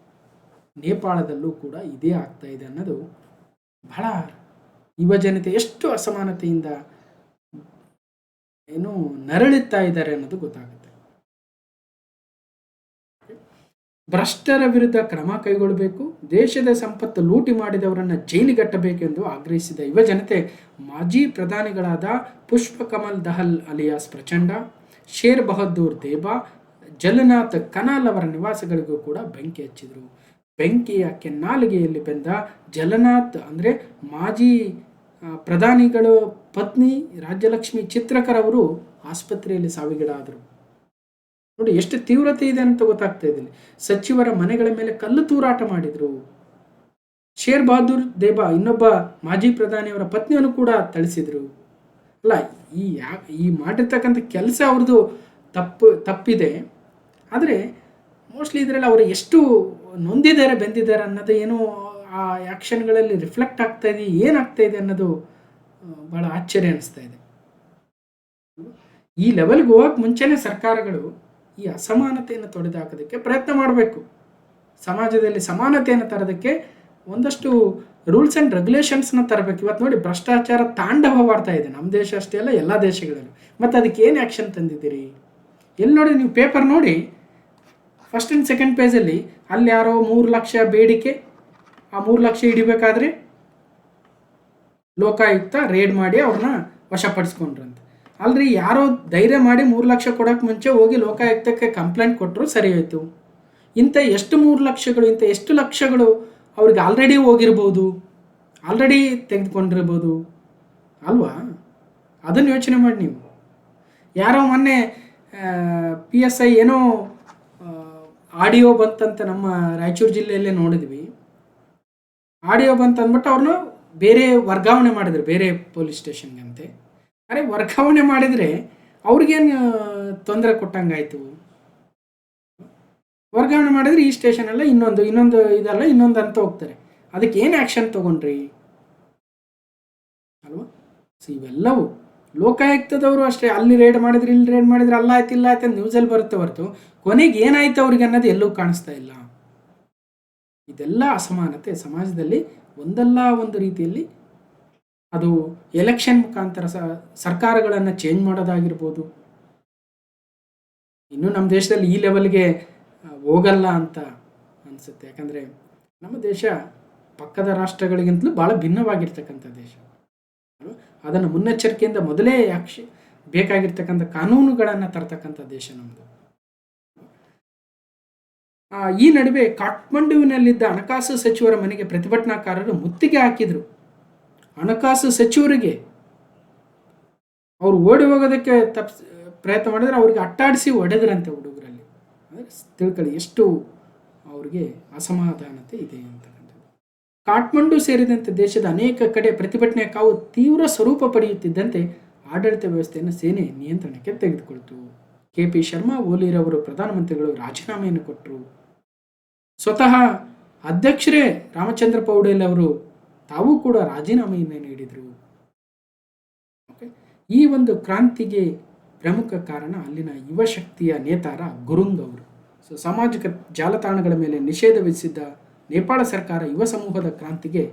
Speaker 1: ನೇಪಾಳದಲ್ಲೂ ಕೂಡ ಇದೇ ಆಗ್ತಾ ಇದೆ ಅನ್ನೋದು ಬಹಳ ಯುವಜನತೆ ಎಷ್ಟು ಅಸಮಾನತೆಯಿಂದ ನರಳುತ್ತಾ ಇದ್ದಾರೆ ಅನ್ನೋದು ಗೊತ್ತಾಗುತ್ತೆ. ಭ್ರಷ್ಟರ ವಿರುದ್ಧ ಕ್ರಮ ಕೈಗೊಳ್ಳಬೇಕು, ದೇಶದ ಸಂಪತ್ತು ಲೂಟಿ ಮಾಡಿದವರನ್ನು ಜೈಲಿಗಟ್ಟಬೇಕೆಂದು ಆಗ್ರಹಿಸಿದ ಯುವಜನತೆ ಮಾಜಿ ಪ್ರಧಾನಿಗಳಾದ ಪುಷ್ಪಕಮಲ್ ದಹಲ್ ಅಲಿಯಾಸ್ ಪ್ರಚಂಡ, ಶೇರ್ ಬಹದ್ದೂರ್ ದೇಬಾ, ಜಲನಾಥ್ ಕನಾಲ್ ಅವರ ನಿವಾಸಗಳಿಗೂ ಕೂಡ ಬೆಂಕಿ ಹಚ್ಚಿದರು. ಬೆಂಕಿಯ ಕೆನ್ನಾಲಿಗೆಯಲ್ಲಿ ಬೆಂದ ಜಲನಾಥ್ ಅಂದರೆ ಮಾಜಿ ಪ್ರಧಾನಿಗಳ ಪತ್ನಿ ರಾಜ್ಯಲಕ್ಷ್ಮಿ ಚಿತ್ರಕರ್ ಅವರು ಆಸ್ಪತ್ರೆಯಲ್ಲಿ ಸಾವಿಗೀಡಾದರು. ನೋಡಿ ಎಷ್ಟು ತೀವ್ರತೆ ಇದೆ ಅಂತ ಗೊತ್ತಾಗ್ತಾ ಇದೆ. ಸಚಿವರ ಮನೆಗಳ ಮೇಲೆ ಕಲ್ಲು ತೂರಾಟ ಮಾಡಿದರು. ಶೇರ್ ಬಹದ್ದೂರ್ ದೇಬಾ ಇನ್ನೊಬ್ಬ ಮಾಜಿ ಪ್ರಧಾನಿಯವರ ಪತ್ನಿಯನ್ನು ಕೂಡ ಥಳಿಸಿದರು. ಅಲ್ಲ, ಈ ಮಾಡಿರ್ತಕ್ಕಂಥ ಕೆಲಸ ಅವ್ರದ್ದು ತಪ್ಪಿದೆ. ಆದರೆ ಮೋಸ್ಟ್ಲಿ ಇದರಲ್ಲಿ ಅವರು ಎಷ್ಟು ನೊಂದಿದ್ದಾರೆ, ಬೆಂದಿದ್ದಾರೆ ಅನ್ನೋದು ಏನು ಆ ಆ್ಯಕ್ಷನ್ಗಳಲ್ಲಿ ರಿಫ್ಲೆಕ್ಟ್ ಆಗ್ತಾ ಇದೆ, ಏನಾಗ್ತಾ ಇದೆ ಅನ್ನೋದು ಭಾಳ ಆಶ್ಚರ್ಯ ಅನ್ನಿಸ್ತಾ ಇದೆ. ಈ ಲೆವೆಲ್ಗೆ ಹೋಗಕ್ಕೆ ಮುಂಚೆನೇ ಸರ್ಕಾರಗಳು ಈ ಅಸಮಾನತೆಯನ್ನು ತೊಡೆದುಹಾಕೋದಕ್ಕೆ ಪ್ರಯತ್ನ ಮಾಡಬೇಕು. ಸಮಾಜದಲ್ಲಿ ಸಮಾನತೆಯನ್ನು ತರೋದಕ್ಕೆ ಒಂದಷ್ಟು ರೂಲ್ಸ್ ಆ್ಯಂಡ್ ರೆಗ್ಯುಲೇಷನ್ಸ್ನ ತರಬೇಕು. ಇವತ್ತು ನೋಡಿ, ಭ್ರಷ್ಟಾಚಾರ ತಾಂಡವವಾಡ್ತಾ ಇದೆ, ನಮ್ಮ ದೇಶ ಅಷ್ಟೇ ಅಲ್ಲ, ಎಲ್ಲ ದೇಶಗಳಲ್ಲೂ. ಮತ್ತು ಅದಕ್ಕೆ ಏನು ಆ್ಯಕ್ಷನ್ ತಂದಿದ್ದೀರಿ? ಎಲ್ಲಿ ನೋಡಿ, ನೀವು ಪೇಪರ್ ನೋಡಿ, ಫಸ್ಟ್ ಆ್ಯಂಡ್ ಸೆಕೆಂಡ್ ಪೇಜಲ್ಲಿ ಅಲ್ಲಿ ಯಾರೋ 3 ಲಕ್ಷ ಬೇಡಿಕೆ, ಆ 3 ಲಕ್ಷ ಹಿಡಿಬೇಕಾದ್ರೆ ಲೋಕಾಯುಕ್ತ ರೇಡ್ ಮಾಡಿ ಅವ್ರನ್ನ ವಶಪಡಿಸ್ಕೊಂಡ್ರಂತೆ. ಅಲ್ರಿ, ಯಾರೋ ಧೈರ್ಯ ಮಾಡಿ 3 ಲಕ್ಷ ಕೊಡೋಕ್ಕೆ ಮುಂಚೆ ಹೋಗಿ ಲೋಕಾಯುಕ್ತಕ್ಕೆ ಕಂಪ್ಲೇಂಟ್ ಕೊಟ್ಟರು, ಸರಿ ಹೋಯ್ತು. ಇಂಥ ಎಷ್ಟು 3 ಲಕ್ಷಗಳು, ಇಂಥ ಎಷ್ಟು ಲಕ್ಷಗಳು ಅವ್ರಿಗೆ ಆಲ್ರೆಡಿ ಹೋಗಿರ್ಬೋದು, ಆಲ್ರೆಡಿ ತೆಗೆದುಕೊಂಡಿರ್ಬೋದು ಅಲ್ವಾ? ಅದನ್ನು ಯೋಚನೆ ಮಾಡಿ ನೀವು. ಯಾರೋ ಮೊನ್ನೆ PSI ಏನೋ ಆಡಿಯೋ ಬಂತಂತ ನಮ್ಮ ರಾಯಚೂರು ಜಿಲ್ಲೆಯಲ್ಲೇ ನೋಡಿದ್ವಿ. ಆಡಿಯೋ ಬಂತು ಅಂದ್ಬಿಟ್ಟು ಅವ್ರನ್ನ ಬೇರೆ ವರ್ಗಾವಣೆ ಮಾಡಿದ್ರು, ಬೇರೆ ಪೊಲೀಸ್ ಸ್ಟೇಷನ್ಗಂತೆ. ಅರೆ, ವರ್ಗಾವಣೆ ಮಾಡಿದರೆ ಅವ್ರಿಗೇನು ತೊಂದರೆ ಕೊಟ್ಟಂಗಾಯ್ತು? ವರ್ಗಾವಣೆ ಮಾಡಿದರೆ ಈ ಸ್ಟೇಷನ್ ಎಲ್ಲ ಇನ್ನೊಂದು ಇದಲ್ಲ, ಇನ್ನೊಂದು ಅಂತ ಹೋಗ್ತಾರೆ. ಅದಕ್ಕೆ ಏನು ಆ್ಯಕ್ಷನ್ ತೊಗೊಂಡ್ರಿ ಅಲ್ವಾ? ಸೊ ಇವೆಲ್ಲವೂ ಲೋಕಾಯುಕ್ತದವರು ಅಷ್ಟೇ, ಅಲ್ಲಿ ರೇಡ್ ಮಾಡಿದ್ರೆ ಇಲ್ಲಿ ರೇಡ್ ಮಾಡಿದ್ರೆ ಅಲ್ಲ ಆಯ್ತು ಇಲ್ಲ ಆಯ್ತು ಅಂತ ನ್ಯೂಸಲ್ಲಿ ಬರುತ್ತೆ ಹೊರತು ಕೊನೆಗೆ ಏನಾಯ್ತು ಅವ್ರಿಗೆ ಅನ್ನೋದು ಎಲ್ಲೂ ಕಾಣಿಸ್ತಾ ಇಲ್ಲ. ಇದೆಲ್ಲ ಅಸಮಾನತೆ ಸಮಾಜದಲ್ಲಿ ಒಂದಲ್ಲ ಒಂದು ರೀತಿಯಲ್ಲಿ ಅದು ಎಲೆಕ್ಷನ್ ಮುಖಾಂತರ ಸರ್ಕಾರಗಳನ್ನು ಚೇಂಜ್ ಮಾಡೋದಾಗಿರ್ಬೋದು. ಇನ್ನೂ ನಮ್ಮ ದೇಶದಲ್ಲಿ ಈ ಲೆವೆಲ್ಗೆ ಹೋಗಲ್ಲ ಅಂತ ಅನಿಸುತ್ತೆ. ಯಾಕಂದರೆ ನಮ್ಮ ದೇಶ ಪಕ್ಕದ ರಾಷ್ಟ್ರಗಳಿಗಿಂತಲೂ ಭಾಳ ಭಿನ್ನವಾಗಿರ್ತಕ್ಕಂಥ ದೇಶ. ಅದನ್ನು ಮುನ್ನೆಚ್ಚರಿಕೆಯಿಂದ ಮೊದಲೇ ಬೇಕಾಗಿರ್ತಕ್ಕಂಥ ಕಾನೂನುಗಳನ್ನು ತರ್ತಕ್ಕಂಥ ದೇಶ ನಮ್ಮದು. ಈ ನಡುವೆ ಕಾಠ್ಮಂಡುವಿನಲ್ಲಿದ್ದ ಹಣಕಾಸು ಸಚಿವರ ಮನೆಗೆ ಪ್ರತಿಭಟನಾಕಾರರು ಮುತ್ತಿಗೆ ಹಾಕಿದರು. ಹಣಕಾಸು ಸಚಿವರಿಗೆ ಅವರು ಓಡಿ ಹೋಗೋದಕ್ಕೆ ಪ್ರಯತ್ನ ಮಾಡಿದ್ರೆ ಅವ್ರಿಗೆ ಅಟ್ಟಾಡಿಸಿ ಹೊಡೆದ್ರಂತೆ ಹುಡುಗರಲ್ಲಿ. ಅಂದರೆ ತಿಳ್ಕೊಳ್ಳಿ ಎಷ್ಟು ಅವ್ರಿಗೆ ಅಸಮಾಧಾನತೆ ಇದೆ ಅಂತಕ್ಕಂಥದ್ದು. ಕಾಠ್ಮಂಡು ಸೇರಿದಂತೆ ದೇಶದ ಅನೇಕ ಕಡೆ ಪ್ರತಿಭಟನೆಯ ಕಾವು ತೀವ್ರ ಸ್ವರೂಪ ಪಡೆಯುತ್ತಿದ್ದಂತೆ ಆಡಳಿತ ವ್ಯವಸ್ಥೆಯನ್ನು ಸೇನೆ ನಿಯಂತ್ರಣಕ್ಕೆ ತೆಗೆದುಕೊಳ್ತು. KP ಶರ್ಮಾ ಓಲಿರವರು ಪ್ರಧಾನಮಂತ್ರಿಗಳು ರಾಜೀನಾಮೆಯನ್ನು ಕೊಟ್ಟರು. ಸ್ವತಃ ಅಧ್ಯಕ್ಷರೇ ರಾಮಚಂದ್ರ ಪೌಡೇಲ್ ಅವರು ತಾವು ಕೂಡ ರಾಜೀನಾಮೆಯನ್ನು ನೀಡಿದರು. ಈ ಒಂದು ಕ್ರಾಂತಿಗೆ ಪ್ರಮುಖ ಕಾರಣ ಅಲ್ಲಿನ ಯುವ ಶಕ್ತಿಯ ನೇತಾರ ಗುರುಂಗ್ ಅವರು. ಸಾಮಾಜಿಕ ಜಾಲತಾಣಗಳ ಮೇಲೆ ನಿಷೇಧ ವಿಧಿಸಿದ್ದ ನೇಪಾಳ ಸರ್ಕಾರ ಯುವ ಸಮೂಹದ ಕ್ರಾಂತಿಗೆ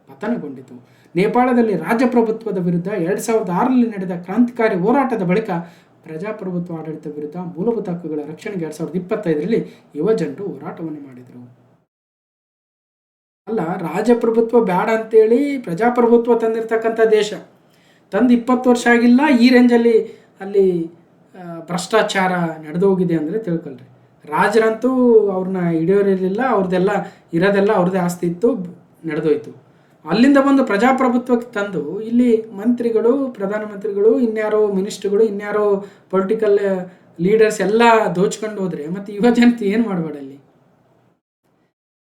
Speaker 1: ಪತನಗೊಂಡಿತು. ನೇಪಾಳದಲ್ಲಿ ರಾಜಪ್ರಭುತ್ವದ ವಿರುದ್ಧ 2006ರಲ್ಲಿ ನಡೆದ ಕ್ರಾಂತಿಕಾರಿ ಹೋರಾಟದ ಬಳಿಕ ಪ್ರಜಾಪ್ರಭುತ್ವ ಆಡಳಿತ ವಿರುದ್ಧ ಮೂಲಭೂತ ಹಕ್ಕುಗಳ ರಕ್ಷಣೆಗೆ 2025ರಲ್ಲಿ ಯುವ ಜನರು ಹೋರಾಟವನ್ನು ಮಾಡಿದರು. ಅಲ್ಲ, ರಾಜಪ್ರಭುತ್ವ ಬೇಡ ಅಂತೇಳಿ ಪ್ರಜಾಪ್ರಭುತ್ವ ತಂದಿರ್ತಕ್ಕಂಥ ದೇಶ ತಂದು 20 ವರ್ಷ ಆಗಿಲ್ಲ, ಈ ರೇಂಜಲ್ಲಿ ಅಲ್ಲಿ ಭ್ರಷ್ಟಾಚಾರ ನಡೆದೋಗಿದೆ ಅಂದರೆ ತಿಳ್ಕೊಳ್ರಿ. ರಾಜರಂತೂ ಅವ್ರನ್ನ ಹಿಡಿಯೋರಿರಲಿಲ್ಲ, ಅವ್ರದ್ದೆಲ್ಲ ಇರೋದೆಲ್ಲ ಅವ್ರದ್ದೇ ಆಸ್ತಿ ಇತ್ತು, ನಡೆದೋಯ್ತು. ಅಲ್ಲಿಂದ ಬಂದು ಪ್ರಜಾಪ್ರಭುತ್ವಕ್ಕೆ ತಂದು ಇಲ್ಲಿ ಮಂತ್ರಿಗಳು, ಪ್ರಧಾನಮಂತ್ರಿಗಳು, ಇನ್ಯಾರೋ ಮಿನಿಸ್ಟ್ರುಗಳು, ಇನ್ಯಾರೋ ಪೊಲಿಟಿಕಲ್ ಲೀಡರ್ಸ್ ಎಲ್ಲ ದೋಚ್ಕೊಂಡು ಹೋದರೆ ಮತ್ತು ಯುವ ಜನತೆ ಏನು ಮಾಡಬೇಡ ಅಲ್ಲಿ.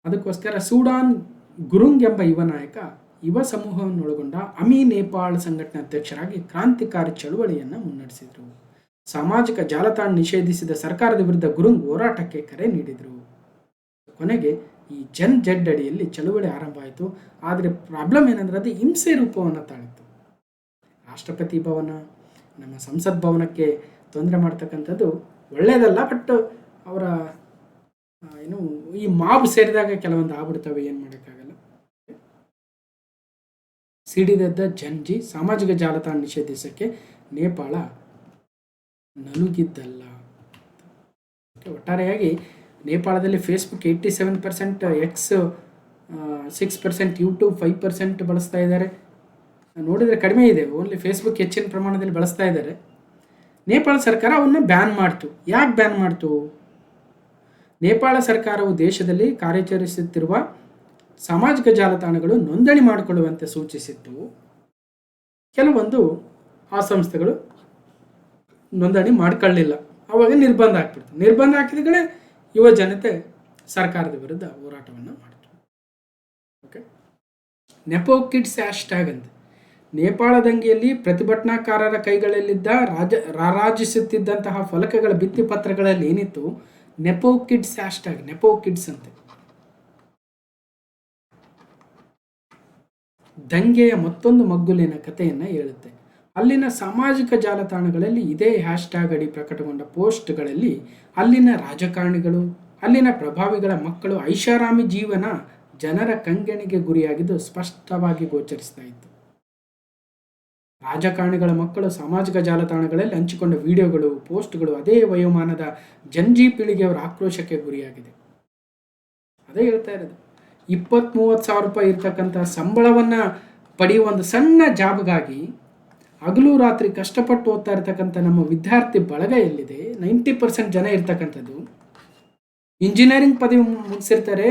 Speaker 1: ಅದಕ್ಕೋಸ್ಕರ ಸೂಡಾನ್ ಗುರುಂಗ್ ಎಂಬ ಯುವ ನಾಯಕ ಯುವ ಸಮೂಹವನ್ನೊಳಗೊಂಡ ಅಮಿ ನೇಪಾಳ್ ಸಂಘಟನೆ ಅಧ್ಯಕ್ಷರಾಗಿ ಕ್ರಾಂತಿಕಾರಿ ಚಳುವಳಿಯನ್ನು ಮುನ್ನಡೆಸಿದರು. ಸಾಮಾಜಿಕ ಜಾಲತಾಣ ನಿಷೇಧಿಸಿದ ಸರ್ಕಾರದ ವಿರುದ್ಧ ಗುರುಂಗ್ ಹೋರಾಟಕ್ಕೆ ಕರೆ ನೀಡಿದರು. ಕೊನೆಗೆ ಈ ಜನ್ ಜಡ್ ಅಡಿಯಲ್ಲಿ ಚಳುವಳಿ ಆರಂಭ ಆಯಿತು. ಆದರೆ ಪ್ರಾಬ್ಲಮ್ ಏನಂದರೆ ಅದು ಹಿಂಸೆ ರೂಪವನ್ನು ತಾಳಿತು. ರಾಷ್ಟ್ರಪತಿ ಭವನ, ನಮ್ಮ ಸಂಸತ್ ಭವನಕ್ಕೆ ತೊಂದರೆ ಮಾಡ್ತಕ್ಕಂಥದ್ದು ಒಳ್ಳೆಯದಲ್ಲ, ಬಟ್ ಅವರ ಏನು ಈ ಮಾಬ್ ಸೇರಿದಾಗ ಕೆಲವೊಂದು ಆಗ್ಬಿಡ್ತವೆ, ಏನು ಮಾಡೋಕ್ಕಾಗಲ್ಲ. ಸಿಡಿದೆದ್ದ ಜನ್ಜಿ ಸಾಮಾಜಿಕ ಜಾಲತಾಣ ನಿಷೇಧಿಸಕ್ಕೆ ನೇಪಾಳ ನಲುಗಿದ್ದಲ್ಲ. ಒಟ್ಟಾರೆಯಾಗಿ ನೇಪಾಳದಲ್ಲಿ ಫೇಸ್ಬುಕ್ 87%, ಎಕ್ಸ್ 6%, ಯೂಟ್ಯೂಬ್ 5% ಬಳಸ್ತಾ ಇದ್ದಾರೆ. ನೋಡಿದರೆ ಕಡಿಮೆ ಇದೆ, ಓನ್ಲಿ ಫೇಸ್ಬುಕ್ ಹೆಚ್ಚಿನ ಪ್ರಮಾಣದಲ್ಲಿ ಬಳಸ್ತಾ ಇದ್ದಾರೆ. ನೇಪಾಳ ಸರ್ಕಾರ ಅವನ್ನ ಬ್ಯಾನ್ ಮಾಡ್ತು. ಯಾಕೆ ಬ್ಯಾನ್ ಮಾಡ್ತು? ನೇಪಾಳ ಸರ್ಕಾರವು ದೇಶದಲ್ಲಿ ಕಾರ್ಯಾಚರಿಸುತ್ತಿರುವ ಸಾಮಾಜಿಕ ಜಾಲತಾಣಗಳು ನೋಂದಣಿ ಮಾಡಿಕೊಳ್ಳುವಂತೆ ಸೂಚಿಸಿತ್ತು. ಕೆಲವೊಂದು ಆ ಸಂಸ್ಥೆಗಳು ನೋಂದಣಿ ಮಾಡ್ಕೊಳ್ಳಿಲ್ಲ, ಆವಾಗ ನಿರ್ಬಂಧ ಹಾಕ್ಬಿಡ್ತು. ನಿರ್ಬಂಧ ಹಾಕಿದ ಕಡೆ ಯುವ ಜನತೆ ಸರ್ಕಾರದ ವಿರುದ್ಧ ಹೋರಾಟವನ್ನು ಮಾಡಿತು. ಓಕೆ, ನೆಪೋ ಕಿಡ್ಸ್ ಹ್ಯಾಶ್ಟ್ಯಾಗ್ ಅಂತ. ನೇಪಾಳ ದಂಗೆಯಲ್ಲಿ ಪ್ರತಿಭಟನಾಕಾರರ ಕೈಗಳಲ್ಲಿದ್ದ ರಾರಾಜಿಸುತ್ತಿದ್ದಂತಹ ಫಲಕಗಳ ಭಿತ್ತಿಪತ್ರಗಳಲ್ಲಿ ಏನಿತ್ತು, ನೆಪೋ ಕಿಡ್ಸ್ ಹ್ಯಾಶ್ಟ್ಯಾಗ್, ನೆಪೋ ಕಿಡ್ಸ್ ಅಂತೆ. ದಂಗೆಯ ಮತ್ತೊಂದು ಮಗ್ಗುಲಿನ ಕಥೆಯನ್ನು ಹೇಳುತ್ತೆ. ಅಲ್ಲಿನ ಸಾಮಾಜಿಕ ಜಾಲತಾಣಗಳಲ್ಲಿ ಇದೇ ಹ್ಯಾಶ್ಟ್ಯಾಗ್ ಅಡಿ ಪ್ರಕಟಗೊಂಡ ಪೋಸ್ಟ್ಗಳಲ್ಲಿ ಅಲ್ಲಿನ ರಾಜಕಾರಣಿಗಳು, ಅಲ್ಲಿನ ಪ್ರಭಾವಿಗಳ ಮಕ್ಕಳು ಐಷಾರಾಮಿ ಜೀವನ ಜನರ ಕಂಗೆಣಿಗೆ ಗುರಿಯಾಗಿದ್ದು ಸ್ಪಷ್ಟವಾಗಿ ಗೋಚರಿಸ್ತಾ ಇತ್ತು. ರಾಜಕಾರಣಿಗಳ ಮಕ್ಕಳು ಸಾಮಾಜಿಕ ಜಾಲತಾಣಗಳಲ್ಲಿ ಹಂಚಿಕೊಂಡ ವಿಡಿಯೋಗಳು, ಪೋಸ್ಟ್ಗಳು ಅದೇ ವಯೋಮಾನದ ಜಂಜಿ ಪೀಳಿಗೆಯವರ ಆಕ್ರೋಶಕ್ಕೆ ಗುರಿಯಾಗಿದೆ. ಅದೇ ಹೇಳ್ತಾ ಇರೋದು, 20-30 ಸಾವಿರ ರೂಪಾಯಿ ಇರ್ತಕ್ಕಂಥ ಸಂಬಳವನ್ನು ಪಡೆಯುವ ಒಂದು ಸಣ್ಣ ಜಾಬ್ಗಾಗಿ ಹಗಲು ರಾತ್ರಿ ಕಷ್ಟಪಟ್ಟು ಓದ್ತಾ ಇರ್ತಕ್ಕಂಥ ನಮ್ಮ ವಿದ್ಯಾರ್ಥಿ ಬಳಗ ಎಲ್ಲಿದೆ? 90% ಜನ ಇರ್ತಕ್ಕಂಥದ್ದು ಇಂಜಿನಿಯರಿಂಗ್ ಪದವಿ ಮುಗಿಸಿರ್ತಾರೆ,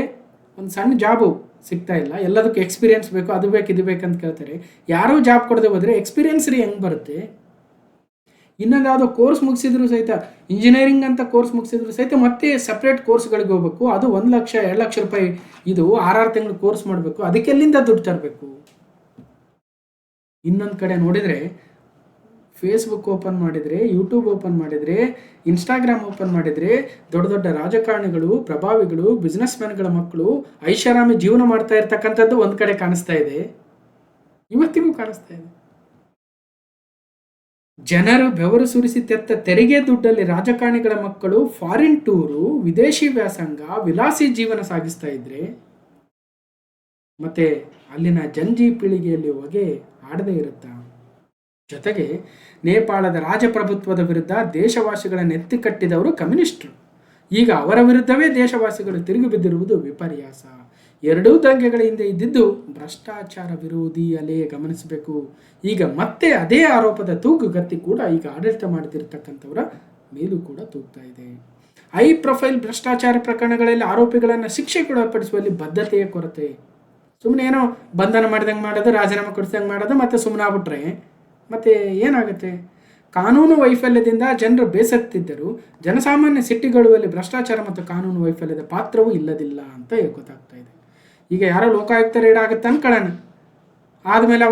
Speaker 1: ಒಂದು ಸಣ್ಣ ಜಾಬು ಸಿಗ್ತಾ ಇಲ್ಲ, ಎಲ್ಲದಕ್ಕೂ ಎಕ್ಸ್ಪೀರಿಯನ್ಸ್ ಬೇಕು, ಅದು ಬೇಕು ಇದು ಬೇಕಂತ ಕೇಳ್ತಾರೆ. ಯಾರೂ ಜಾಬ್ ಕೊಡದೆ ಹೋದರೆ ಎಕ್ಸ್ಪೀರಿಯನ್ಸ್ ಹೆಂಗೆ ಬರುತ್ತೆ? ಇನ್ನೊಂದು ಯಾವುದೋ ಕೋರ್ಸ್ ಮುಗಿಸಿದ್ರು ಸಹಿತ, ಇಂಜಿನಿಯರಿಂಗ್ ಅಂತ ಕೋರ್ಸ್ ಮುಗಿಸಿದ್ರು ಸಹಿತ ಮತ್ತೆ ಸಪ್ರೇಟ್ ಕೋರ್ಸ್ಗಳಿಗೆ ಹೋಗ್ಬೇಕು, ಅದು 1 ಲಕ್ಷ 2 ಲಕ್ಷ ರೂಪಾಯಿ, ಇದು 6 ತಿಂಗಳು ಕೋರ್ಸ್ ಮಾಡಬೇಕು, ಅದಕ್ಕೆಲ್ಲಿಂದ ದುಡ್ಡು ತರಬೇಕು? ಇನ್ನೊಂದು ಕಡೆ ನೋಡಿದರೆ ಫೇಸ್ಬುಕ್ ಓಪನ್ ಮಾಡಿದರೆ, ಯೂಟ್ಯೂಬ್ ಓಪನ್ ಮಾಡಿದರೆ, ಇನ್ಸ್ಟಾಗ್ರಾಮ್ ಓಪನ್ ಮಾಡಿದರೆ ದೊಡ್ಡ ದೊಡ್ಡ ರಾಜಕಾರಣಿಗಳು, ಪ್ರಭಾವಿಗಳು, ಬಿಸ್ನೆಸ್ ಮ್ಯಾನ್ಗಳ ಮಕ್ಕಳು ಐಷಾರಾಮಿ ಜೀವನ ಮಾಡ್ತಾ ಇರ್ತಕ್ಕಂಥದ್ದು ಒಂದು ಕಡೆ ಕಾಣಿಸ್ತಾ ಇದೆ, ಇವತ್ತಿಗೂ ಕಾಣಿಸ್ತಾ ಇದೆ. ಜನರು ಬೆವರು ಸುರಿಸಿ ತೆತ್ತ ತೆರಿಗೆ ದುಡ್ಡಲ್ಲಿ ರಾಜಕಾರಣಿಗಳ ಮಕ್ಕಳು ಫಾರಿನ್ ಟೂರು, ವಿದೇಶಿ ವ್ಯಾಸಂಗ, ವಿಲಾಸಿ ಜೀವನ ಸಾಗಿಸ್ತಾ ಇದ್ರೆ ಮತ್ತೆ ಅಲ್ಲಿನ ಜಂಜಿ ಪೀಳಿಗೆಯಲ್ಲಿ ಹೊಗೆ ಆಡದೇ ಇರುತ್ತಾ? ಜೊತೆಗೆ ನೇಪಾಳದ ರಾಜಪ್ರಭುತ್ವದ ವಿರುದ್ಧ ದೇಶವಾಸಿಗಳ ನೆತ್ತಿ ಕಟ್ಟಿದವರು ಕಮ್ಯುನಿಸ್ಟರು. ಈಗ ಅವರ ವಿರುದ್ಧವೇ ದೇಶವಾಸಿಗಳು ತಿರುಗಿ ಬಿದ್ದಿರುವುದು ವಿಪರ್ಯಾಸ. ಎರಡೂ ದಂಗೆಗಳ ಹಿಂದೆ ಇದ್ದಿದ್ದು ಭ್ರಷ್ಟಾಚಾರ ವಿರೋಧಿ ಅಲೆ ಗಮನಿಸಬೇಕು. ಈಗ ಮತ್ತೆ ಅದೇ ಆರೋಪದ ತೂಗುಗತ್ತಿ ಕೂಡ ಈಗ ಆಡಳಿತ ಮಾಡ್ತಿರ್ತಕ್ಕಂಥವರ ಮೇಲೂ ಕೂಡ ತೂಗ್ತಾ ಇದೆ. ಹೈ ಪ್ರೊಫೈಲ್ ಭ್ರಷ್ಟಾಚಾರ ಪ್ರಕರಣಗಳಲ್ಲಿ ಆರೋಪಿಗಳನ್ನು ಶಿಕ್ಷೆಗೆ ಒಳಪಡಿಸುವಲ್ಲಿ ಬದ್ಧತೆಯ ಕೊರತೆ. ಸುಮ್ಮನೆ ಏನೋ ಬಂಧನ ಮಾಡಿದಂಗೆ ಮಾಡೋದು, ರಾಜೀನಾಮೆ ಕೊಡಿಸಿದಂಗೆ ಮಾಡೋದು, ಮತ್ತೆ ಸುಮ್ಮನೆ ಆಗ್ಬಿಟ್ರೆ ಮತ್ತೆ ಏನಾಗುತ್ತೆ? ಕಾನೂನು ವೈಫಲ್ಯದಿಂದ ಜನರು ಬೇಸತ್ತಿದ್ದರು, ಜನಸಾಮಾನ್ಯ ಸಿಟ್ಟಿಗೊಳ್ಳುವಲ್ಲಿ ಭ್ರಷ್ಟಾಚಾರ ಮತ್ತು ಕಾನೂನು ವೈಫಲ್ಯದ ಪಾತ್ರವೂ ಇಲ್ಲದಿಲ್ಲ ಅಂತ ಗೊತ್ತಾಗ್ತಾ ಇದೆ. ಈಗ ಯಾರೋ ಲೋಕಾಯುಕ್ತ ರೇಡ್ ಆಗುತ್ತೆ ಅನ್ಕೊಳ್ಳೋಣ, ಆದಮೇಲೆ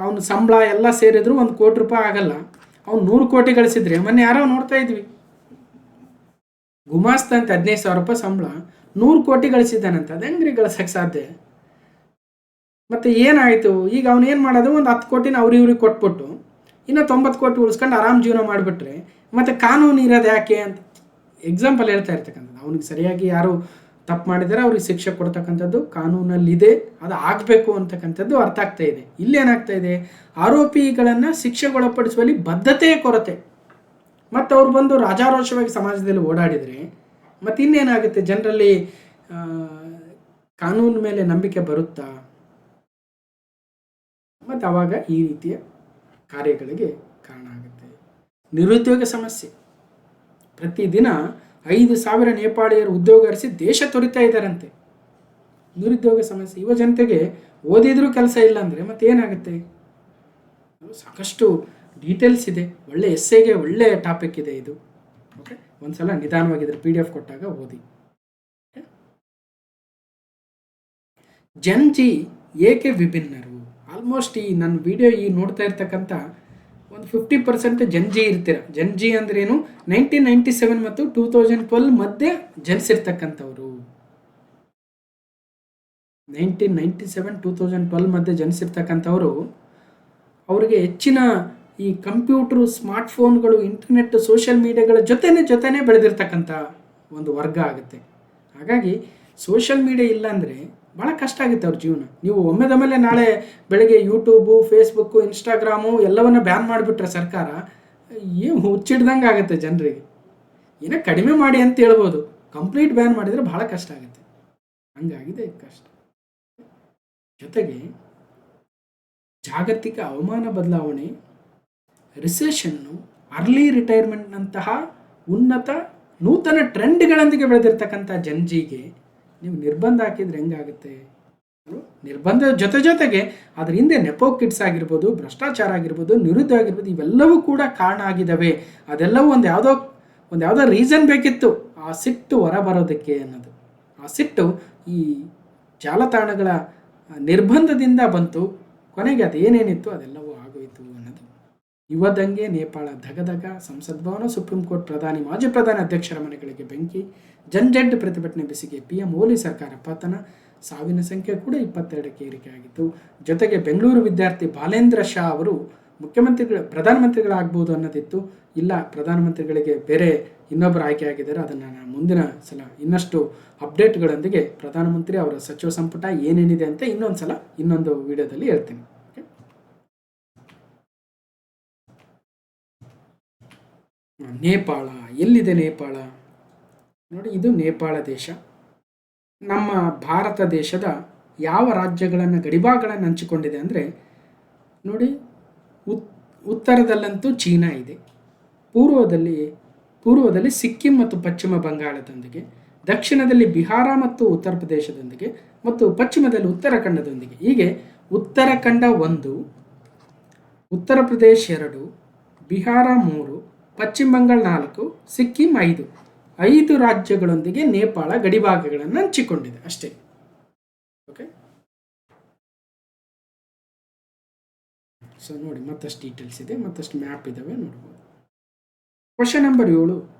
Speaker 1: ಅವನ ಸಂಬಳ ಎಲ್ಲ ಸೇರಿದ್ರು 1 ಕೋಟಿ ರೂಪಾಯಿ ಆಗಲ್ಲ, ಅವ್ನು 100 ಕೋಟಿ ಗಳಿಸಿದ್ರೆ, ಮೊನ್ನೆ ಯಾರೋ ನೋಡ್ತಾ ಇದ್ವಿ, ಗುಮಾಸ್ತ ಅಂತ 15,000 ರೂಪಾಯಿ ಸಂಬಳ 100 ಕೋಟಿ ಗಳಿಸಿದ್ದಾನಂತ. ಅದು ಹೆಂಗ್ರಿ ಗಳಿಸಕ್ಕೆ ಸಾಧ್ಯ? ಮತ್ತು ಏನಾಯಿತು? ಈಗ ಅವನು ಏನು ಮಾಡೋದು, ಒಂದು 10 ಕೋಟಿನ ಇವ್ರಿಗೆ ಕೊಟ್ಬಿಟ್ಟು ಇನ್ನು 90 ಕೋಟಿ ಉಳಿಸ್ಕೊಂಡು ಆರಾಮ್ ಜೀವನ ಮಾಡಿಬಿಟ್ರೆ ಮತ್ತು ಕಾನೂನು ಇರೋದು ಯಾಕೆ ಅಂತ ಎಕ್ಸಾಂಪಲ್ ಹೇಳ್ತಾ ಇರ್ತಕ್ಕಂಥದ್ದು. ಅವನಿಗೆ ಸರಿಯಾಗಿ ಯಾರು ತಪ್ಪು ಮಾಡಿದರೆ ಅವ್ರಿಗೆ ಶಿಕ್ಷೆ ಕೊಡ್ತಕ್ಕಂಥದ್ದು ಕಾನೂನಲ್ಲಿದೆ, ಅದು ಆಗಬೇಕು ಅಂತಕ್ಕಂಥದ್ದು ಅರ್ಥ ಆಗ್ತಾ ಇದೆ. ಇಲ್ಲೇನಾಗ್ತಾ ಇದೆ? ಆರೋಪಿಗಳನ್ನು ಶಿಕ್ಷೆಗೊಳಪಡಿಸುವಲ್ಲಿ ಬದ್ಧತೆಯ ಕೊರತೆ. ಮತ್ತು ಅವ್ರು ಬಂದು ರಾಜಾರೋಷವಾಗಿ ಸಮಾಜದಲ್ಲಿ ಓಡಾಡಿದರೆ ಮತ್ತು ಇನ್ನೇನಾಗುತ್ತೆ? ಜನರಲ್ಲಿ ಕಾನೂನು ಮೇಲೆ ನಂಬಿಕೆ ಬರುತ್ತಾ? ಮತ್ತು ಆವಾಗ ಈ ರೀತಿಯ ಕಾರ್ಯಗಳಿಗೆ ಕಾರಣ ಆಗುತ್ತೆ. ನಿರುದ್ಯೋಗ ಸಮಸ್ಯೆ. ಪ್ರತಿದಿನ 5,000 ನೇಪಾಳಿಯರು ಉದ್ಯೋಗ ಅರಿಸಿ ದೇಶ ತೊರಿತಾ ಇದ್ದಾರಂತೆ. ನಿರುದ್ಯೋಗ ಸಮಸ್ಯೆ. ಯುವ ಜನತೆಗೆ ಓದಿದ್ರೂ ಕೆಲಸ ಇಲ್ಲ ಅಂದರೆ ಮತ್ತೆ ಏನಾಗುತ್ತೆ? ಸಾಕಷ್ಟು ಡೀಟೇಲ್ಸ್ ಇದೆ, ಒಳ್ಳೆ ಎಸ್ಸೆಗೆ ಒಳ್ಳೆ ಟಾಪಿಕ್ ಇದೆ ಇದು. ಓಕೆ, ಒಂದ್ಸಲ ನಿಧಾನವಾಗಿದ್ರೆ PDF ಕೊಟ್ಟಾಗ ಓದಿ. ಜಂಜಿ ಏಕೆ ವಿಭಿನ್ನರು? ಆಲ್ಮೋಸ್ಟ್ ಈ ನನ್ನ ವಿಡಿಯೋ ನೋಡ್ತಾ ಇರ್ತಕ್ಕಂಥ ಒಂದು 50% ಜಂಜಿ ಇರ್ತೀರ. ಜಂಜಿ ಅಂದ್ರೇನು? 1997 ಮತ್ತು 2012 ಮಧ್ಯೆ ಜನಿಸಿರ್ತಕ್ಕಂಥವ್ರು. 1997-2012 ಮಧ್ಯೆ ಜನಿಸಿರ್ತಕ್ಕಂಥವ್ರು. ಅವರಿಗೆ ಹೆಚ್ಚಿನ ಈ ಕಂಪ್ಯೂಟ್ರು, ಸ್ಮಾರ್ಟ್ಫೋನ್ಗಳು, ಇಂಟರ್ನೆಟ್, ಸೋಷಿಯಲ್ ಮೀಡಿಯಾಗಳ ಜೊತೆನೇ ಬೆಳೆದಿರ್ತಕ್ಕಂಥ ಒಂದು ವರ್ಗ ಆಗುತ್ತೆ. ಹಾಗಾಗಿ ಸೋಷಿಯಲ್ ಮೀಡಿಯಾ ಇಲ್ಲ ಅಂದರೆ ಭಾಳ ಕಷ್ಟ ಆಗುತ್ತೆ ಅವ್ರ ಜೀವನ. ನೀವು ಒಮ್ಮೆದಮೇಲೆ ನಾಳೆ ಬೆಳಗ್ಗೆ ಯೂಟ್ಯೂಬು, ಫೇಸ್ಬುಕ್ಕು, ಇನ್ಸ್ಟಾಗ್ರಾಮು ಎಲ್ಲವನ್ನ ಬ್ಯಾನ್ ಮಾಡಿಬಿಟ್ರೆ ಸರ್ಕಾರ, ಏನು ಹುಚ್ಚಿಡ್ದಂಗೆ ಆಗುತ್ತೆ ಜನರಿಗೆ. ಏನೋ ಕಡಿಮೆ ಮಾಡಿ ಅಂತ ಹೇಳ್ಬೋದು, ಕಂಪ್ಲೀಟ್ ಬ್ಯಾನ್ ಮಾಡಿದರೆ ಭಾಳ ಕಷ್ಟ ಆಗುತ್ತೆ. ಹಂಗಾಗಿದೆ ಕಷ್ಟ. ಜೊತೆಗೆ ಜಾಗತಿಕ ಹವಾಮಾನ ಬದಲಾವಣೆ, ರಿಸೆಷನ್ನು, ಅರ್ಲಿ ರಿಟೈರ್ಮೆಂಟ್ನಂತಹ ನೂತನ ಟ್ರೆಂಡ್ಗಳೊಂದಿಗೆ ಬೆಳೆದಿರ್ತಕ್ಕಂಥ ಜಂಜಿಗೆ ನೀವು ನಿರ್ಬಂಧ ಹಾಕಿದ್ರೆ ಹೆಂಗಾಗುತ್ತೆ? ನಿರ್ಬಂಧದ ಜೊತೆಗೆ ಅದ್ರ ಹಿಂದೆ ನೆಪೋ ಕಿಡ್ಸ್ ಆಗಿರ್ಬೋದು, ಭ್ರಷ್ಟಾಚಾರ ಆಗಿರ್ಬೋದು, ನಿರುದ್ಯೋಗ ಆಗಿರ್ಬೋದು, ಇವೆಲ್ಲವೂ ಕೂಡ ಕಾರಣ ಆಗಿದ್ದಾವೆ. ಅದೆಲ್ಲವೂ ಒಂದು ಯಾವುದೋ ರೀಸನ್ ಬೇಕಿತ್ತು ಆ ಸಿಟ್ಟು ಹೊರ ಬರೋದಕ್ಕೆ ಅನ್ನೋದು. ಆ ಸಿಟ್ಟು ಈ ಜಾಲತಾಣಗಳ ನಿರ್ಬಂಧದಿಂದ ಬಂತು. ಕೊನೆಗೆ ಅದೇನೇನಿತ್ತು ಅದೆಲ್ಲವೂ ಆಗೋಯಿತು ಅನ್ನೋದು. ಯುವ ದಂಗೆ, ನೇಪಾಳ ಧಗಧಗ, ಸಂಸತ್ ಭವನ, ಸುಪ್ರೀಂ ಕೋರ್ಟ್, ಪ್ರಧಾನಿ ಮಾಜಿ ಪ್ರಧಾನಿ ಅಧ್ಯಕ್ಷರ ಮನೆಗಳಿಗೆ ಬೆಂಕಿ, ಜಂಜಡ್ ಪ್ರತಿಭಟನೆ ಬಿಸಿಗೆ PM ಓಲಿ ಸರ್ಕಾರ ಪತನ, ಸಾವಿನ ಸಂಖ್ಯೆ ಕೂಡ 22ಕ್ಕೆ ಏರಿಕೆ ಆಗಿತ್ತು. ಜೊತೆಗೆ ಬೆಂಗಳೂರು ವಿದ್ಯಾರ್ಥಿ ಬಾಲೇಂದ್ರ ಶಾ ಅವರು ಪ್ರಧಾನಮಂತ್ರಿಗಳಾಗ್ಬೋದು ಅನ್ನೋದಿತ್ತು. ಇಲ್ಲ, ಪ್ರಧಾನಮಂತ್ರಿಗಳಿಗೆ ಬೇರೆ ಇನ್ನೊಬ್ಬರು ಆಯ್ಕೆ ಆಗಿದ್ದಾರೆ. ಅದನ್ನು ನಾನು ಮುಂದಿನ ಸಲ ಇನ್ನಷ್ಟು ಅಪ್ಡೇಟ್ಗಳೊಂದಿಗೆ ಪ್ರಧಾನಮಂತ್ರಿ ಅವರ ಸಚಿವ ಸಂಪುಟ ಏನೇನಿದೆ ಅಂತ ಇನ್ನೊಂದು ವಿಡಿಯೋದಲ್ಲಿ ಹೇಳ್ತೀನಿ. ನೇಪಾಳ ಎಲ್ಲಿದೆ? ನೇಪಾಳ ನೋಡಿ, ಇದು ನೇಪಾಳ ದೇಶ. ನಮ್ಮ ಭಾರತ ದೇಶದ ಯಾವ ರಾಜ್ಯಗಳನ್ನು ಗಡಿಭಾಗಗಳನ್ನು ಹಂಚಿಕೊಂಡಿದೆ ಅಂದರೆ ನೋಡಿ, ಉತ್ತರದಲ್ಲಂತೂ ಚೀನಾ ಇದೆ, ಪೂರ್ವದಲ್ಲಿ ಸಿಕ್ಕಿಂ ಮತ್ತು ಪಶ್ಚಿಮ ಬಂಗಾಳದೊಂದಿಗೆ, ದಕ್ಷಿಣದಲ್ಲಿ ಬಿಹಾರ ಮತ್ತು ಉತ್ತರ ಪ್ರದೇಶದೊಂದಿಗೆ, ಮತ್ತು ಪಶ್ಚಿಮದಲ್ಲಿ ಉತ್ತರಾಖಂಡದೊಂದಿಗೆ. ಹೀಗೆ ಉತ್ತರಾಖಂಡ 1, ಉತ್ತರ ಪ್ರದೇಶ 2, ಬಿಹಾರ 3, ಪಶ್ಚಿಮ ಬಂಗಾಳ 4, ಸಿಕ್ಕಿಂ 5 ರಾಜ್ಯಗಳೊಂದಿಗೆ ನೇಪಾಳ ಗಡಿಭಾಗಗಳನ್ನು ಹಂಚಿಕೊಂಡಿದೆ ಅಷ್ಟೇ. ಓಕೆ, ಸೊ ನೋಡಿ, ಮತ್ತಷ್ಟು ಡೀಟೇಲ್ಸ್ ಇದೆ, ಮತ್ತಷ್ಟು ಮ್ಯಾಪ್ ಇದ್ದಾವೆ, ನೋಡ್ಬೋದು. ಕ್ವಶನ್ ನಂಬರ್ 7,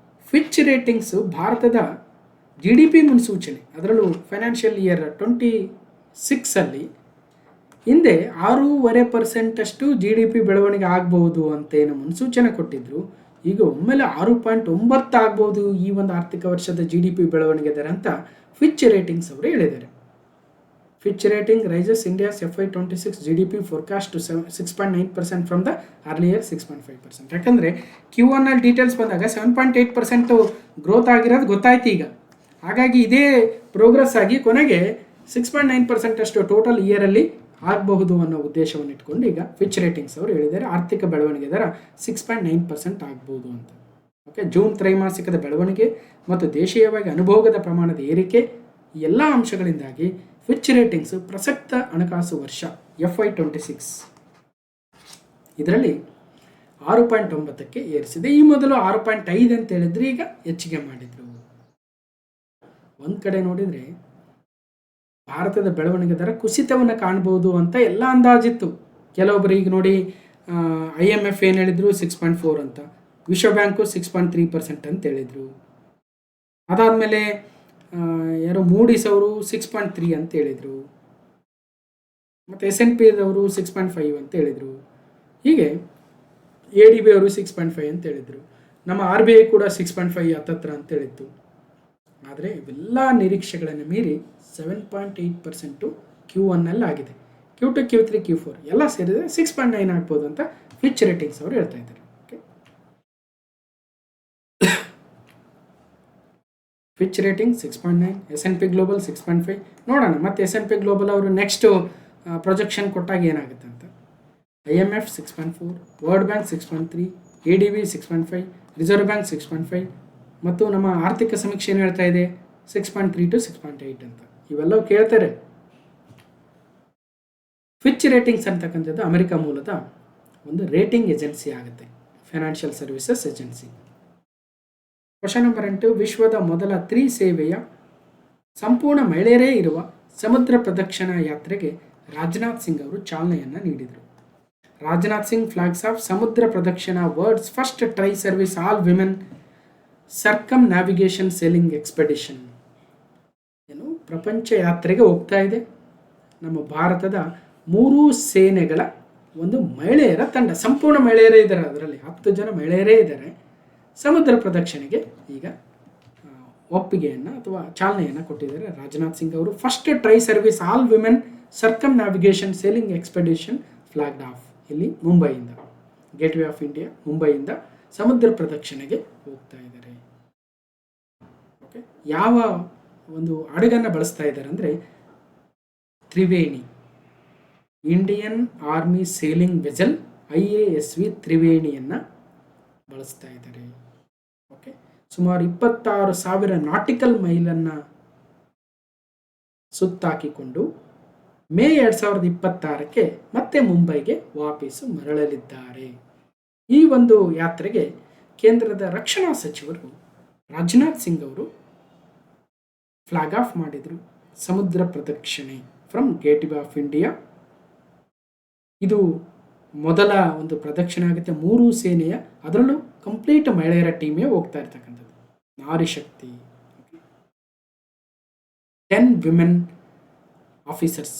Speaker 1: ಫಿಚ್ ರೇಟಿಂಗ್ಸು ಭಾರತದ GDP ಮುನ್ಸೂಚನೆ, ಅದರಲ್ಲೂ ಫೈನಾನ್ಷಿಯಲ್ ಇಯರ್ 26 ಹಿಂದೆ 6.5% GDP ಬೆಳವಣಿಗೆ ಆಗ್ಬೋದು ಅಂತ ಏನು ಮುನ್ಸೂಚನೆ ಕೊಟ್ಟಿದ್ರು, ಈಗ ಒಮ್ಮೆಲೆ 6.9 ಆಗ್ಬೋದು ಈ ಒಂದು ಆರ್ಥಿಕ ವರ್ಷದ GDP ಬೆಳವಣಿಗೆ ದರ ಅಂತ ಫಿಚ್ ರೇಟಿಂಗ್ಸ್ ಅವರು ಹೇಳಿದ್ದಾರೆ. Fitch rating raises India's FY26 GDP forecast to 6.9% from the earlier 6.5%. ಯಾಕಂದರೆ Q1 ಡೀಟೇಲ್ಸ್ ಬಂದಾಗ 7.8% ಗ್ರೋತ್ ಆಗಿರೋದು ಗೊತ್ತಾಯ್ತು ಈಗ. ಹಾಗಾಗಿ ಇದೇ ಪ್ರೋಗ್ರೆಸ್ ಆಗಿ ಕೊನೆಗೆ 6.9% ಅಷ್ಟು ಟೋಟಲ್ ಇಯರಲ್ಲಿ ಆಗಬಹುದು ಅನ್ನೋ ಉದ್ದೇಶವನ್ನು ಇಟ್ಕೊಂಡು ಈಗ ಫಿಚ್ ರೇಟಿಂಗ್ಸ್ ಅವರು ಹೇಳಿದ್ದಾರೆ ಆರ್ಥಿಕ ಬೆಳವಣಿಗೆ ದರ 6.9% ಆಗ್ಬೋದು ಅಂತ. ಓಕೆ, ಜೂನ್ ತ್ರೈಮಾಸಿಕದ ಬೆಳವಣಿಗೆ ಮತ್ತು ದೇಶೀಯವಾಗಿ ಅನುಭೋಗದ ಪ್ರಮಾಣದ ಏರಿಕೆ ಈ ಎಲ್ಲ ಅಂಶಗಳಿಂದಾಗಿ ಫಿಚ್ ರೇಟಿಂಗ್ಸ್ ಪ್ರಸಕ್ತ ಹಣಕಾಸು ವರ್ಷ FY26 ಇದರಲ್ಲಿ 6.9ಕ್ಕೆ ಏರಿಸಿದೆ. ಈ ಮೊದಲು 6.5 ಅಂತ ಹೇಳಿದ್ರೆ ಈಗ ಹೆಚ್ಚಿಗೆ ಮಾಡಿದ್ರು. ಒಂದು ಕಡೆ ನೋಡಿದರೆ ಭಾರತದ ಬೆಳವಣಿಗೆ ದರ ಕುಸಿತವನ್ನು ಕಾಣ್ಬೋದು ಅಂತ ಎಲ್ಲ ಅಂದಾಜಿತ್ತು. ಕೆಲವೊಬ್ಬರು ಈಗ ನೋಡಿ, IMF ಏನು ಹೇಳಿದ್ರು 6.4 ಅಂತ, ವಿಶ್ವ ಬ್ಯಾಂಕು 6.3% ಅಂತ ಹೇಳಿದರು. ಅದಾದಮೇಲೆ ಯಾರೋ ಮೂಡೀಸ್ ಅವರು 6.3 ಅಂತ ಹೇಳಿದರು, ಮತ್ತು S&P ಅವರು 6.5 ಅಂತ ಹೇಳಿದರು. ಹೀಗೆ ADB ಅವರು 6.5 ಅಂತ ಹೇಳಿದರು. ನಮ್ಮ RBI ಕೂಡ 6.5 ಹತ್ತತ್ರ ಅಂತ ಹೇಳಿತ್ತು. ಆದರೆ ಇವೆಲ್ಲ ನಿರೀಕ್ಷೆಗಳನ್ನು ಮೀರಿ 7.8% Q1 ಆಗಿದೆ. Q2, Q3, Q4 ಎಲ್ಲ ಸೇರಿದರೆ 6.9 ಆಗ್ಬೋದು ಅಂತ ಫಿಚ್ ರೇಟಿಂಗ್ಸ್ ಅವರು ಹೇಳ್ತಾ ಇದ್ದಾರೆ. Okay, Fitch rating 6.9, S&P global 6.5. ನೋಡೋಣ ಮತ್ತೆ S&P ಗ್ಲೋಬಲ್ ಅವರು ನೆಕ್ಸ್ಟ್ ಪ್ರೊಜೆಕ್ಷನ್ ಕೊಟ್ಟಾಗ ಏನಾಗುತ್ತೆ ಅಂತ. IMF 6.4, world bank 6.3, ADB 6.5, reserve bank 6.5 ಮತ್ತು ನಮ್ಮ ಆರ್ಥಿಕ ಸಮೀಕ್ಷೆ ಏನು ಹೇಳ್ತಾ ಇದೆ 6.3 to 6.8 ಅಂತ. ಇವೆಲ್ಲವೂ ಕೇಳ್ತಾರೆ. ಫಿಚ್ ರೇಟಿಂಗ್ಸ್ ಅಂತಕ್ಕಂಥದ್ದು ಅಮೆರಿಕ ಮೂಲದ ಒಂದು ರೇಟಿಂಗ್ ಏಜೆನ್ಸಿ ಆಗುತ್ತೆ, financial services agency. Question number 8, ವಿಶ್ವದ ಮೊದಲ 3 ಸೇವೆಯ ಸಂಪೂರ್ಣ ಮಹಿಳೆಯರೇ ಇರುವ ಸಮುದ್ರ ಪ್ರದಕ್ಷಿಣಾ ಯಾತ್ರೆಗೆ ರಾಜನಾಥ್ ಸಿಂಗ್ ಅವರು ಚಾಲನೆಯನ್ನು ನೀಡಿದರು. Rajnath Singh flags off Samudra Pradakshina world's first tri service all women circumnavigation sailing expedition ಏನು ಪ್ರಪಂಚ ಯಾತ್ರೆಗೆ ಹೋಗ್ತಾ ಇದೆ. ನಮ್ಮ ಭಾರತದ 3 ಸೇನೆಗಳ ಒಂದು ಮಹಿಳೆಯರ ತಂಡ, ಸಂಪೂರ್ಣ ಮಹಿಳೆಯರೇ ಇದ್ದಾರೆ, ಅದರಲ್ಲಿ 10 ಜನ ಮಹಿಳೆಯರೇ ಇದ್ದಾರೆ. ಸಮುದ್ರ ಪ್ರದಕ್ಷಿಣೆಗೆ ಈಗ ಒಪ್ಪಿಗೆಯನ್ನು ಅಥವಾ ಚಾಲನೆಯನ್ನು ಕೊಟ್ಟಿದ್ದಾರೆ ರಾಜನಾಥ್ ಸಿಂಗ್ ಅವರು. First tri service all women circumnavigation sailing expedition flagged off ಇಲ್ಲಿ ಮುಂಬೈಯಿಂದ, ಗೇಟ್ವೇ ಆಫ್ ಇಂಡಿಯಾ ಮುಂಬೈಯಿಂದ ಸಮುದ್ರ ಪ್ರದಕ್ಷಿಣೆಗೆ ಹೋಗ್ತಾ ಇದ್ದಾರೆ. ಓಕೆ, ಯಾವ ಒಂದು ಹಡಗನ್ನು ಬಳಸ್ತಾ ಇದ್ದಾರೆ ಅಂದರೆ Triveni, Indian army sailing vessel IASV ತ್ರಿವೇಣಿಯನ್ನು ಬಳಸ್ತಾ ಇದ್ದಾರೆ. ಓಕೆ, ಸುಮಾರು 26,000 ನಾಟಿಕಲ್ ಮೈಲನ್ನು ಸುತ್ತಾಕಿಕೊಂಡು ಮೇ 2026ಕ್ಕೆ ಮತ್ತೆ ಮುಂಬೈಗೆ ವಾಪಸ್ಸು ಮರಳಲಿದ್ದಾರೆ. ಈ ಒಂದು ಯಾತ್ರೆಗೆ ಕೇಂದ್ರದ ರಕ್ಷಣಾ ಸಚಿವರು ರಾಜನಾಥ್ ಸಿಂಗ್ ಅವರು ಫ್ಲಾಗ್ ಆಫ್ ಮಾಡಿದರು. ಸಮುದ್ರ ಪ್ರದಕ್ಷಿಣೆ from gate way of India. ಇದು ಮೊದಲ ಒಂದು ಪ್ರದಕ್ಷಿಣೆ ಆಗುತ್ತೆ 3 ಸೇನೆಯ, ಅದರಲ್ಲೂ ಕಂಪ್ಲೀಟ್ ಮಹಿಳೆಯರ ಟೀಮೇ ಹೋಗ್ತಾ ಇರ್ತಕ್ಕಂಥದ್ದು. Nari Shakti. 10 women officers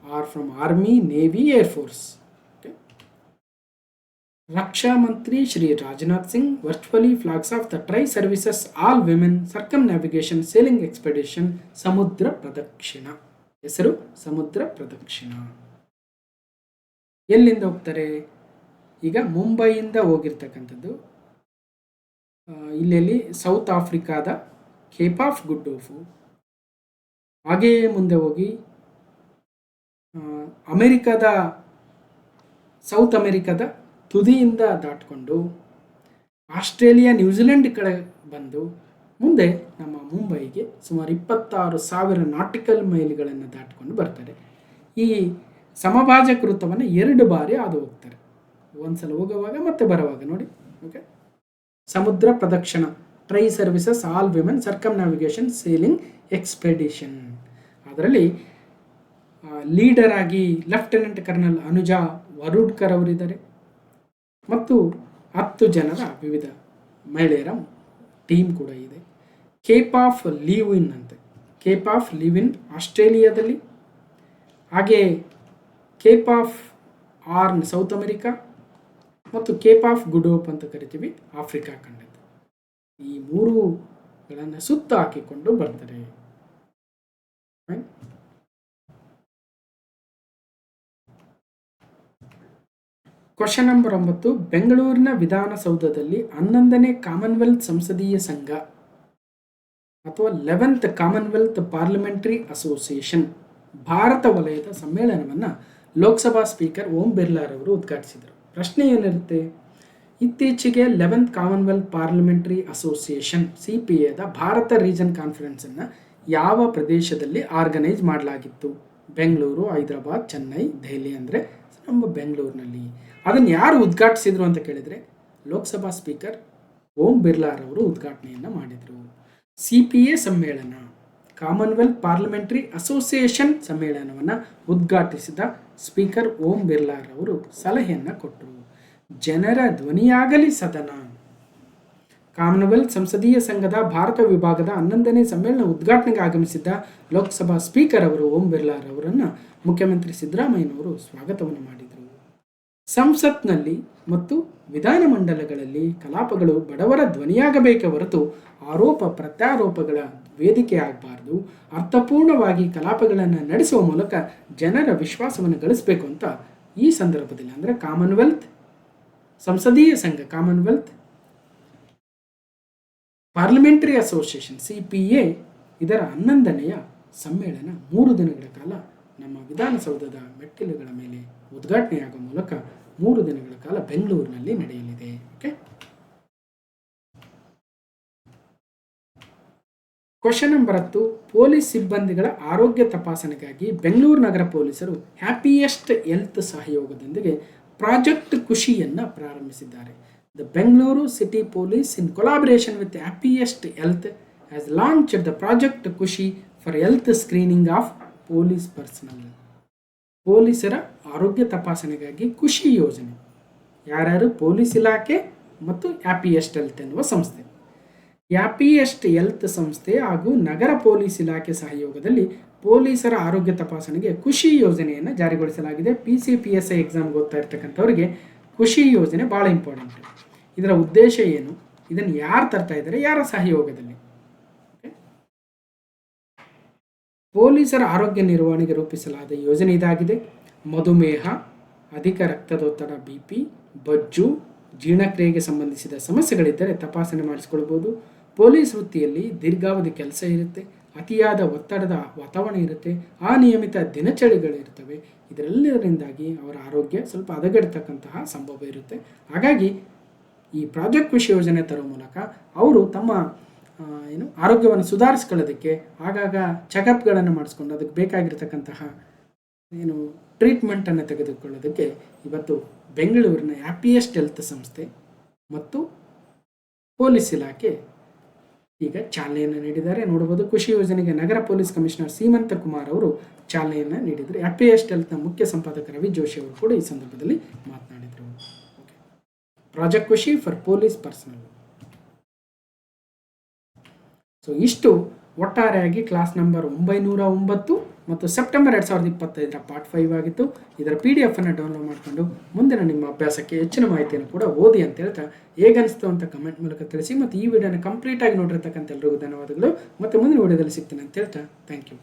Speaker 1: are from Army, Navy, Air Force. Raksha Mantri Shri Rajnath Singh virtually flags off the tri-services all women circumnavigation sailing expedition ಸಮುದ್ರ ಪ್ರದಕ್ಷಿಣ. ಹೆಸರು ಸಮುದ್ರ ಪ್ರದಕ್ಷಿಣ. ಎಲ್ಲಿಂದ ಹೋಗ್ತಾರೆ? ಈಗ ಮುಂಬೈಯಿಂದ ಹೋಗಿರ್ತಕ್ಕಂಥದ್ದು. ಇಲ್ಲೆಲ್ಲಿ ಸೌತ್ ಆಫ್ರಿಕಾದ ಕೇಪ್ ಆಫ್ ಗುಡ್ ಹೋಪ್, ಹಾಗೆಯೇ ಮುಂದೆ ಹೋಗಿ ಅಮೆರಿಕದ ಸೌತ್ ಅಮೆರಿಕದ ತುದಿಯಿಂದ ದಾಟಿಕೊಂಡು ಆಸ್ಟ್ರೇಲಿಯಾ ನ್ಯೂಜಿಲೆಂಡ್ ಕಡೆ ಬಂದು ಮುಂದೆ ನಮ್ಮ ಮುಂಬೈಗೆ ಸುಮಾರು 26,000 ನಾಟಿಕಲ್ ಮೈಲ್ಗಳನ್ನು ದಾಟಿಕೊಂಡು ಬರ್ತಾರೆ. ಈ ಸಮಭಾಜಕ ವೃತ್ತವನ್ನು 2 ಬಾರಿ ಹಾದು ಹೋಗ್ತಾರೆ, ಒಂದ್ಸಲ ಹೋಗುವಾಗ ಮತ್ತೆ ಬರುವಾಗ. ನೋಡಿ, okay. Samudra Pradakshina tri services all women circumnavigation sailing expedition. ಅದರಲ್ಲಿ ಲೀಡರ್ ಆಗಿ ಲೆಫ್ಟಿನೆಂಟ್ ಕರ್ನಲ್ ಅನುಜಾ ವರುಡ್ಕರ್ ಅವರಿದ್ದಾರೆ ಮತ್ತು 10 ಜನರ ವಿವಿಧ ಮಹಿಳೆಯರ ಟೀಮ್ ಕೂಡ ಇದೆ. ಕೇಪ್ ಆಫ್ ಲೀವ್ ಇನ್ ಅಂತೆ, ಕೇಪ್ ಆಫ್ ಲೀವ್ ಇನ್ ಆಸ್ಟ್ರೇಲಿಯಾದಲ್ಲಿ, ಹಾಗೆ Cape of earn south America ಮತ್ತು ಕೇಪ್ ಆಫ್ ಗುಡ್ ಹೋಪ್ ಅಂತ ಕರಿತೀವಿ ಆಫ್ರಿಕಾ ಖಂಡದ್ದು. ಈ 3ಗಳನ್ನು ಸುತ್ತ ಹಾಕಿಕೊಂಡು ಬರ್ತಾರೆ. Question number 9. ಬೆಂಗಳೂರಿನ ವಿಧಾನಸೌಧದಲ್ಲಿ 11ನೇ ಕಾಮನ್ವೆಲ್ತ್ ಸಂಸದೀಯ ಸಂಘ ಅಥವಾ 11th commonwealth parliamentary association Bharat ವಲಯದ ಸಮ್ಮೇಳನವನ್ನು ಲೋಕಸಭಾ ಸ್ಪೀಕರ್ ಓಂ ಬಿರ್ಲಾರವರು ಉದ್ಘಾಟಿಸಿದರು. ಪ್ರಶ್ನೆ ಏನಿರುತ್ತೆ? ಇತ್ತೀಚೆಗೆ 11th ಕಾಮನ್ವೆಲ್ತ್ ಪಾರ್ಲಿಮೆಂಟರಿ ಅಸೋಸಿಯೇಷನ್ CPAದ ಭಾರತ ರೀಜನ್ ಕಾನ್ಫರೆನ್ಸನ್ನು ಯಾವ ಪ್ರದೇಶದಲ್ಲಿ ಆರ್ಗನೈಸ್ ಮಾಡಲಾಗಿತ್ತು? ಬೆಂಗಳೂರು, ಹೈದರಾಬಾದ್, ಚೆನ್ನೈ, ದೆಹಲಿ. ಅಂದರೆ ನಮ್ಮ ಬೆಂಗಳೂರಿನಲ್ಲಿ. ಅದನ್ನು ಯಾರು ಉದ್ಘಾಟಿಸಿದ್ರು ಅಂತ ಕೇಳಿದರೆ ಲೋಕಸಭಾ ಸ್ಪೀಕರ್ ಓಂ ಬಿರ್ಲಾರವರು ಉದ್ಘಾಟನೆಯನ್ನು ಮಾಡಿದರು. CPA ಸಮ್ಮೇಳನ, ಕಾಮನ್ವೆಲ್ತ್ ಪಾರ್ಲಿಮೆಂಟರಿ ಅಸೋಸಿಯೇಷನ್ ಸಮ್ಮೇಳನವನ್ನು ಉದ್ಘಾಟಿಸಿದ ಸ್ಪೀಕರ್ ಓಂ ಬಿರ್ಲಾರವರು ಸಲಹೆಯನ್ನು ಕೊಟ್ಟರು. ಜನರ ಧ್ವನಿಯಾಗಲಿ ಸದನ. ಕಾಮನ್ವೆಲ್ತ್ ಸಂಸದೀಯ ಸಂಘದ ಭಾರತ ವಿಭಾಗದ 11ನೇ ಸಮ್ಮೇಳನ ಉದ್ಘಾಟನೆಗೆ ಆಗಮಿಸಿದ್ದ ಲೋಕಸಭಾ ಸ್ಪೀಕರ್ ಅವರು ಓಂ ಬಿರ್ಲಾರವರನ್ನು ಮುಖ್ಯಮಂತ್ರಿ ಸಿದ್ದರಾಮಯ್ಯನವರು ಸ್ವಾಗತವನ್ನು ಮಾಡಿದರು. ಸಂಸತ್ನಲ್ಲಿ ಮತ್ತು ವಿಧಾನಮಂಡಲಗಳಲ್ಲಿ ಕಲಾಪಗಳು ಬಡವರ ಧ್ವನಿಯಾಗಬೇಕೇ ಹೊರತು ಆರೋಪ ಪ್ರತ್ಯಾರೋಪಗಳ ವೇದಿಕೆ ಆಗಬಾರ್ದು. ಅರ್ಥಪೂರ್ಣವಾಗಿ ಕಲಾಪಗಳನ್ನು ನಡೆಸುವ ಮೂಲಕ ಜನರ ವಿಶ್ವಾಸವನ್ನು ಗಳಿಸಬೇಕು ಅಂತ ಈ ಸಂದರ್ಭದಲ್ಲಿ, ಅಂದರೆ ಕಾಮನ್ವೆಲ್ತ್ ಸಂಸದೀಯ ಸಂಘ, ಕಾಮನ್ವೆಲ್ತ್ ಪಾರ್ಲಿಮೆಂಟರಿ ಅಸೋಸಿಯೇಷನ್ CPA ಇದರ 11ನೆಯ ಸಮ್ಮೇಳನ 3 ದಿನಗಳ ಕಾಲ ನಮ್ಮ ವಿಧಾನಸೌಧದ ಮೆಟ್ಟಿಲುಗಳ ಮೇಲೆ ಉದ್ಘಾಟನೆಯಾಗುವ ಮೂಲಕ 3 ದಿನಗಳ ಕಾಲ ಬೆಂಗಳೂರಿನಲ್ಲಿ ನಡೆಯಲಿದೆ. ಓಕೆ. Question number 10. ಪೊಲೀಸ್ ಸಿಬ್ಬಂದಿಗಳ ಆರೋಗ್ಯ ತಪಾಸಣೆಗಾಗಿ ಬೆಂಗಳೂರು ನಗರ ಪೊಲೀಸರು ಹ್ಯಾಪಿಯೆಸ್ಟ್ ಹೆಲ್ತ್ ಸಹಯೋಗದೊಂದಿಗೆ ಪ್ರಾಜೆಕ್ಟ್ ಖುಷಿಯನ್ನು ಪ್ರಾರಂಭಿಸಿದ್ದಾರೆ. The Bengaluru city police in collaboration with happiest health has launched the project Khushi for health screening of police personnel. ಪೊಲೀಸರ ಆರೋಗ್ಯ ತಪಾಸಣೆಗಾಗಿ ಖುಷಿ ಯೋಜನೆ. ಯಾರ್ಯಾರು? ಪೊಲೀಸ್ ಇಲಾಖೆ ಮತ್ತು ಹ್ಯಾಪಿಯೆಸ್ಟ್ ಹೆಲ್ತ್ ಎನ್ನುವ ಸಂಸ್ಥೆ. ಹ್ಯಾಪಿಯೆಸ್ಟ್ ಹೆಲ್ತ್ ಸಂಸ್ಥೆ ಹಾಗೂ ನಗರ ಪೊಲೀಸ್ ಇಲಾಖೆ ಸಹಯೋಗದಲ್ಲಿ ಪೊಲೀಸರ ಆರೋಗ್ಯ ತಪಾಸಣೆಗೆ ಖುಷಿ ಯೋಜನೆಯನ್ನು ಜಾರಿಗೊಳಿಸಲಾಗಿದೆ. PCPSI ಎಕ್ಸಾಮ್ಗೆ ಓದ್ತಾ ಇರ್ತಕ್ಕಂಥವ್ರಿಗೆ ಖುಷಿ ಯೋಜನೆ ಭಾಳ ಇಂಪಾರ್ಟೆಂಟ್. ಇದರ ಉದ್ದೇಶ ಏನು? ಇದನ್ನು ಯಾರು ತರ್ತಾ ಇದ್ದಾರೆ? ಯಾರ ಸಹಯೋಗದಲ್ಲಿ? ಪೊಲೀಸರ ಆರೋಗ್ಯ ನಿರ್ವಹಣೆಗೆ ರೂಪಿಸಲಾದ ಯೋಜನೆ ಇದಾಗಿದೆ. ಮಧುಮೇಹ, ಅಧಿಕ ರಕ್ತದೊತ್ತಡ, BP, ಬೊಜ್ಜು, ಜೀರ್ಣಕ್ರಿಯೆಗೆ ಸಂಬಂಧಿಸಿದ ಸಮಸ್ಯೆಗಳಿದ್ದರೆ ತಪಾಸಣೆ ಮಾಡಿಸಿಕೊಳ್ಬೋದು. ಪೊಲೀಸ್ ವೃತ್ತಿಯಲ್ಲಿ ದೀರ್ಘಾವಧಿ ಕೆಲಸ ಇರುತ್ತೆ, ಅತಿಯಾದ ಒತ್ತಡದ ವಾತಾವರಣ ಇರುತ್ತೆ, ಅನಿಯಮಿತ ದಿನಚರಿಗಳಿರ್ತವೆ. ಇದರೆಲ್ಲದರಿಂದಾಗಿ ಅವರ ಆರೋಗ್ಯ ಸ್ವಲ್ಪ ಹದಗೆಡ್ತಕ್ಕಂತಹ ಸಂಭವ ಇರುತ್ತೆ. ಹಾಗಾಗಿ ಈ ಪ್ರಾಜೆಕ್ಟ್ ಖುಷಿ ಯೋಜನೆ ತರುವ ಮೂಲಕ ಅವರು ತಮ್ಮ ಆರೋಗ್ಯವನ್ನು ಸುಧಾರಿಸ್ಕೊಳ್ಳೋದಕ್ಕೆ ಆಗಾಗ ಚೆಕಪ್ಗಳನ್ನು ಮಾಡಿಸ್ಕೊಂಡು ಅದಕ್ಕೆ ಬೇಕಾಗಿರ್ತಕ್ಕಂತಹ ಟ್ರೀಟ್ಮೆಂಟನ್ನು ತೆಗೆದುಕೊಳ್ಳೋದಕ್ಕೆ ಇವತ್ತು ಬೆಂಗಳೂರಿನ ಹ್ಯಾಪಿಯೆಸ್ಟ್ ಹೆಲ್ತ್ ಸಂಸ್ಥೆ ಮತ್ತು ಪೊಲೀಸ್ ಇಲಾಖೆ ಈಗ ಚಾಲನೆಯನ್ನು ನೀಡಿದ್ದಾರೆ ನೋಡಬಹುದು. ಖುಷಿ ಯೋಜನೆಗೆ ನಗರ ಪೊಲೀಸ್ ಕಮಿಷನರ್ ಸೀಮಂತ ಕುಮಾರ್ ಅವರು ಚಾಲನೆಯನ್ನು ನೀಡಿದರು. ಹ್ಯಾಪಿಯೆಸ್ಟ್ ಹೆಲ್ತ್ನ ಮುಖ್ಯ ಸಂಪಾದಕ ರವಿ ಜೋಶಿ ಅವರು ಕೂಡ ಈ ಸಂದರ್ಭದಲ್ಲಿ ಮಾತನಾಡಿದರು. Project Khushi for police personal. So ಇಷ್ಟು ಒಟ್ಟಾರೆಯಾಗಿ ಕ್ಲಾಸ್ ನಂಬರ್ 909 ಮತ್ತು ಸೆಪ್ಟೆಂಬರ್ 2025 ಪಾರ್ಟ್ 5 ಆಗಿತ್ತು. ಇದರ PDF ಅನ್ನು ಡೌನ್ಲೋಡ್ ಮಾಡಿಕೊಂಡು ಮುಂದಿನ ನಿಮ್ಮ ಅಭ್ಯಾಸಕ್ಕೆ ಹೆಚ್ಚಿನ ಮಾಹಿತಿಯನ್ನು ಕೂಡ ಓದಿ ಅಂತ ಹೇಳ್ತಾ ಹೇಗನ್ನಿಸ್ತು ಅಂತ ಕಮೆಂಟ್ ಮೂಲಕ ತಿಳಿಸಿ. ಮತ್ತು ಈ ವಿಡಿಯೋನ ಕಂಪ್ಲೀಟಾಗಿ ನೋಡಿರ್ತಕ್ಕಂಥ ಎಲ್ಲರಿಗೂ ಧನ್ಯವಾದಗಳು. ಮತ್ತು ಮುಂದಿನ ವಿಡಿಯೋದಲ್ಲಿ ಸಿಗ್ತೇನೆ ಅಂತ ಹೇಳ್ತಾ ಥ್ಯಾಂಕ್ ಯು.